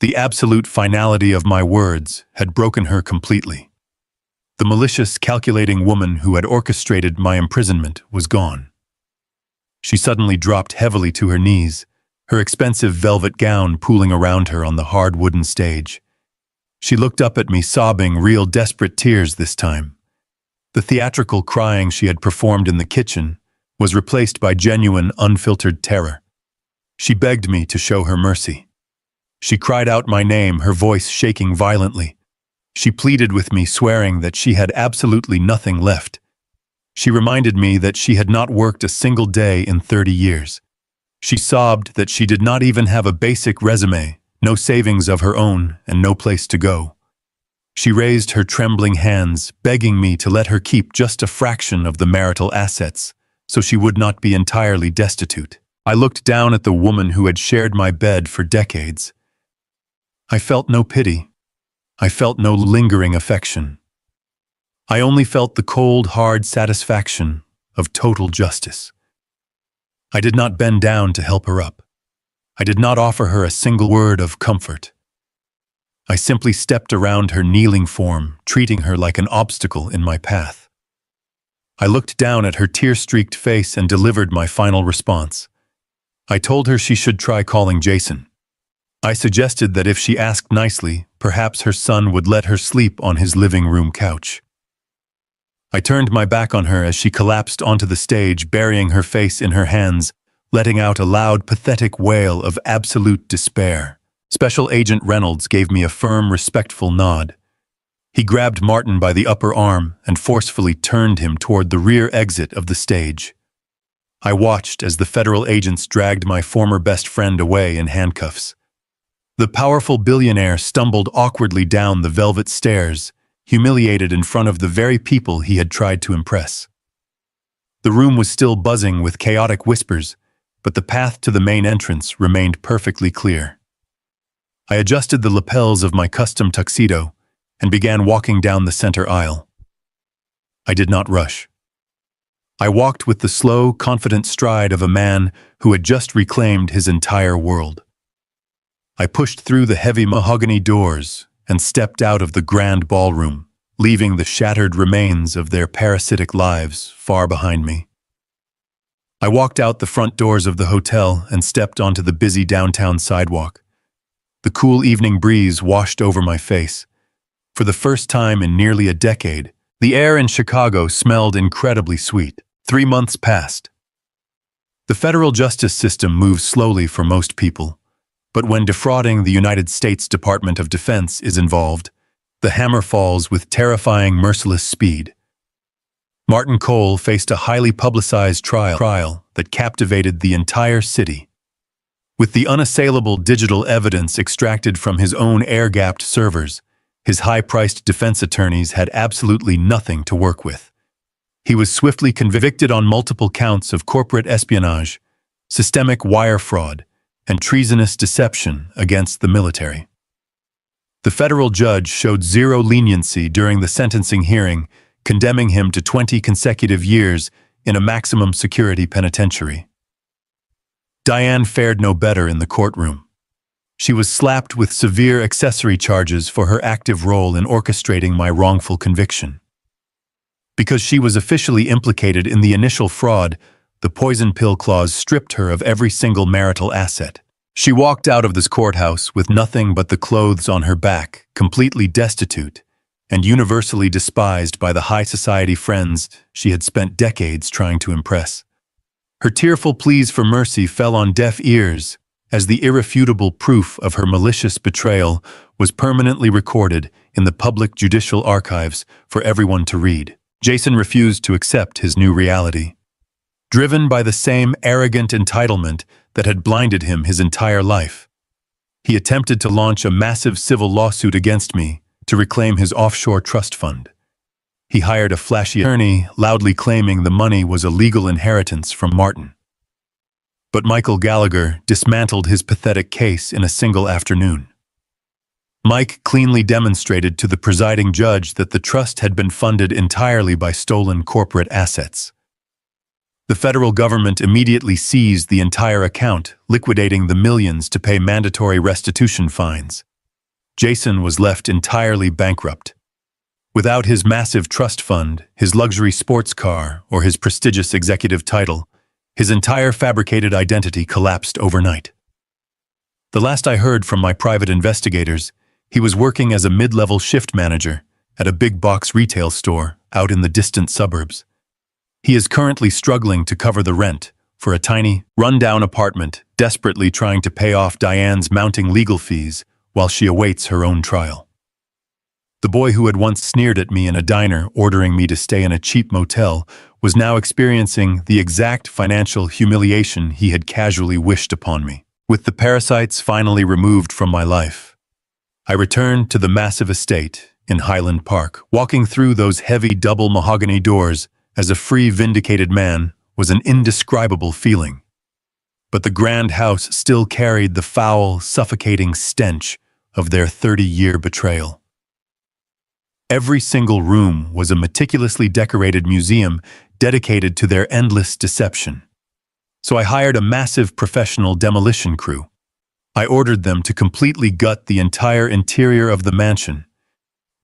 The absolute finality of my words had broken her completely. The malicious, calculating woman who had orchestrated my imprisonment was gone. She suddenly dropped heavily to her knees, her expensive velvet gown pooling around her on the hard wooden stage. She looked up at me, sobbing real desperate tears this time. The theatrical crying she had performed in the kitchen was replaced by genuine, unfiltered terror. She begged me to show her mercy. She cried out my name, her voice shaking violently. She pleaded with me, swearing that she had absolutely nothing left. She reminded me that she had not worked a single day in 30 years. She sobbed that she did not even have a basic resume, no savings of her own, and no place to go. She raised her trembling hands, begging me to let her keep just a fraction of the marital assets, so she would not be entirely destitute. I looked down at the woman who had shared my bed for decades. I felt no pity. I felt no lingering affection. I only felt the cold, hard satisfaction of total justice. I did not bend down to help her up. I did not offer her a single word of comfort. I simply stepped around her kneeling form, treating her like an obstacle in my path. I looked down at her tear-streaked face and delivered my final response. I told her she should try calling Jason. I suggested that if she asked nicely, perhaps her son would let her sleep on his living room couch. I turned my back on her as she collapsed onto the stage, burying her face in her hands, letting out a loud, pathetic wail of absolute despair. Special Agent Reynolds gave me a firm, respectful nod. He grabbed Martin by the upper arm and forcefully turned him toward the rear exit of the stage. I watched as the federal agents dragged my former best friend away in handcuffs. The powerful billionaire stumbled awkwardly down the velvet stairs, humiliated in front of the very people he had tried to impress. The room was still buzzing with chaotic whispers, but the path to the main entrance remained perfectly clear. I adjusted the lapels of my custom tuxedo and began walking down the center aisle. I did not rush. I walked with the slow, confident stride of a man who had just reclaimed his entire world. I pushed through the heavy mahogany doors and stepped out of the grand ballroom, leaving the shattered remains of their parasitic lives far behind me. I walked out the front doors of the hotel and stepped onto the busy downtown sidewalk. The cool evening breeze washed over my face. For the first time in nearly a decade, the air in Chicago smelled incredibly sweet. 3 months passed. The federal justice system moves slowly for most people, but when defrauding the United States Department of Defense is involved, the hammer falls with terrifying, merciless speed. Martin Cole faced a highly publicized trial that captivated the entire city. With the unassailable digital evidence extracted from his own air-gapped servers, his high-priced defense attorneys had absolutely nothing to work with. He was swiftly convicted on multiple counts of corporate espionage, systemic wire fraud, and treasonous deception against the military. The federal judge showed zero leniency during the sentencing hearing, condemning him to 20 consecutive years in a maximum security penitentiary. Diane fared no better in the courtroom. She was slapped with severe accessory charges for her active role in orchestrating my wrongful conviction. Because she was officially implicated in the initial fraud, the poison pill clause stripped her of every single marital asset. She walked out of this courthouse with nothing but the clothes on her back, completely destitute, and universally despised by the high society friends she had spent decades trying to impress. Her tearful pleas for mercy fell on deaf ears, as the irrefutable proof of her malicious betrayal was permanently recorded in the public judicial archives for everyone to read. Jason refused to accept his new reality. Driven by the same arrogant entitlement that had blinded him his entire life, he attempted to launch a massive civil lawsuit against me to reclaim his offshore trust fund. He hired a flashy attorney, loudly claiming the money was a legal inheritance from Martin. But Michael Gallagher dismantled his pathetic case in a single afternoon. Mike cleanly demonstrated to the presiding judge that the trust had been funded entirely by stolen corporate assets. The federal government immediately seized the entire account, liquidating the millions to pay mandatory restitution fines. Jason was left entirely bankrupt. Without his massive trust fund, his luxury sports car, or his prestigious executive title, his entire fabricated identity collapsed overnight. The last I heard from my private investigators, he was working as a mid-level shift manager at a big-box retail store out in the distant suburbs. He is currently struggling to cover the rent for a tiny, run-down apartment, desperately trying to pay off Diane's mounting legal fees while she awaits her own trial. The boy who had once sneered at me in a diner ordering me to stay in a cheap motel was now experiencing the exact financial humiliation he had casually wished upon me. With the parasites finally removed from my life, I returned to the massive estate in Highland Park. Walking through those heavy double mahogany doors as a free, vindicated man was an indescribable feeling. But the grand house still carried the foul, suffocating stench of their 30-year betrayal. Every single room was a meticulously decorated museum dedicated to their endless deception. So I hired a massive professional demolition crew. I ordered them to completely gut the entire interior of the mansion.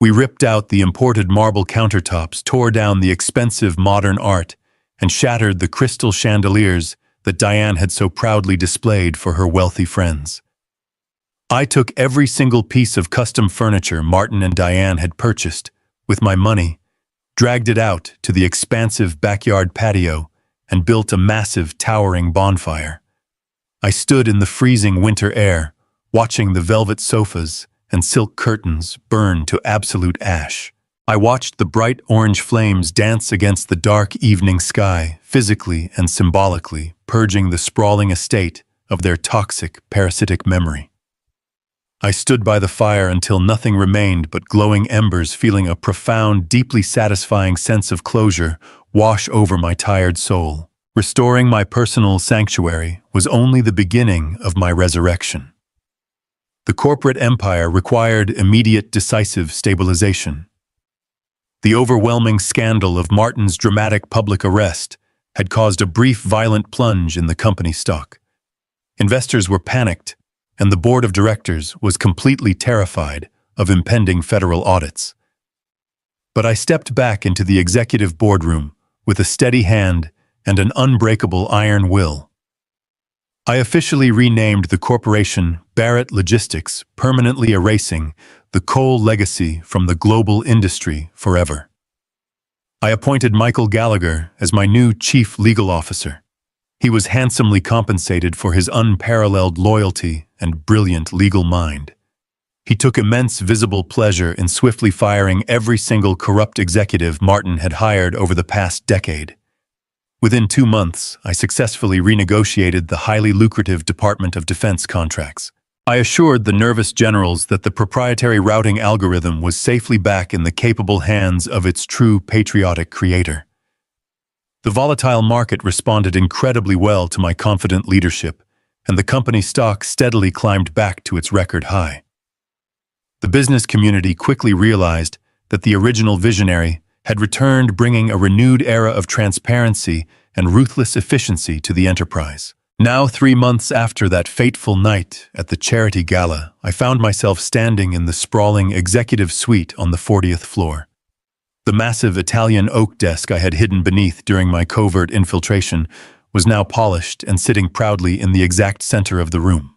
We ripped out the imported marble countertops, tore down the expensive modern art, and shattered the crystal chandeliers that Diane had so proudly displayed for her wealthy friends. I took every single piece of custom furniture Martin and Diane had purchased, with my money, dragged it out to the expansive backyard patio, and built a massive, towering bonfire. I stood in the freezing winter air, watching the velvet sofas and silk curtains burn to absolute ash. I watched the bright orange flames dance against the dark evening sky, physically and symbolically, purging the sprawling estate of their toxic, parasitic memory. I stood by the fire until nothing remained but glowing embers, feeling a profound, deeply satisfying sense of closure wash over my tired soul. Restoring my personal sanctuary was only the beginning of my resurrection. The corporate empire required immediate, decisive stabilization. The overwhelming scandal of Martin's dramatic public arrest had caused a brief, violent plunge in the company stock. Investors were panicked, and the board of directors was completely terrified of impending federal audits. But I stepped back into the executive boardroom with a steady hand and an unbreakable iron will. I officially renamed the corporation Barrett Logistics, permanently erasing the coal legacy from the global industry forever. I appointed Michael Gallagher as my new chief legal officer. He was handsomely compensated for his unparalleled loyalty and brilliant legal mind. He took immense visible pleasure in swiftly firing every single corrupt executive Martin had hired over the past decade. Within 2 months, I successfully renegotiated the highly lucrative Department of Defense contracts. I assured the nervous generals that the proprietary routing algorithm was safely back in the capable hands of its true patriotic creator. The volatile market responded incredibly well to my confident leadership, and the company stock steadily climbed back to its record high. The business community quickly realized that the original visionary had returned, bringing a renewed era of transparency and ruthless efficiency to the enterprise. Now, 3 months after that fateful night at the charity gala, I found myself standing in the sprawling executive suite on the 40th floor. The massive Italian oak desk I had hidden beneath during my covert infiltration was now polished and sitting proudly in the exact center of the room.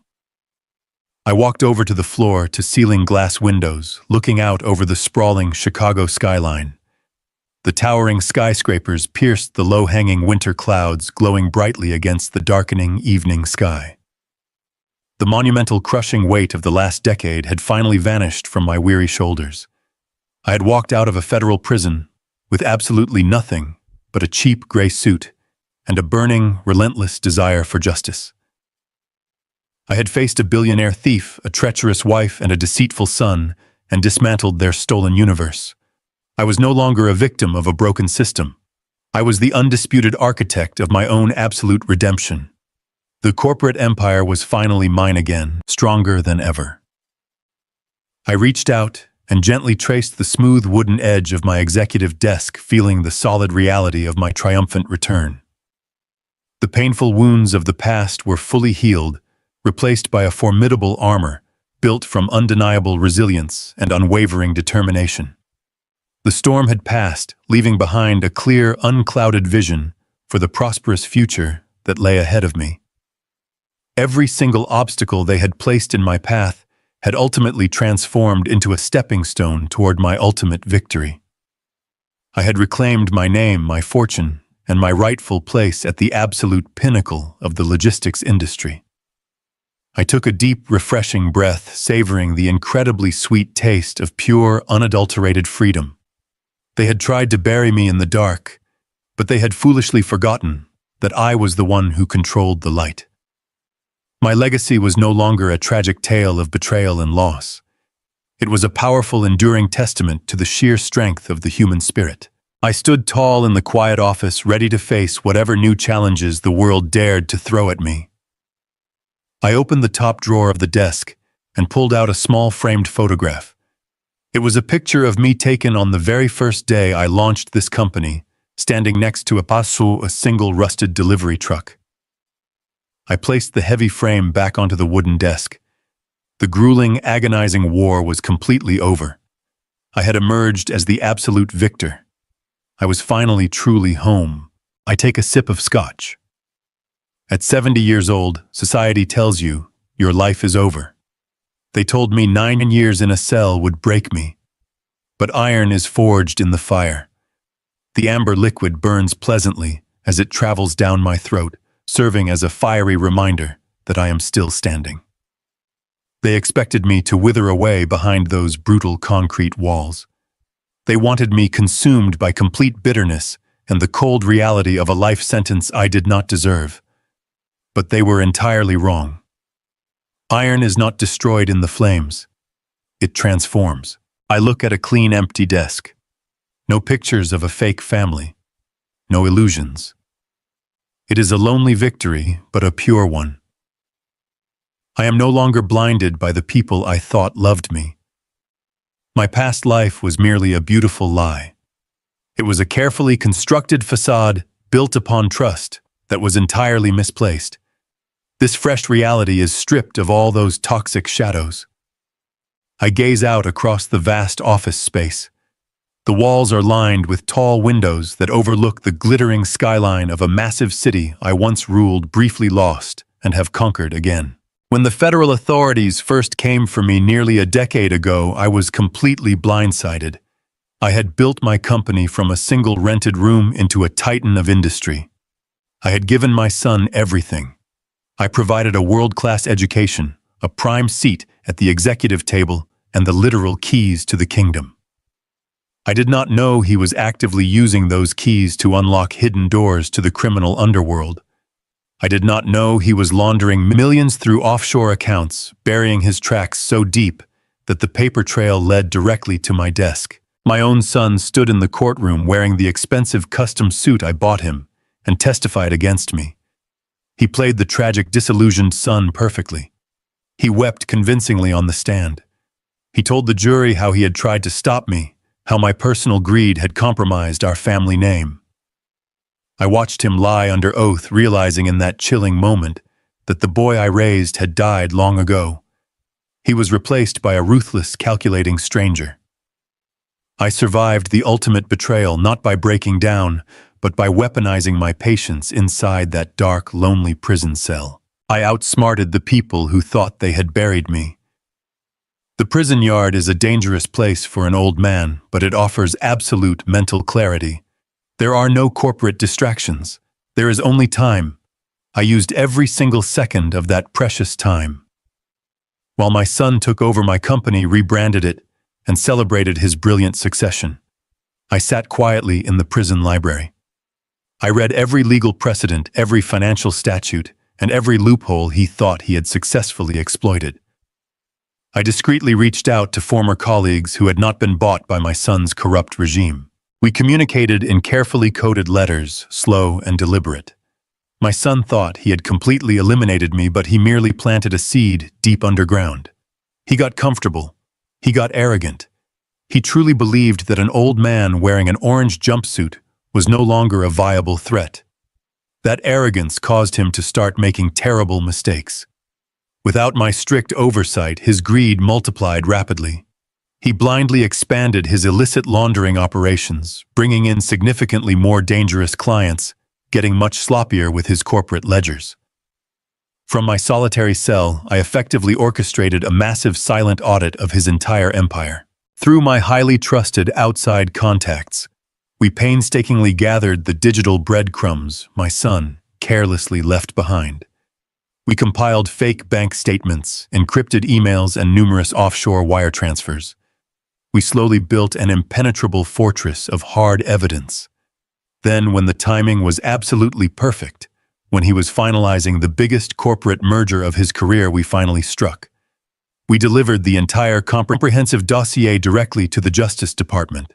I walked over to the floor-to-ceiling glass windows, looking out over the sprawling Chicago skyline. The towering skyscrapers pierced the low-hanging winter clouds, glowing brightly against the darkening evening sky. The monumental, crushing weight of the last decade had finally vanished from my weary shoulders. I had walked out of a federal prison with absolutely nothing but a cheap gray suit and a burning, relentless desire for justice. I had faced a billionaire thief, a treacherous wife, and a deceitful son, and dismantled their stolen universe. I was no longer a victim of a broken system. I was the undisputed architect of my own absolute redemption. The corporate empire was finally mine again, stronger than ever. I reached out and gently traced the smooth wooden edge of my executive desk, feeling the solid reality of my triumphant return. The painful wounds of the past were fully healed, replaced by a formidable armor built from undeniable resilience and unwavering determination. The storm had passed, leaving behind a clear, unclouded vision for the prosperous future that lay ahead of me. Every single obstacle they had placed in my path had ultimately transformed into a stepping stone toward my ultimate victory. I had reclaimed my name, my fortune, and my rightful place at the absolute pinnacle of the logistics industry. I took a deep, refreshing breath, savoring the incredibly sweet taste of pure, unadulterated freedom. They had tried to bury me in the dark, but they had foolishly forgotten that I was the one who controlled the light. My legacy was no longer a tragic tale of betrayal and loss. It was a powerful, enduring testament to the sheer strength of the human spirit. I stood tall in the quiet office, ready to face whatever new challenges the world dared to throw at me. I opened the top drawer of the desk and pulled out a small framed photograph. It was a picture of me taken on the very first day I launched this company, standing next to a single rusted delivery truck. I placed the heavy frame back onto the wooden desk. The grueling, agonizing war was completely over. I had emerged as the absolute victor. I was finally truly home. I take a sip of scotch. At 70 years old, society tells you your life is over. They told me 9 years in a cell would break me. But iron is forged in the fire. The amber liquid burns pleasantly as it travels down my throat, serving as a fiery reminder that I am still standing. They expected me to wither away behind those brutal concrete walls. They wanted me consumed by complete bitterness and the cold reality of a life sentence I did not deserve. But they were entirely wrong. Iron is not destroyed in the flames. It transforms. I look at a clean, empty desk. No pictures of a fake family. No illusions. It is a lonely victory, but a pure one. I am no longer blinded by the people I thought loved me. My past life was merely a beautiful lie. It was a carefully constructed facade built upon trust that was entirely misplaced. This fresh reality is stripped of all those toxic shadows. I gaze out across the vast office space. The walls are lined with tall windows that overlook the glittering skyline of a massive city I once ruled, briefly lost, and have conquered again. When the federal authorities first came for me nearly a decade ago, I was completely blindsided. I had built my company from a single rented room into a titan of industry. I had given my son everything. I provided a world-class education, a prime seat at the executive table, and the literal keys to the kingdom. I did not know he was actively using those keys to unlock hidden doors to the criminal underworld. I did not know he was laundering millions through offshore accounts, burying his tracks so deep that the paper trail led directly to my desk. My own son stood in the courtroom wearing the expensive custom suit I bought him and testified against me. He played the tragic, disillusioned son perfectly. He wept convincingly on the stand. He told the jury how he had tried to stop me, how my personal greed had compromised our family name. I watched him lie under oath, realizing in that chilling moment that the boy I raised had died long ago. He was replaced by a ruthless, calculating stranger. I survived the ultimate betrayal not by breaking down, but by weaponizing my patience inside that dark, lonely prison cell. I outsmarted the people who thought they had buried me. The prison yard is a dangerous place for an old man, but it offers absolute mental clarity. There are no corporate distractions. There is only time. I used every single second of that precious time. While my son took over my company, rebranded it, and celebrated his brilliant succession, I sat quietly in the prison library. I read every legal precedent, every financial statute, and every loophole he thought he had successfully exploited. I discreetly reached out to former colleagues who had not been bought by my son's corrupt regime. We communicated in carefully coded letters, slow and deliberate. My son thought he had completely eliminated me, but he merely planted a seed deep underground. He got comfortable. He got arrogant. He truly believed that an old man wearing an orange jumpsuit was no longer a viable threat. That arrogance caused him to start making terrible mistakes. Without my strict oversight, his greed multiplied rapidly. He blindly expanded his illicit laundering operations, bringing in significantly more dangerous clients, getting much sloppier with his corporate ledgers. From my solitary cell, I effectively orchestrated a massive silent audit of his entire empire. Through my highly trusted outside contacts, we painstakingly gathered the digital breadcrumbs my son carelessly left behind. We compiled fake bank statements, encrypted emails, and numerous offshore wire transfers. We slowly built an impenetrable fortress of hard evidence. Then, when the timing was absolutely perfect, when he was finalizing the biggest corporate merger of his career, we finally struck. We delivered the entire comprehensive dossier directly to the Justice Department.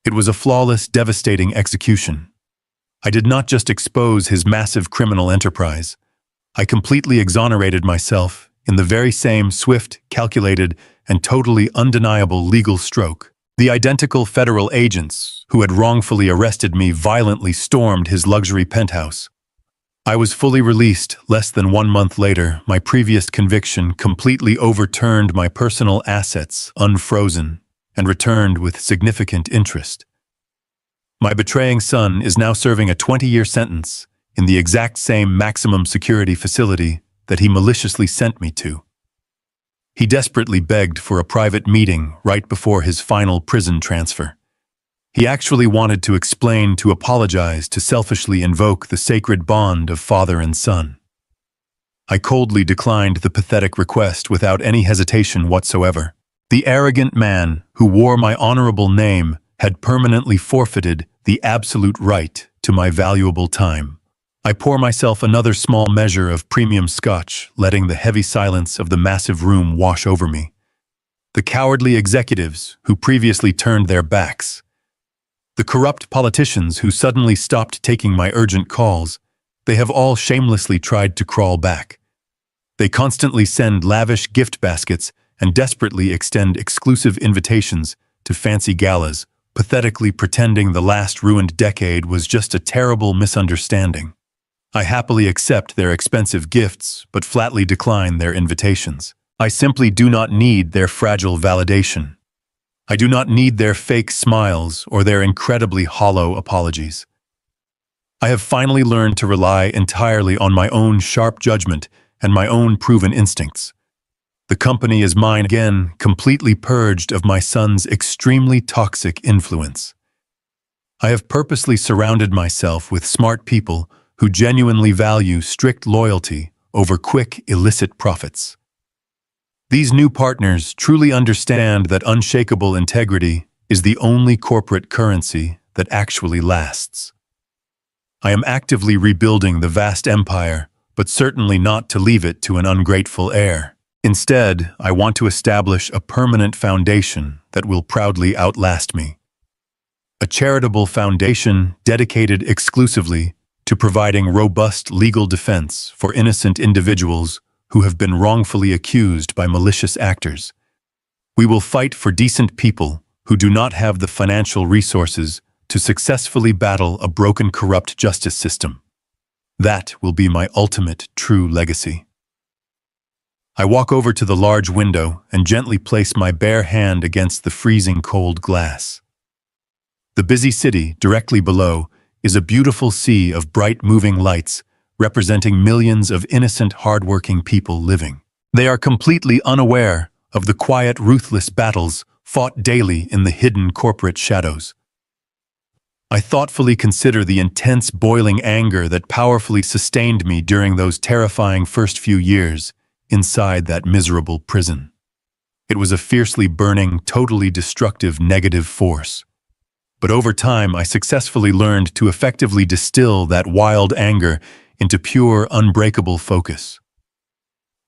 It was a flawless, devastating execution. I did not just expose his massive criminal enterprise. I completely exonerated myself in the very same swift, calculated, and totally undeniable legal stroke. The identical federal agents who had wrongfully arrested me violently stormed his luxury penthouse. I was fully released less than 1 month later. My previous conviction completely overturned my personal assets, unfrozen, and returned with significant interest. My betraying son is now serving a 20-year sentence in the exact same maximum security facility that he maliciously sent me to. He desperately begged for a private meeting right before his final prison transfer. He actually wanted to explain, to apologize, to selfishly invoke the sacred bond of father and son. I coldly declined the pathetic request without any hesitation whatsoever. The arrogant man who wore my honorable name had permanently forfeited the absolute right to my valuable time. I pour myself another small measure of premium scotch, letting the heavy silence of the massive room wash over me. The cowardly executives who previously turned their backs. The corrupt politicians who suddenly stopped taking my urgent calls, they have all shamelessly tried to crawl back. They constantly send lavish gift baskets and desperately extend exclusive invitations to fancy galas, pathetically pretending the last ruined decade was just a terrible misunderstanding. I happily accept their expensive gifts, but flatly decline their invitations. I simply do not need their fragile validation. I do not need their fake smiles or their incredibly hollow apologies. I have finally learned to rely entirely on my own sharp judgment and my own proven instincts. The company is mine again, completely purged of my son's extremely toxic influence. I have purposely surrounded myself with smart people who genuinely value strict loyalty over quick, illicit profits. These new partners truly understand that unshakable integrity is the only corporate currency that actually lasts. I am actively rebuilding the vast empire, but certainly not to leave it to an ungrateful heir. Instead, I want to establish a permanent foundation that will proudly outlast me. A charitable foundation dedicated exclusively to providing robust legal defense for innocent individuals who have been wrongfully accused by malicious actors. We will fight for decent people who do not have the financial resources to successfully battle a broken, corrupt justice system. That will be my ultimate true legacy. I walk over to the large window and gently place my bare hand against the freezing cold glass. The busy city directly below is a beautiful sea of bright moving lights representing millions of innocent, hard-working people living. They are completely unaware of the quiet, ruthless battles fought daily in the hidden corporate shadows. I thoughtfully consider the intense, boiling anger that powerfully sustained me during those terrifying first few years inside that miserable prison. It was a fiercely burning, totally destructive, negative force. But over time, I successfully learned to effectively distill that wild anger into pure, unbreakable focus.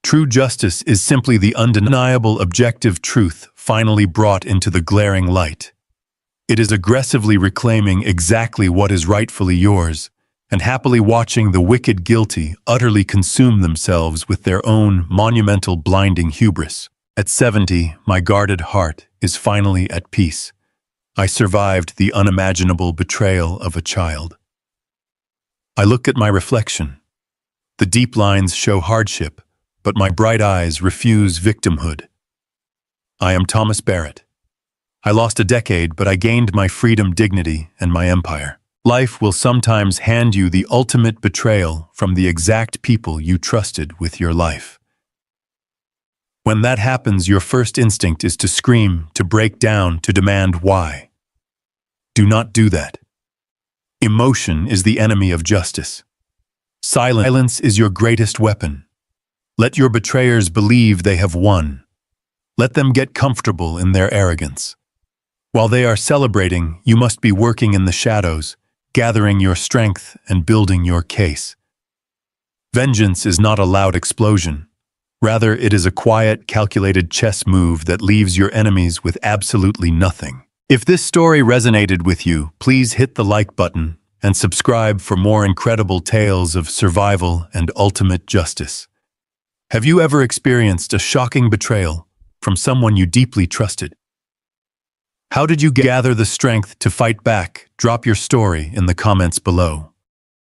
True justice is simply the undeniable objective truth finally brought into the glaring light. It is aggressively reclaiming exactly what is rightfully yours, and happily watching the wicked guilty utterly consume themselves with their own monumental blinding hubris. At 70, my guarded heart is finally at peace. I survived the unimaginable betrayal of a child. I look at my reflection. The deep lines show hardship, but my bright eyes refuse victimhood. I am Thomas Barrett. I lost a decade, but I gained my freedom, dignity, and my empire. Life will sometimes hand you the ultimate betrayal from the exact people you trusted with your life. When that happens, your first instinct is to scream, to break down, to demand why. Do not do that. Emotion is the enemy of justice. Silence is your greatest weapon. Let your betrayers believe they have won. Let them get comfortable in their arrogance. While they are celebrating, you must be working in the shadows, gathering your strength and building your case. Vengeance is not a loud explosion. Rather, it is a quiet, calculated chess move that leaves your enemies with absolutely nothing. If this story resonated with you, please hit the like button and subscribe for more incredible tales of survival and ultimate justice. Have you ever experienced a shocking betrayal from someone you deeply trusted? How did you gather the strength to fight back? Drop your story in the comments below.